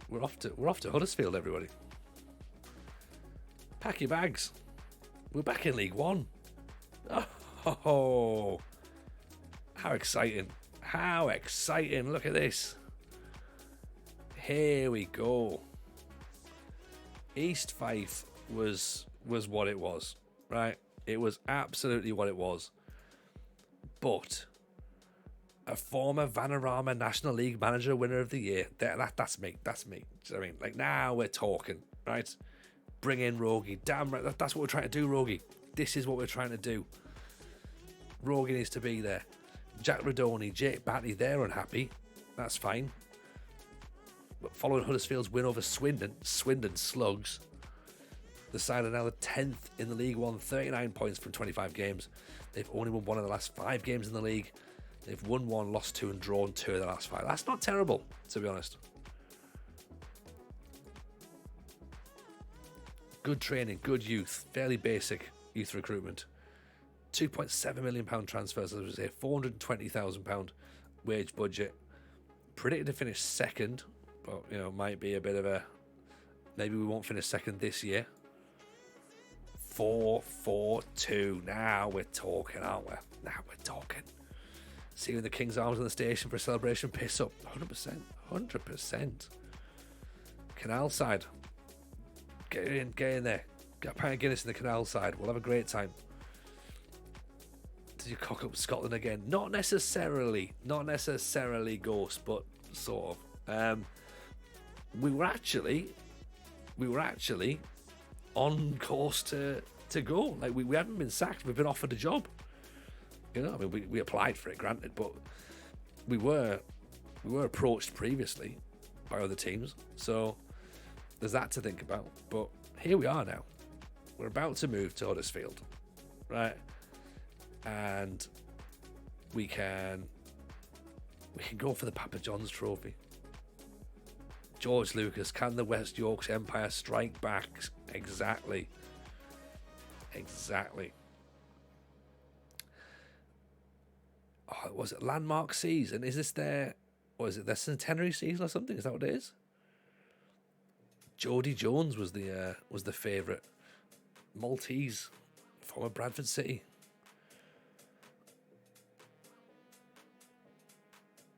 [SPEAKER 1] We're off to Huddersfield, everybody. Pack your bags. We're back in League One. Oh, how exciting. How exciting. Look at this. Here we go. East Fife was what it was, right? It was absolutely what it was. But a former Vanarama National League Manager Winner of the Year. That's me. That's me. Do you know what I mean? Like, now we're talking, right? Bring in Rogie. Damn right. That's what we're trying to do, Rogie. This is what we're trying to do. Rogie needs to be there. Jack Radoni, Jake Batty, they're unhappy. That's fine. But following Huddersfield's win over Swindon Slugs, the side are now the 10th in the League One, 39 points from 25 games. They've only won one of the last 5 games in the league. They've won 1, lost 2, and drawn 2 of the last 5. That's not terrible, to be honest. Good training, good youth, fairly basic youth recruitment. £2.7 million transfers, as I was say, £420,000 wage budget. Predicted to finish second, but, you know, might be a bit of a... Maybe we won't finish second this year. 4-4-2. Now we're talking, aren't we? Now we're talking. See you in the King's Arms on the station for a celebration. Piss up. 100%. 100%. Canal side. Get in there. Get a pint of Guinness in the canal side. We'll have a great time. Did you cock up Scotland again? Not necessarily Ghost, but sort of. We were actually on course to go. Like we haven't been sacked. We've been offered a job. You know, I mean, we applied for it, granted, but we were approached previously by other teams. So there's that to think about. But here we are now. We're about to move to Huddersfield, right? And we can go for the Papa John's trophy. George Lucas, can the West Yorkshire Empire strike back? Exactly. Oh, was it landmark season? Is this their centenary season or something? Is that what it is? Jody Jones was the favourite. Maltese, former Bradford City.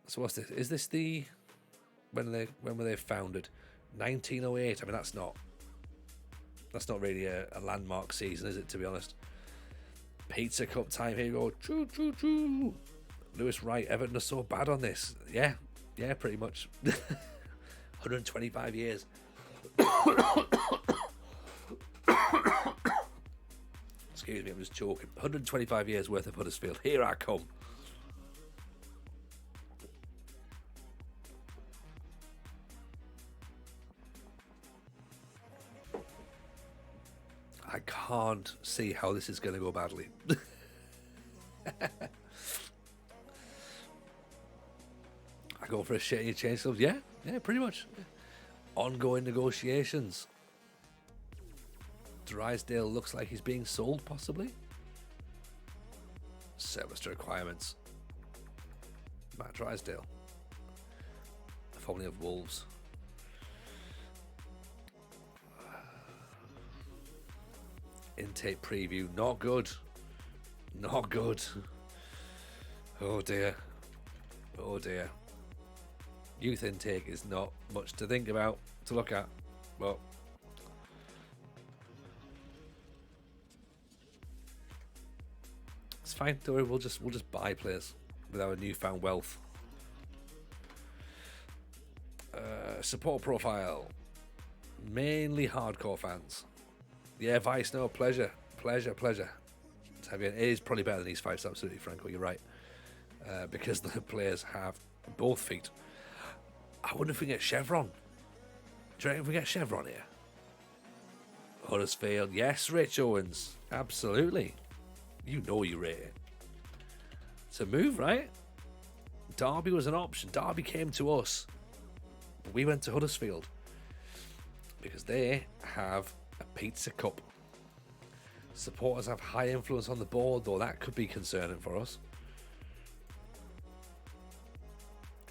[SPEAKER 1] So what's this? Is this the when were they founded? 1908. I mean, that's not really a landmark season, is it? To be honest. Pizza Cup time. Here you go. Choo. Lewis Wright. Everton are so bad on this. Yeah, pretty much. 125 years. Excuse me, I'm just joking. 125 years worth of Huddersfield. Here I come. I can't see how this is going to go badly. I go for a shit and you change clubs. Yeah, pretty much. Ongoing negotiations. Drysdale looks like he's being sold, possibly. Service to requirements. Matt Drysdale, formerly of Wolves. Intake preview, not good. Oh dear. Youth intake is not much to think about, to look at, but it's fine. Don't worry, we'll just buy players with our newfound wealth. Support profile, mainly hardcore fans. Yeah, Vice, no, pleasure. It is probably better than East Fife's, absolutely, Franco, you're right. Because the players have both feet. I wonder if we get Chevron. Do you reckon if we get Chevron here? Huddersfield, yes, Rich Owens, absolutely. You know you rate it. It's a move, right? Derby was an option. Derby came to us. But we went to Huddersfield. Because they have a Pizza Cup. Supporters have high influence on the board, though that could be concerning for us.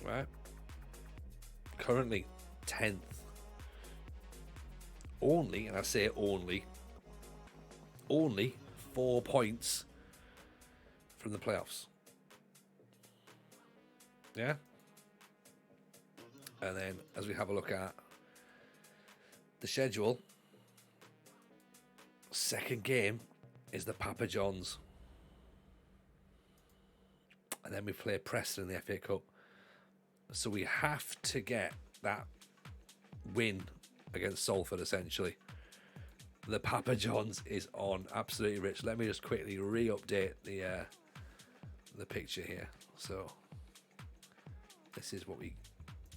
[SPEAKER 1] Right? Currently 10th. Only, and I say only 4 points from the playoffs. Yeah? And then as we have a look at the schedule, second game is the Papa John's. And then we play Preston in the FA Cup. So we have to get that win against Salford, essentially. The Papa John's is on. Absolutely, Rich. Let me just quickly re-update the picture here. So this is what we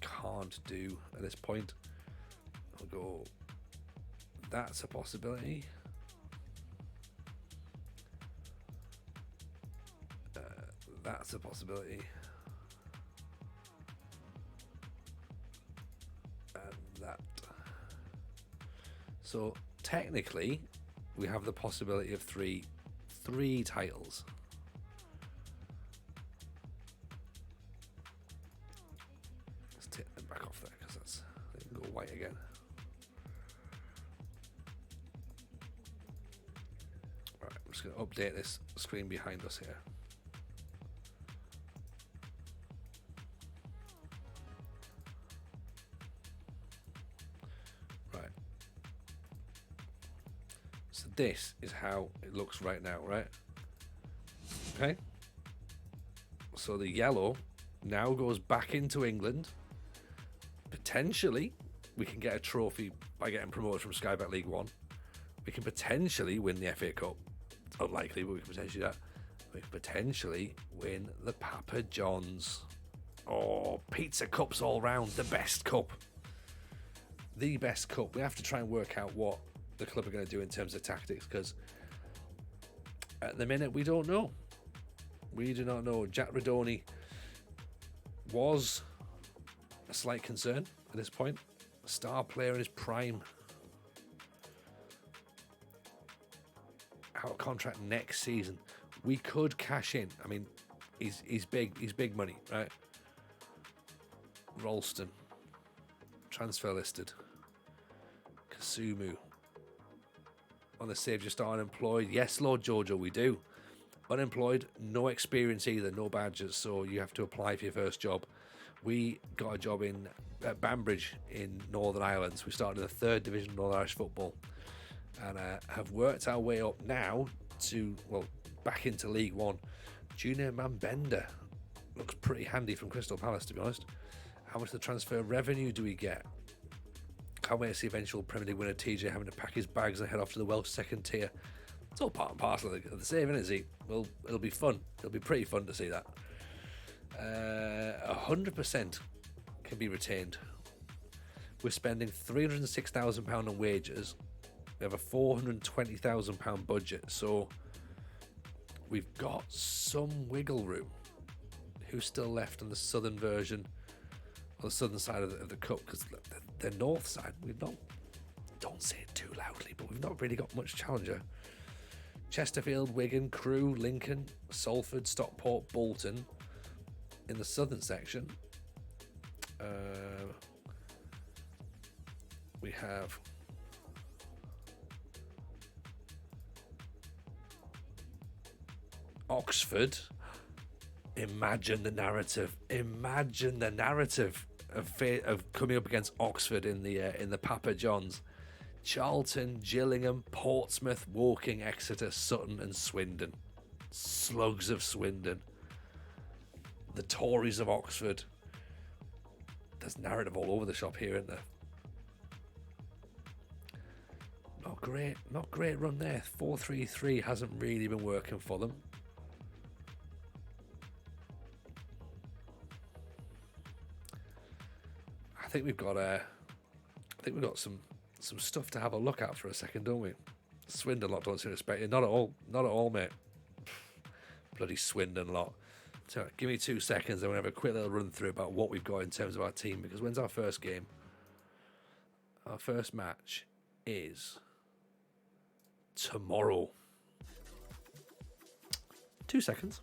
[SPEAKER 1] can't do at this point. I'll go. That's a possibility. That's a possibility. And that. So technically, we have the possibility of three titles. Let's take them back off there because they can go white again. I'm just going to update this screen behind us here. Right. So this is how it looks right now, right? Okay. So the yellow now goes back into England. Potentially, we can get a trophy by getting promoted from Sky Bet League One. We can potentially win the FA Cup. It's unlikely, but we can potentially do that. We can potentially win the Papa John's. Oh, pizza cups all round. The best cup. The best cup. We have to try and work out what the club are going to do in terms of tactics, because at the minute we don't know. We do not know. Jack Radoni was a slight concern at this point. A star player in his prime. Out of contract next season. We could cash in. I mean, he's big. He's big money, right? Ralston. Transfer listed. Kasumu. On the save, just unemployed. Yes, Lord Jojo, we do. Unemployed, no experience either, no badges, so you have to apply for your first job. We got a job at Banbridge in Northern Ireland. So we started in the 3rd Division of Northern Irish football and have worked our way up now to, well, back into League One. Junior Mambenda looks pretty handy from Crystal Palace, to be honest. How much of the transfer revenue do we get? Can't wait to see eventual Premier League winner TJ having to pack his bags and head off to the Welsh 2nd tier. It's all part and parcel of the same, isn't it? Well, it'll be fun. It'll be pretty fun to see that. 100% can be retained. We're spending £306,000 on wages. We have a £420,000 budget, so we've got some wiggle room. Who's still left on the southern version, on the southern side of the cup? Because the north side, we've not. Don't say it too loudly, but we've not really got much challenger. Chesterfield, Wigan, Crewe, Lincoln, Salford, Stockport, Bolton in the southern section. We have Oxford. Imagine the narrative. Imagine the narrative of coming up against Oxford in the Papa John's. Charlton, Gillingham, Portsmouth, Woking, Exeter, Sutton and Swindon. Slugs of Swindon. The Tories of Oxford. There's narrative all over the shop here, isn't there? Not great run there. 4-3-3 hasn't really been working for them. I think we've got some stuff to have a look at for a second, don't we? Swindon lot don't seem to respect it. Not at all, mate. Bloody Swindon lot. So give me 2 seconds. I'm going to have a quick little run through about what we've got in terms of our team, because when's our first game? Our first match is tomorrow. 2 seconds.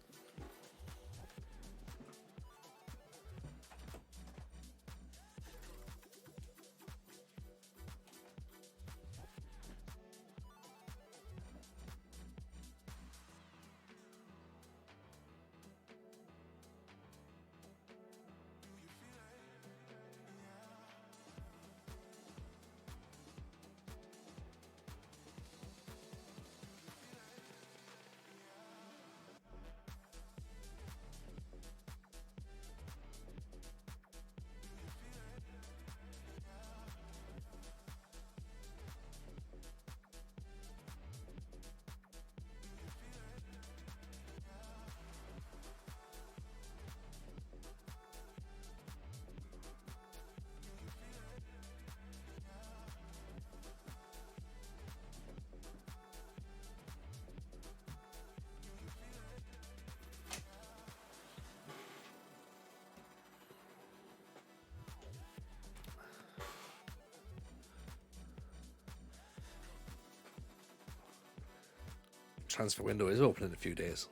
[SPEAKER 1] Transfer window is open in a few days.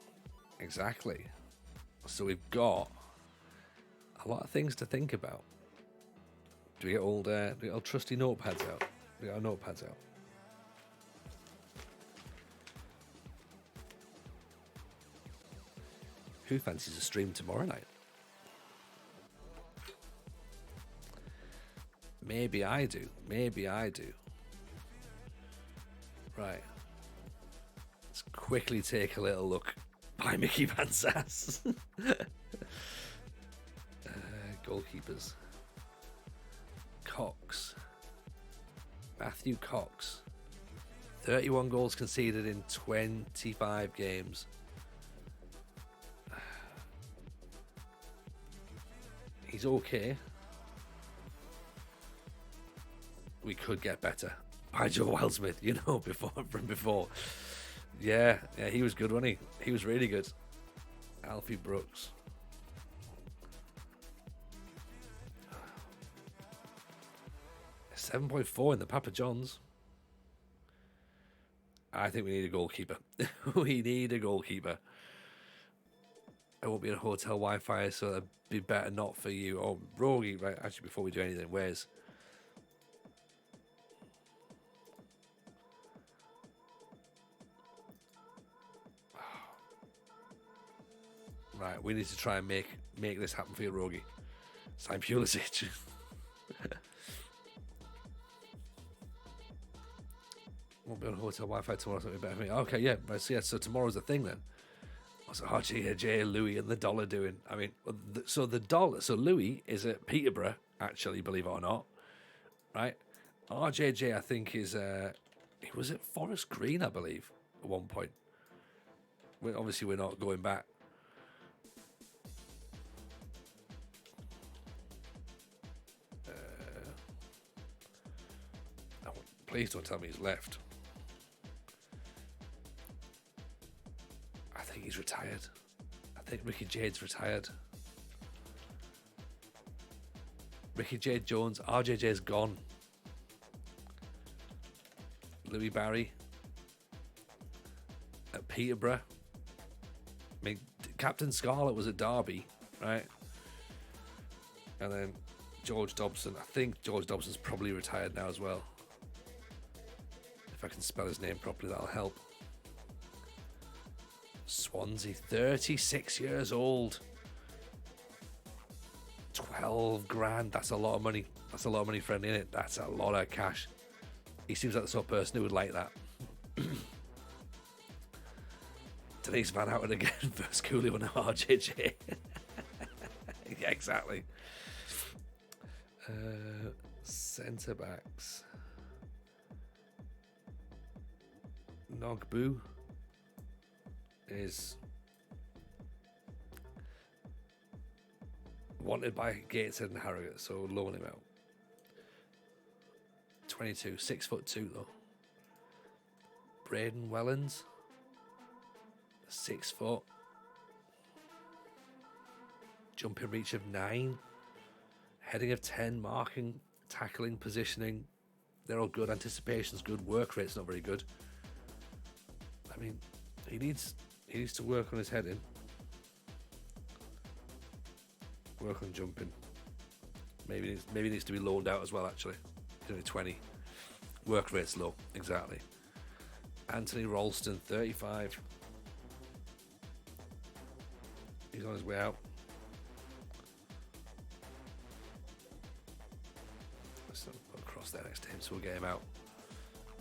[SPEAKER 1] Exactly. So we've got a lot of things to think about. Do we get old trusty notepads out? Do we get our notepads out? Who fancies a stream tomorrow night? Maybe I do. Maybe I do. Right. Let's quickly take a little look by Mickey Van Sass. Goalkeepers. Cox. Matthew Cox. 31 goals conceded in 25 games. He's okay. We could get better. By Joe Wildsmith, you know, before. Yeah, he was good, wasn't he? He was really good. Alfie Brooks. A 7.4 in the Papa John's. I think we need a goalkeeper. We need a goalkeeper. I won't be in hotel Wi-Fi, so that'd be better not for you. Oh, Rogie, right, actually, before we do anything, where's... Right, we need to try and make this happen for you, Rogie. Sign Pulisic. Won't be on hotel Wi-Fi tomorrow, something better for me. Okay, yeah, right, so tomorrow's the thing then. What's RJJ, Louis, and the dollar doing? I mean, so the dollar, so Louis is at Peterborough, actually, believe it or not, right? RJJ, I think, is, he was at Forest Green, I believe, at one point. Obviously, we're not going back. Please don't tell me he's left. I think he's retired. I think Ricky Jade's retired. Ricky Jade Jones, RJJ's gone. Louis Barry at Peterborough. I mean, Captain Scarlett was at Derby, right? And then George Dobson. I think George Dobson's probably retired now as well. If I can spell his name properly, that'll help. Swansea, 36 years old. 12 grand. That's a lot of money. That's a lot of money for him, innit? That's a lot of cash. He seems like the sort of person who would like that. Denise Van Houten again. First Coolio, now RJJ. Yeah, exactly. Centre backs. Nogbu is wanted by Gateshead and Harrogate, so loan him out. 22, 6'2" though. Braden Wellens, 6 foot. Jumping reach of 9. Heading of 10, marking, tackling, positioning. They're all good. Anticipation's good. Work rate's not very good. I mean, he needs to work on his heading. Work on jumping. Maybe he needs to be loaned out as well, actually. He's only 20. Work rate's low, exactly. Anthony Ralston, 35. He's on his way out. Let's put a cross there next to him so we'll get him out.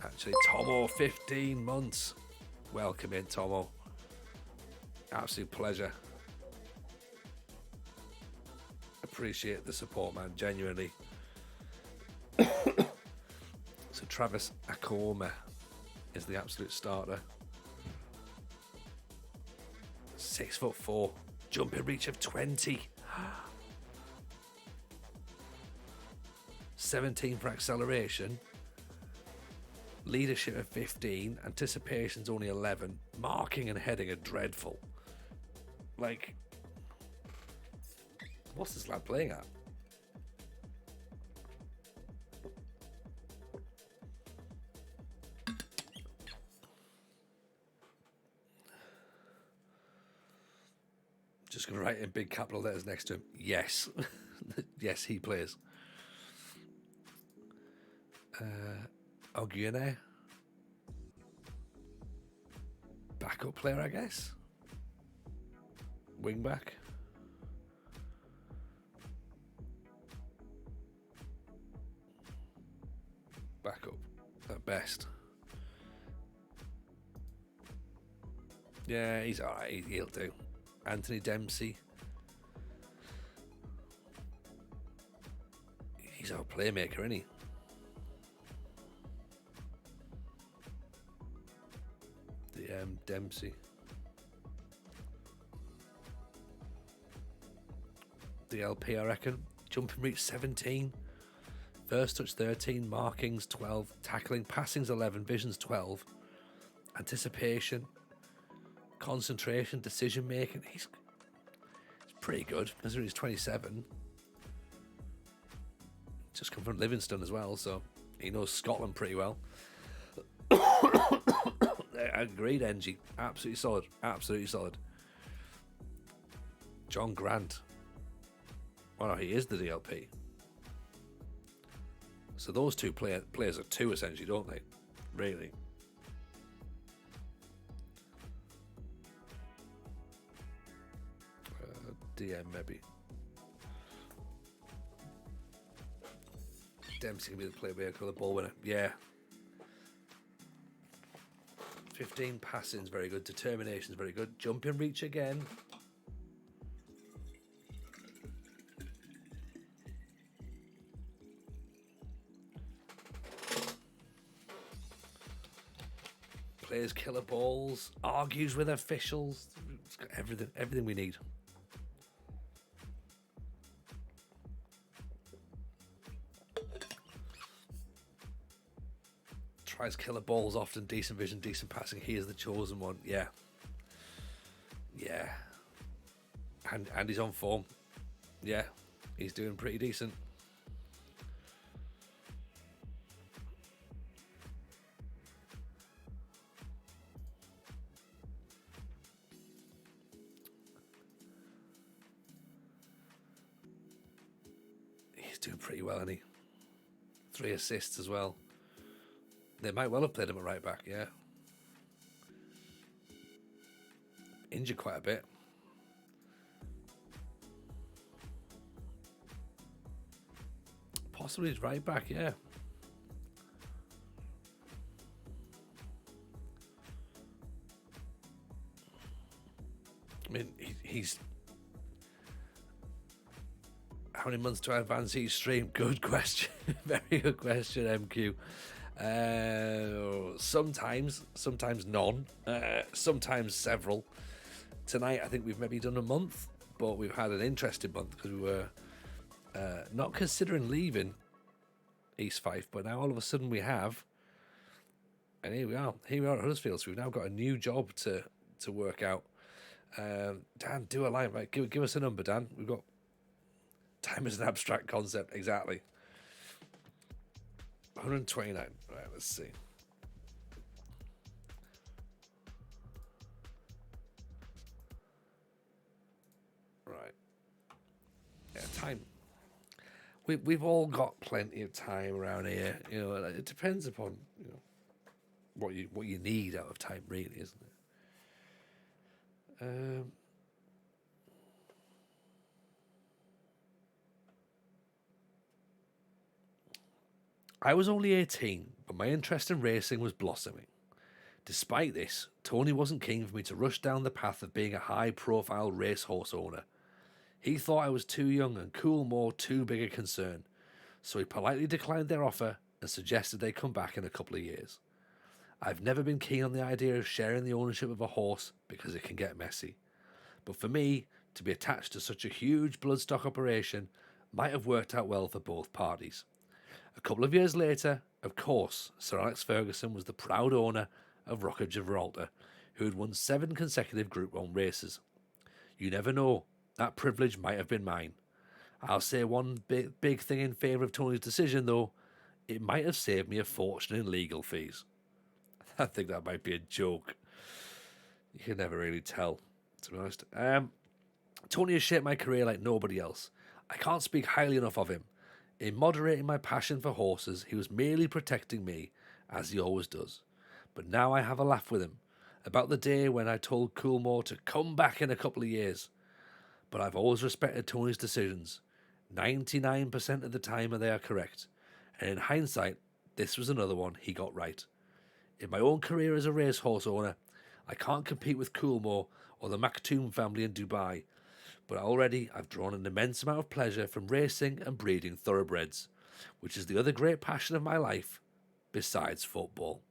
[SPEAKER 1] Actually, Tomo, 15 months. Welcome in, Tomo. Absolute pleasure. Appreciate the support, man, genuinely. So Travis Akoma is the absolute starter. 6'4", jumping reach of 20. 17 for acceleration. Leadership of 15, anticipation's only 11. Marking and heading are dreadful. Like, what's this lad playing at? Just going to write in big capital letters next to him. Yes. Yes, he plays. Oguene. Backup player, I guess. Wing back. Back up at best. Yeah, he's alright. He'll do. Anthony Dempsey. He's our playmaker, isn't he? The Dempsey. The LP, I reckon. Jumping reach 17. First touch 13. Markings 12. Tackling, passings 11. Visions 12. Anticipation. Concentration. Decision making. He's pretty good considering he's 27. Just come from Livingston as well, so he knows Scotland pretty well. Agreed, NG. Absolutely solid. Absolutely solid. John Grant. Oh no, he is the DLP. So those two players are two essentially, don't they? Really. DM maybe. Dempsey can be the playmaker, the ball winner. Yeah. 15 passing's very good. Determination's very good. Jumping reach again. Plays killer balls. Argues with officials. It's got everything we need. Tries killer balls often, decent vision, decent passing. He is the chosen one. Yeah. Yeah. And he's on form. Yeah. He's doing pretty decent. He's doing pretty well, isn't he? 3 assists as well. They might well have played him at right back, yeah. Injured quite a bit. Possibly his right back, yeah. I mean, he's... How many months to advance each stream? Good question. Very good question, MQ. Sometimes none, sometimes several. Tonight I think we've maybe done a month, but we've had an interesting month because we were not considering leaving East Fife, but now all of a sudden we have, and here we are at Huddersfield, so we've now got a new job to work out. Dan, do a line, right? Give us a number, Dan. We've got time is an abstract concept, exactly. 129. Right, let's see. Right. Yeah, time. We've all got plenty of time around here. You know, it depends upon what you need out of time, really, isn't it? I was only 18, but my interest in racing was blossoming. Despite this, Tony wasn't keen for me to rush down the path of being a high-profile racehorse owner. He thought I was too young and Coolmore too big a concern, so he politely declined their offer and suggested they come back in a couple of years. I've never been keen on the idea of sharing the ownership of a horse because it can get messy. But for me, to be attached to such a huge bloodstock operation might have worked out well for both parties. A couple of years later, of course, Sir Alex Ferguson was the proud owner of Rock of Gibraltar, who had won 7 consecutive Group 1 races. You never know, that privilege might have been mine. I'll say one big thing in favour of Tony's decision, though. It might have saved me a fortune in legal fees. I think that might be a joke. You can never really tell, to be honest. Tony has shaped my career like nobody else. I can't speak highly enough of him. In moderating my passion for horses, he was merely protecting me, as he always does. But now I have a laugh with him about the day when I told Coolmore to come back in a couple of years. but I've always respected Tony's decisions. 99% of the time they are correct. And in hindsight, this was another one he got right. In my own career as a racehorse owner, I can't compete with Coolmore or the Maktoum family in Dubai, but already I've drawn an immense amount of pleasure from racing and breeding thoroughbreds, which is the other great passion of my life, besides football.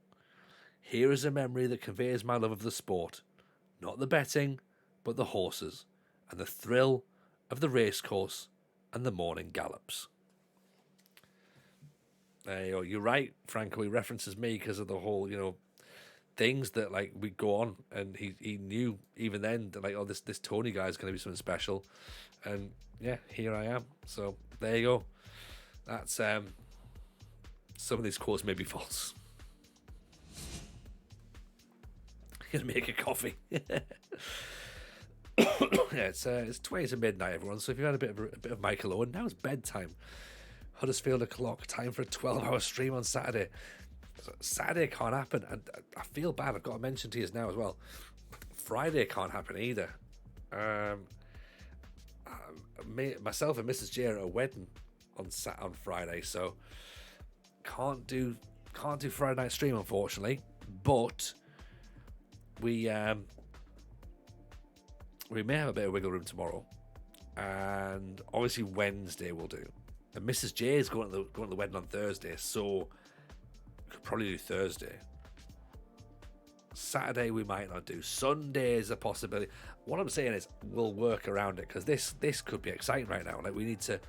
[SPEAKER 1] Here is a memory that conveys my love of the sport, not the betting, but the horses, and the thrill of the racecourse and the morning gallops. You're right, Franco. He references me because of the whole, things that like we go on, and he knew even then that like, oh, this Tony guy is going to be something special, and yeah, here I am. So there you go. That's some of these quotes may be false. Gonna make a coffee. Yeah, it's 20 to midnight, everyone. So if you had a bit of Michael Owen, now it's bedtime. Huddersfield o'clock. Time for a 12-hour stream on Saturday. Saturday can't happen, and I feel bad. I've got to mention to you now as well. Friday can't happen either. Myself and Mrs. J are at a wedding on Friday, so can't do Friday night stream, unfortunately. But we may have a bit of wiggle room tomorrow, and obviously Wednesday we'll do. And Mrs. J is going to the wedding on Thursday, so could probably do Thursday. Saturday we might not do. Sunday is a possibility. What I'm saying is we'll work around it, because this could be exciting right now. Like, we need to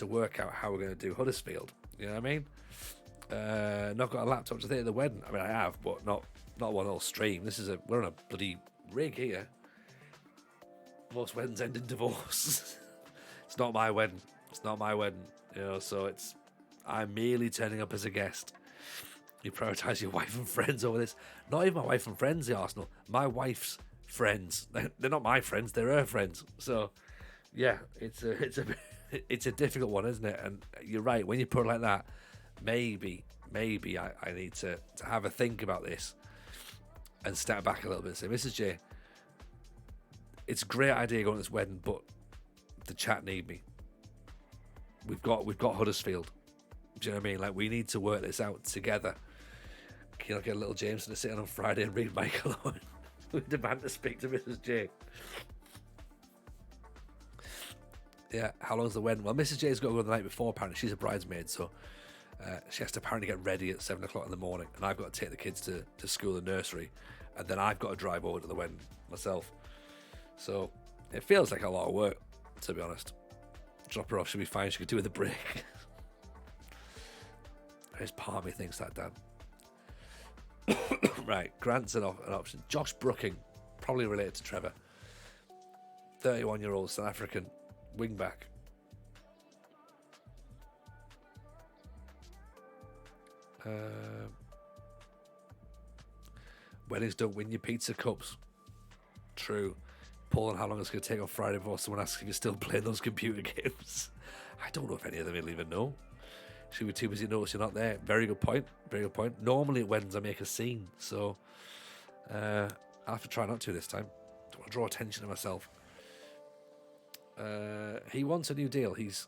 [SPEAKER 1] work out how we're going to do Huddersfield. You know what I mean? Not got a laptop to take at the wedding. I mean, I have, but not one that'll stream. We're on a bloody rig here. Most weddings end in divorce. It's not my wedding. So I'm merely turning up as a guest. You prioritise your wife and friends over this. Not even my wife and friends, the Arsenal. My wife's friends. They're not my friends, they're her friends. So, yeah, it's a difficult one, isn't it? And you're right, when you put it like that, maybe I need to have a think about this and step back a little bit and say, Mrs. J, it's a great idea going to this wedding, but the chat need me. We've got Huddersfield. Do you know what I mean? Like, we need to work this out together. Can I get a little Jameson to sit on Friday and read Michael Owen? We demand to speak to Mrs. J. Yeah, how long's the wedding? Well, Mrs. J's got to go the night before, apparently. She's a bridesmaid, so she has to apparently get ready at 7 o'clock in the morning, and I've got to take the kids to school and nursery, and then I've got to drive over to the wedding myself. So it feels like a lot of work, to be honest. Drop her off, she'll be fine. She could do with a break. There's part of me thinks that, Dan. Right, Grant's an option. Josh Brooking, probably related to Trevor. 31-year-old South African wing-back. Weddings don't win you pizza cups. True. Paul, and how long it's going to take on Friday before someone asks if you're still playing those computer games? I don't know if any of them will even know. Should be too busy to notice you're not there. Very good point. Normally at weddings I make a scene, so I'll have to try not to this time. Don't want to draw attention to myself. He wants a new deal. He's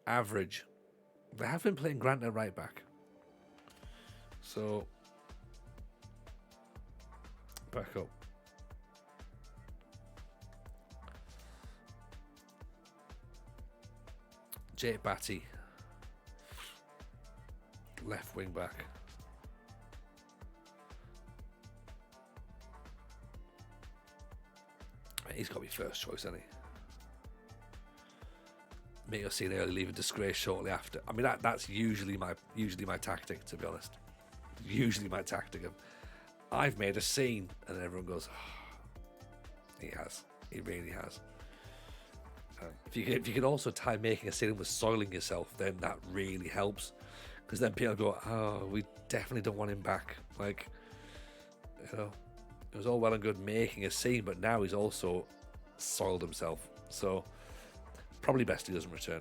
[SPEAKER 1] average. They have been playing Grant at right back. So, back up. Jake Batty, left wing back. He's got to be first choice, hasn't he? Mio seen early, leaving disgrace shortly after. I mean, that's usually my tactic, to be honest. Usually my tactic of, I've made a scene, and then everyone goes, oh, he really has. If you can also tie making a scene with soiling yourself, then that really helps, because then people go, oh, we definitely don't want him back. Like, it was all well and good making a scene, but now he's also soiled himself, so probably best he doesn't return.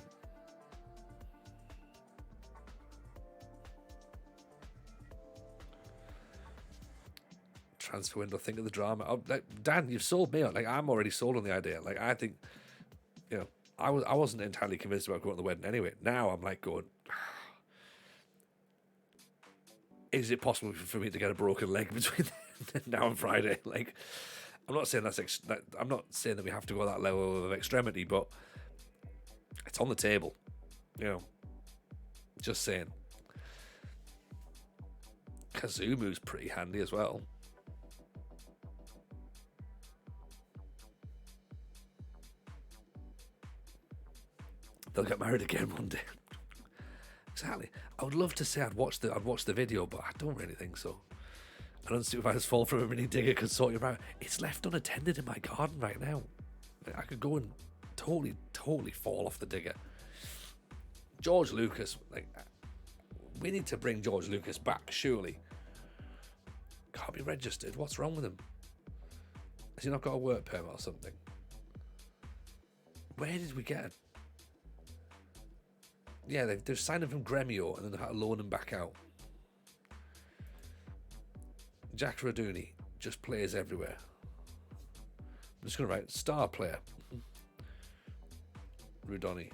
[SPEAKER 1] Transfer window, think of the drama. Oh, like, Dan, you've sold me on. Like, I'm already sold on the idea. Like, I think You know, I wasn't entirely convinced about going to the wedding anyway. Now I'm like going, is it possible for me to get a broken leg between now and Friday? Like, I'm not saying I'm not saying that we have to go that level of extremity, but it's on the table. You know, just saying. Kazumu's pretty handy as well. They'll get married again one day. Exactly. I would love to say I'd watch the video, but I don't really think so. An unsupervised fall from a mini digger could sort you out. It's left unattended in my garden right now. I could go and totally fall off the digger. George Lucas, like, we need to bring George Lucas back, surely. Can't be registered. What's wrong with him? Has he not got a work permit or something? Where did we get him? Yeah, they've signed him from Gremio and then they had to loan him back out. Jack Raduni just plays everywhere. I'm just going to write star player. Rudoni.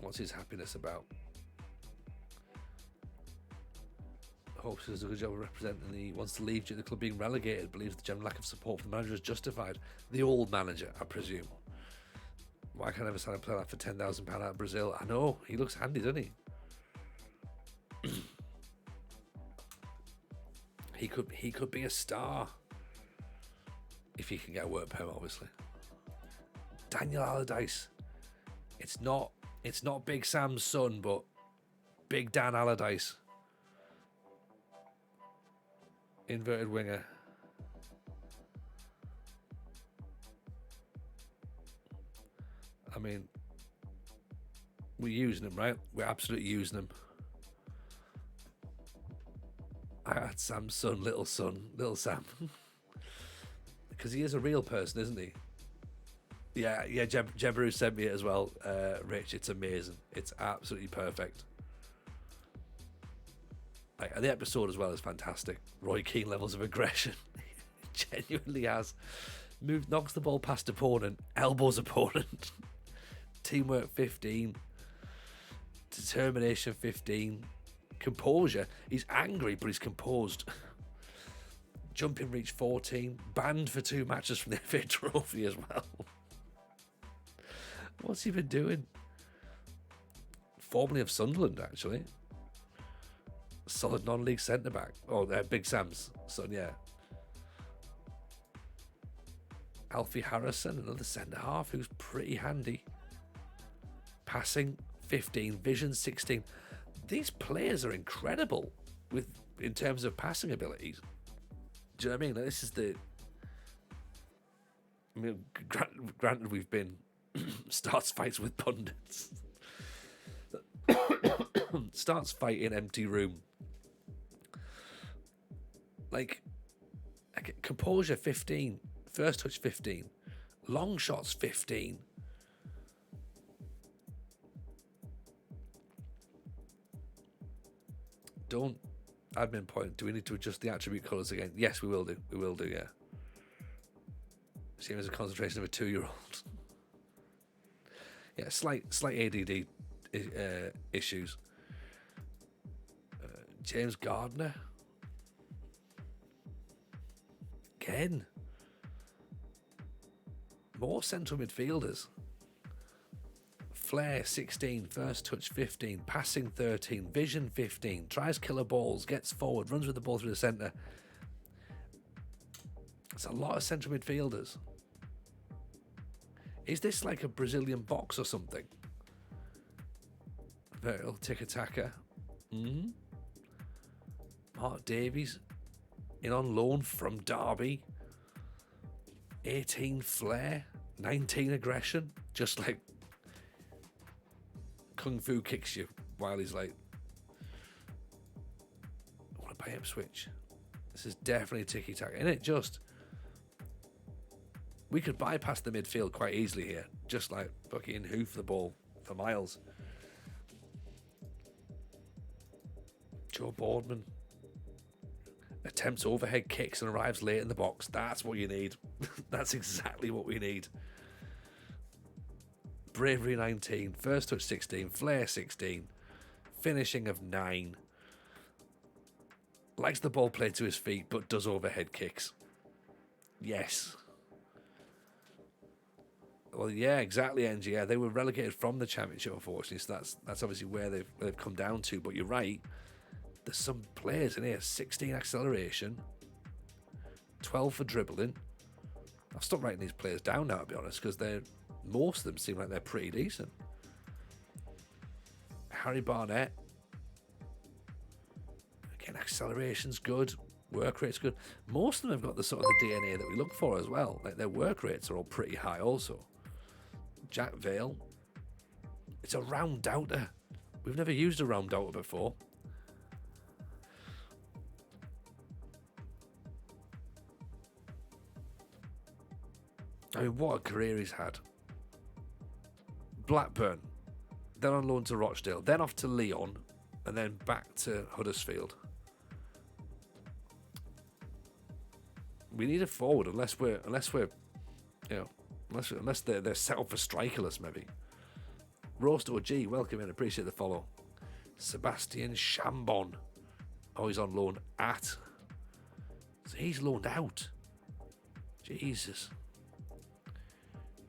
[SPEAKER 1] What's his happiness about? Hopes he does a good job of representing the wants to leave due to the club being relegated, believes the general lack of support from the manager is justified. The old manager, I presume. Why can't I ever sign a player for £10,000 out of Brazil? I know, he looks handy, doesn't he? He could be a star. If he can get a work permit, obviously. Daniel Allardyce. It's not Big Sam's son, but Big Dan Allardyce. Inverted winger. I mean, we're using him, right? We're absolutely using him. I had Sam's son, little Sam. Because he is a real person, isn't he? Yeah, Jebaru sent me it as well, Rich. It's amazing. It's absolutely perfect. Like, the episode as well is fantastic. Roy Keane levels of aggression. Genuinely has. Knocks the ball past opponent, elbows opponent. Teamwork 15. Determination 15. Composure. He's angry, but he's composed. Jumping reach 14. Banned for 2 matches from the FA Trophy as well. What's he been doing? Formerly of Sunderland, actually. Solid non-league centre-back. Oh, Big Sam's son, yeah. Alfie Harrison, another centre-half who's pretty handy. Passing 15, vision 16. These players are incredible in terms of passing abilities. Do you know what I mean? Like, this is granted we've been starts fights with pundits. Starts fight in empty room. Like, composure 15, first touch 15, long shots 15. Don't admin point. Do we need to adjust the attribute colours again? Yes, we will do. We will do. Yeah. Same as a concentration of a 2-year-old. Yeah, slight ADD issues. James Gardner. Again. More central midfielders. Flair 16, first touch 15, passing 13, vision 15, tries killer balls, gets forward, runs with the ball through the centre. It's a lot of central midfielders. Is this like a Brazilian box or something? Vertical tiki-taka. Mark Davies in on loan from Derby. 18 flair, 19 aggression. Just like Kung Fu kicks you while he's like, I want to buy Ipswich. This is definitely tiki-taka, isn't it? Just, we could bypass the midfield quite easily here. Just like fucking hoof the ball for miles. Joe Boardman. Attempts overhead kicks and arrives late in the box. That's what you need. That's exactly what we need. Bravery 19, first touch 16, flair 16, finishing of 9. Likes the ball played to his feet, but does overhead kicks. Yes. Well, yeah, exactly, NG. Yeah, they were relegated from the championship, unfortunately. So that's obviously where they've come down to. But you're right. There's some players in here. 16 acceleration, 12 for dribbling. I've stopped writing these players down now, to be honest, because most of them seem like they're pretty decent. Harry Barnett. Again, acceleration's good. Work rate's good. Most of them have got the sort of the DNA that we look for as well. Like their work rates are all pretty high also. Jack Vale. It's a round doubter. We've never used a round doubter before. I mean, what a career he's had. Blackburn. Then on loan to Rochdale. Then off to Lyon. And then back to Huddersfield. We need a forward unless we're you know, unless they're set up for strikerless maybe. Roast OG, welcome in, appreciate the follow. Sebastian Chambon. Oh, he's on loan at. So he's loaned out. Jesus.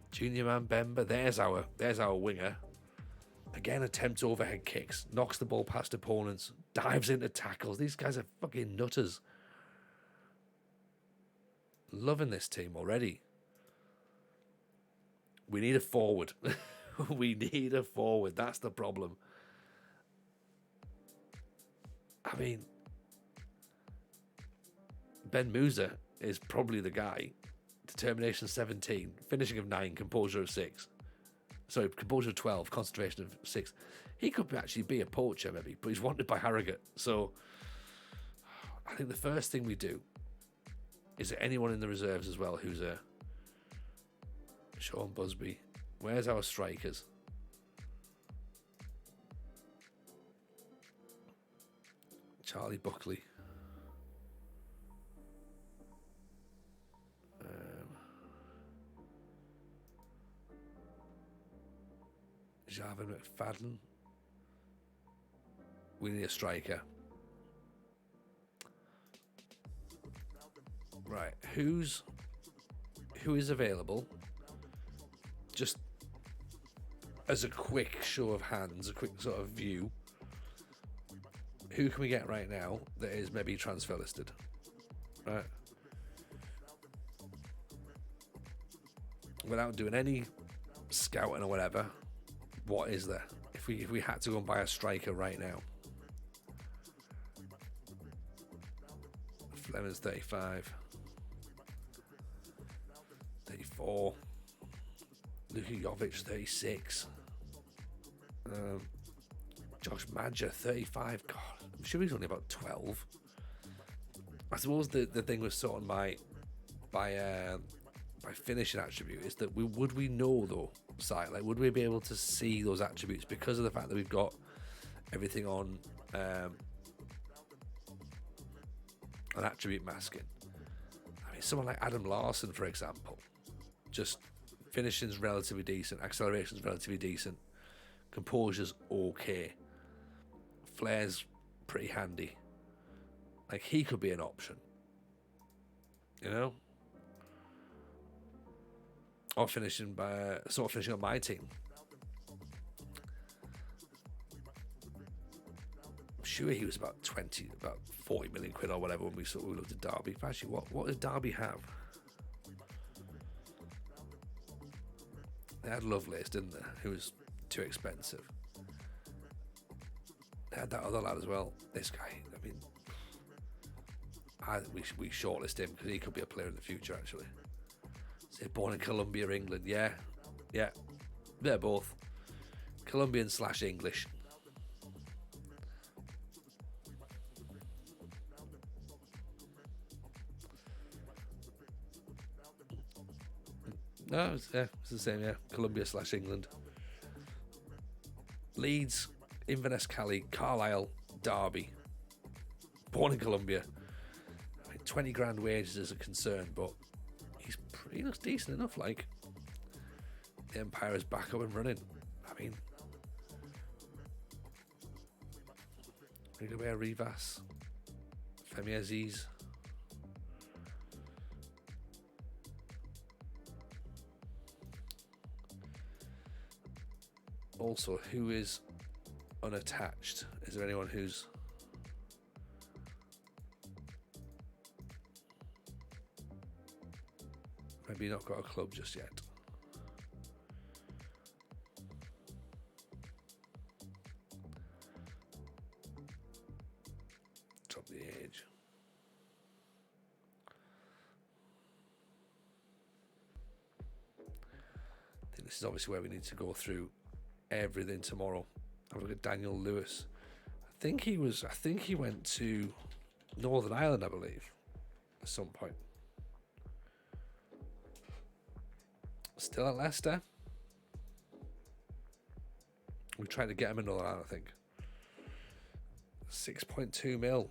[SPEAKER 1] Junior Man Bemba, there's our winger. Again, attempts overhead kicks, knocks the ball past opponents, dives into tackles. These guys are fucking nutters. Loving this team already. We need a forward. We need a forward. That's the problem. I mean, Ben Musa is probably the guy. Determination 17, finishing of 9, composure of 6. Sorry, composure of 12, concentration of 6. He could actually be a poacher maybe, but he's wanted by Harrogate. So I think the first thing we do is there anyone in the reserves as well who's a Sean Busby? Where's our strikers? Charlie Buckley. Jarvin McFadden. We need a striker. Right, who is available? Just as a quick show of hands, a quick sort of view. Who can we get right now that is maybe transfer listed? Right. Without doing any scouting or whatever, what is there? If we had to go and buy a striker right now. Fleming's 35. 34. Luka Jovic 36. Josh Madger 35. God, I'm sure he's only about 12. I suppose the thing with sort of by finishing attribute is that would we know though, site, like would we be able to see those attributes because of the fact that we've got everything on an attribute masking. I mean, someone like Adam Larson, for example, just finishing's relatively decent, acceleration's relatively decent, composure's okay, flair's pretty handy. Like he could be an option, you know. Or finishing on my team. I'm sure he was about 40 million quid or whatever when we looked at Derby. Actually, what does Derby have? They had Lovelace, didn't they? Who was too expensive. They had that other lad as well. This guy. I mean, I think we shortlist him because he could be a player in the future. Actually. Say born in Colombia, England. Yeah, they're both Colombian / English. No, it's the same. Yeah, Colombia / England. Leeds, Inverness, Cali, Carlisle, Derby. Born in Colombia. 20 grand wages is a concern, but he looks decent enough. Like, the Empire is back up and running. I mean, Rigobert, Rivas, Femi Aziz. Also, who is unattached? Is there anyone who's maybe not got a club just yet? Drop the age. I think this is obviously where we need to go through everything tomorrow. Have a look at Daniel Lewis. I think he went to Northern Ireland, I believe, at some point. Still at Leicester. We tried to get him in Northern Ireland, I think. 6.2 mil.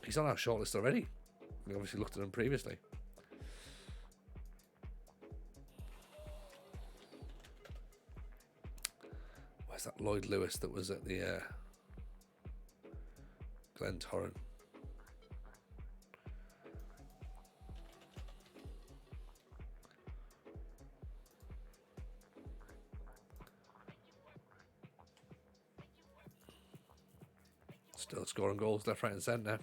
[SPEAKER 1] He's on our shortlist already. We obviously looked at him previously. Where's that Lloyd Lewis that was at the Glentoran? Still scoring goals left, right and centre.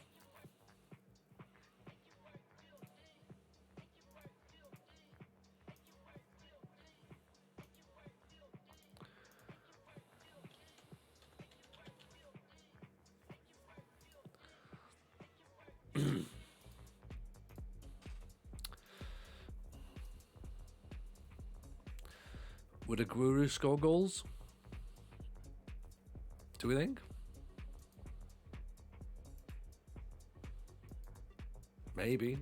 [SPEAKER 1] Would a Guru score goals? Do we think? Maybe.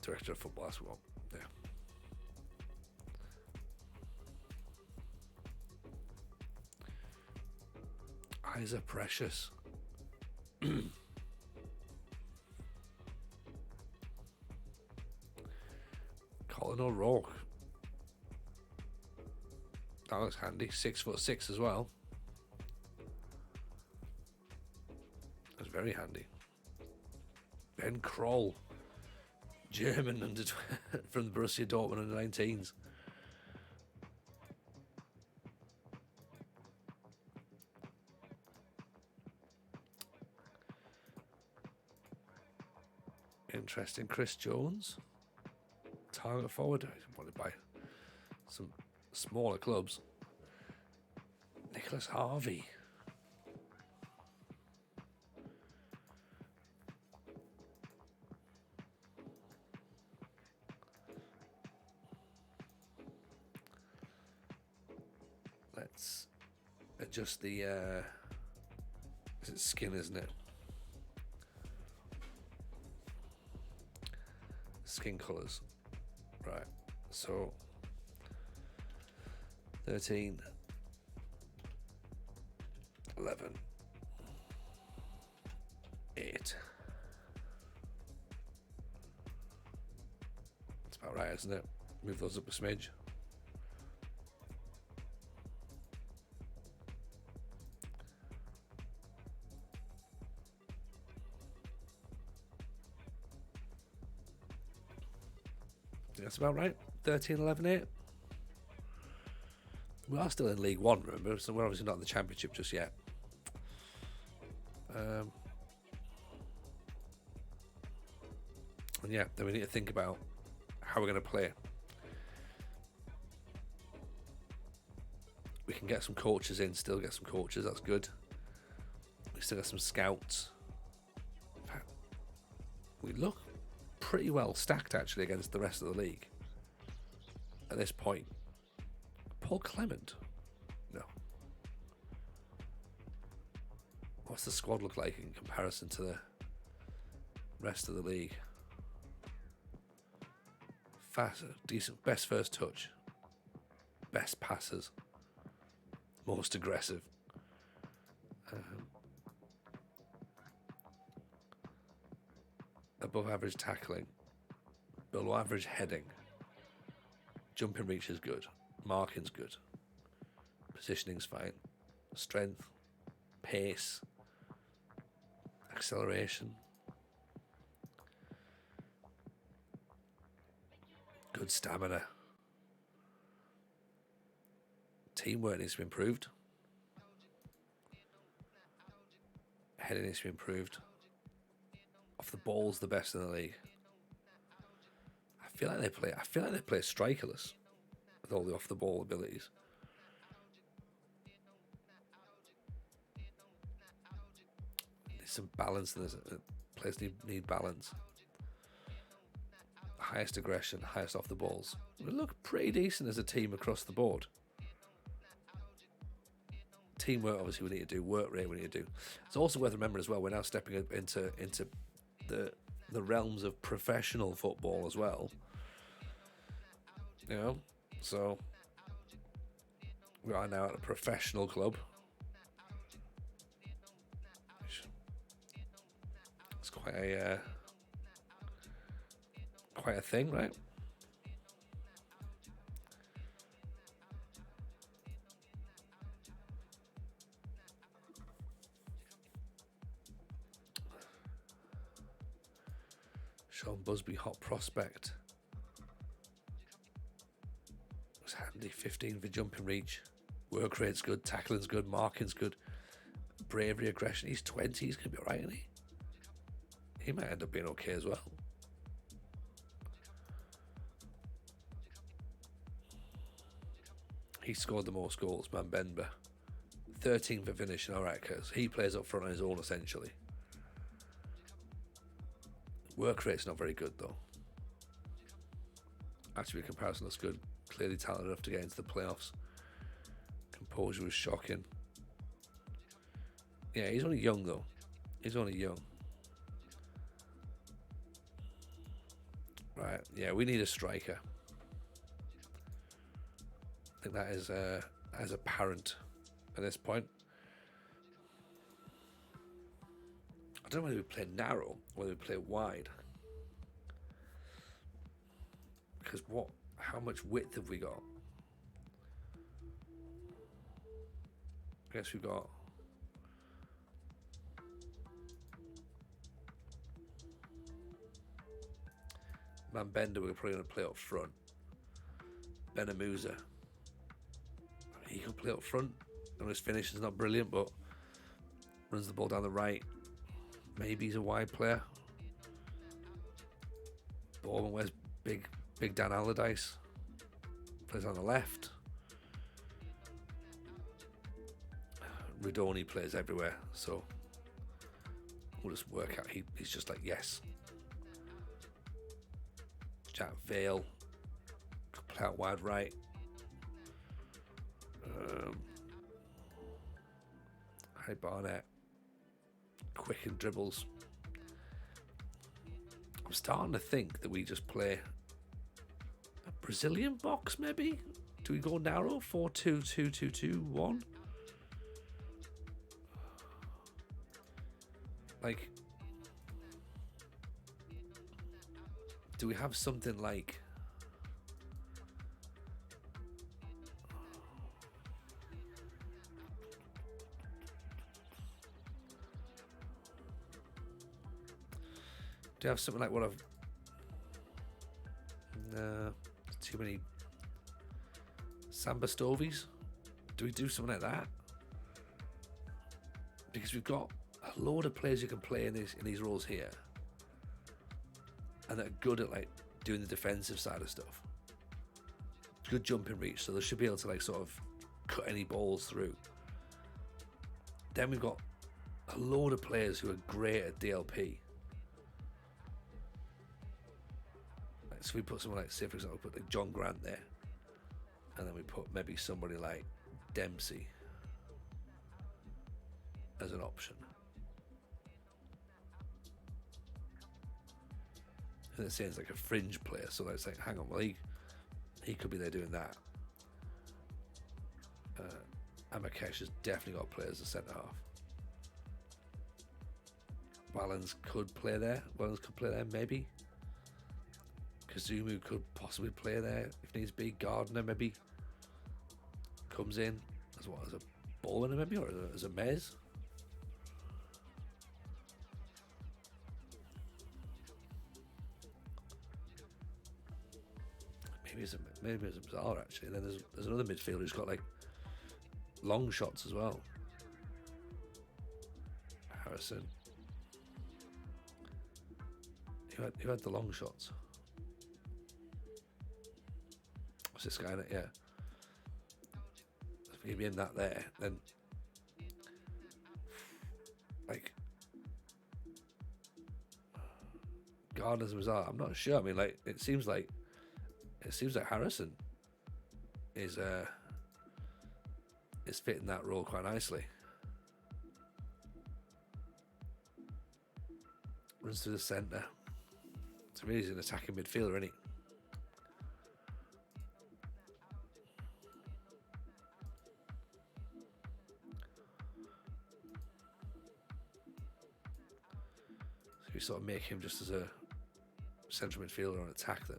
[SPEAKER 1] Director of football as well. Yeah. Eyes are precious. Colin O'Rourke. That looks handy. 6'6" as well. That's very handy. Ben Kroll. German from the Borussia Dortmund under 19s. Interesting. Chris Jones, target forward, wanted by some smaller clubs. Nicholas Harvey. Let's adjust the it's skin, isn't it? Skin colours. Right. So 13, 11, 8. That's about right, isn't it? Move those up a smidge. That's about right. 13, 11, 8. We are still in League One, remember, so we're obviously not in the Championship just yet. And yeah, then we need to think about how we're going to play. We can get some coaches in, still get some coaches, that's good. We still got some scouts. We look pretty well stacked actually against the rest of the league. at this point. Paul Clement? No. What's the squad look like in comparison to the rest of the league? Fast, decent, best first touch, best passes, most aggressive. Above average tackling, below average heading, jumping reach is good, marking's good, positioning's fine, strength, pace, acceleration, good stamina. Teamwork needs to be improved. Heading needs to be improved. Off the ball's the best in the league. I feel like they play strikerless with all the off the ball abilities. There's some balance in this. Players need balance. Highest aggression, highest off the balls. We look pretty decent as a team across the board. Teamwork, obviously, we need to do. Work rate, we need to do. It's also worth remembering as well, we're now stepping up into the realms of professional football as well. You know, so we are now at a professional club. It's quite a thing, right? Sean Busby, hot prospect. It's handy, 15 for jumping reach. Work rate's good, tackling's good, marking's good. Bravery, aggression. He's 20, he's going to be alright, isn't he? He might end up being okay as well. He scored the most goals, Mambemba. 13 for finishing, alright, because he plays up front on his own essentially. Work rate's not very good though. Actually, comparison looks good. Clearly talented enough to get into the playoffs. Composure was shocking. Yeah, he's only young though. He's only young. Right, yeah, we need a striker. I think that is as apparent at this point. I don't know whether we play narrow or whether we play wide. Because how much width have we got? I guess we've got Mambemba, we're probably going to play up front. Benamuza, he can play up front. And his finish is not brilliant, but runs the ball down the right. Maybe he's a wide player. Bowman wears big Dan Allardyce. Plays on the left. Ridoni plays everywhere, so we'll just work out. He's just like, yes. Jack Vale could play out wide right. Harry Barnett, quick in dribbles. I'm starting to think that we just play a Brazilian box, maybe? Do we go narrow? 4-2-2-2-2-1? Like, do we have something like do you have something like what I've too many Samba Stovies? Do we do something like that? Because we've got a load of players who can play in these roles here and that are good at like doing the defensive side of stuff. Good jumping reach, so they should be able to like sort of cut any balls through. Then we've got a load of players who are great at DLP. So we put someone like, say for example, put like John Grant there. and then we put maybe somebody like Dempsey as an option. And it seems like a fringe player, so it's like, hang on, well, he could be there doing that. Amakesh has definitely got players as centre half. Wallens could play there. Maybe. Kazumu could possibly play there if needs be. Gardner maybe comes in as what, as a ball winner maybe, or as a mez. Maybe it's a bizarre actually. And then there's another midfielder who's got like long shots as well. Harrison. Who had the long shots? What's this guy? Yeah. If we give him that there, then like Gardner's bizarre. I'm not sure. I mean, like it seems like Harrison is fitting that role quite nicely. Runs through the centre. So really he's an attacking midfielder, isn't he? So you sort of make him just as a central midfielder on attack then.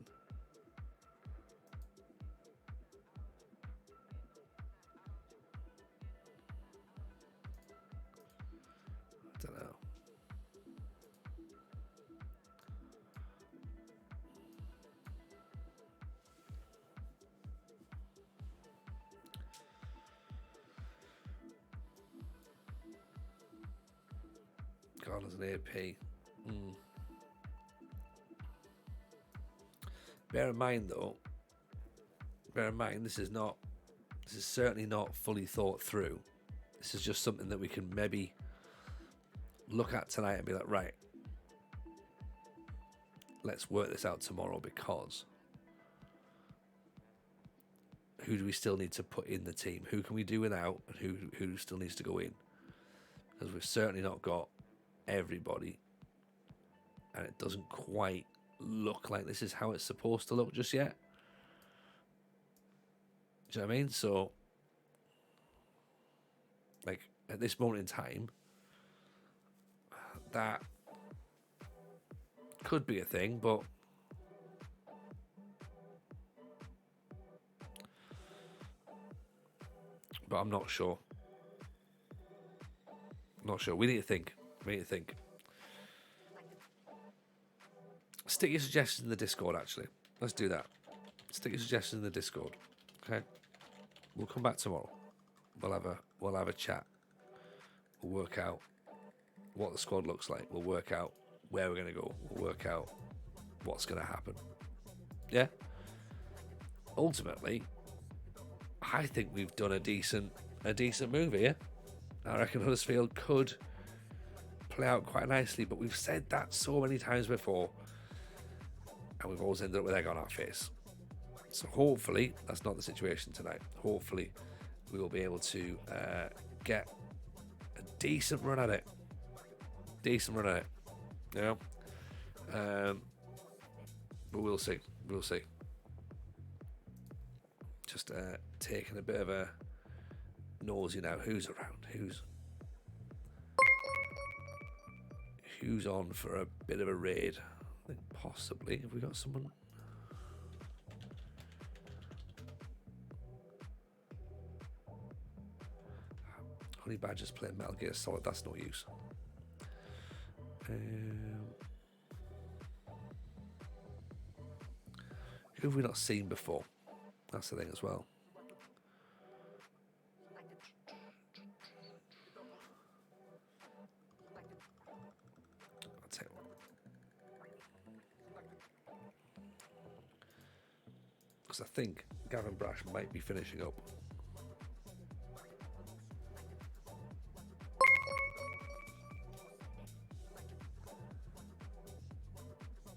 [SPEAKER 1] As an AP. Bear in mind though, this is certainly not fully thought through. This is just something that we can maybe look at tonight and be like, right, let's work this out tomorrow, because who do we still need to put in the team? Who can we do without, and who still needs to go in? Because we've certainly not got everybody, and it doesn't quite look like this is how it's supposed to look just yet. Do you know what I mean? So like at this moment in time, that could be a thing, but I'm not sure. We need to think. Stick your suggestions in the Discord, actually. Let's do that. Stick your suggestions in the Discord. Okay? We'll come back tomorrow. We'll have a chat. We'll work out what the squad looks like. We'll work out where we're going to go. We'll work out what's going to happen. Yeah? Ultimately, I think we've done a decent move here. I reckon Huddersfield could play out quite nicely, but we've said that so many times before, and we've always ended up with egg on our face. So hopefully that's not the situation tonight. Hopefully we will be able to get a decent run at it. You know? But we'll see. Just taking a bit of a nosy now. Who's around? Who's on for a bit of a raid? I think possibly. Have we got someone? Honey Badger's playing Metal Gear Solid. That's no use. Who have we not seen before? That's the thing as well. Because I think Gavin Brash might be finishing up.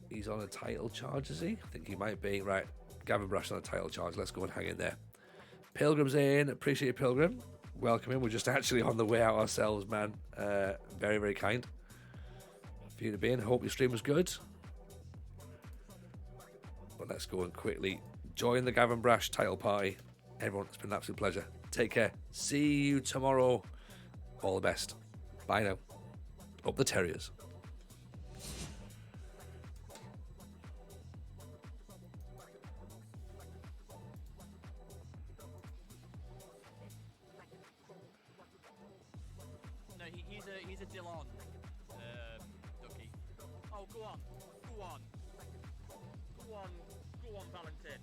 [SPEAKER 1] He's on a title charge, is he? I think he might be. Right, Gavin Brash on a title charge. Let's go and hang in there. Pilgrim's in. Appreciate you, Pilgrim. Welcome in. We're just actually on the way out ourselves, man. Very, very kind for you to be in. Hope your stream was good. But let's go and quickly join the Gavin Brash title party. Everyone, it's been an absolute pleasure. Take care. See you tomorrow. All the best. Bye now. Up the Terriers.
[SPEAKER 2] No, he's a Dillon, Ducky. Oh, go on, Valentin.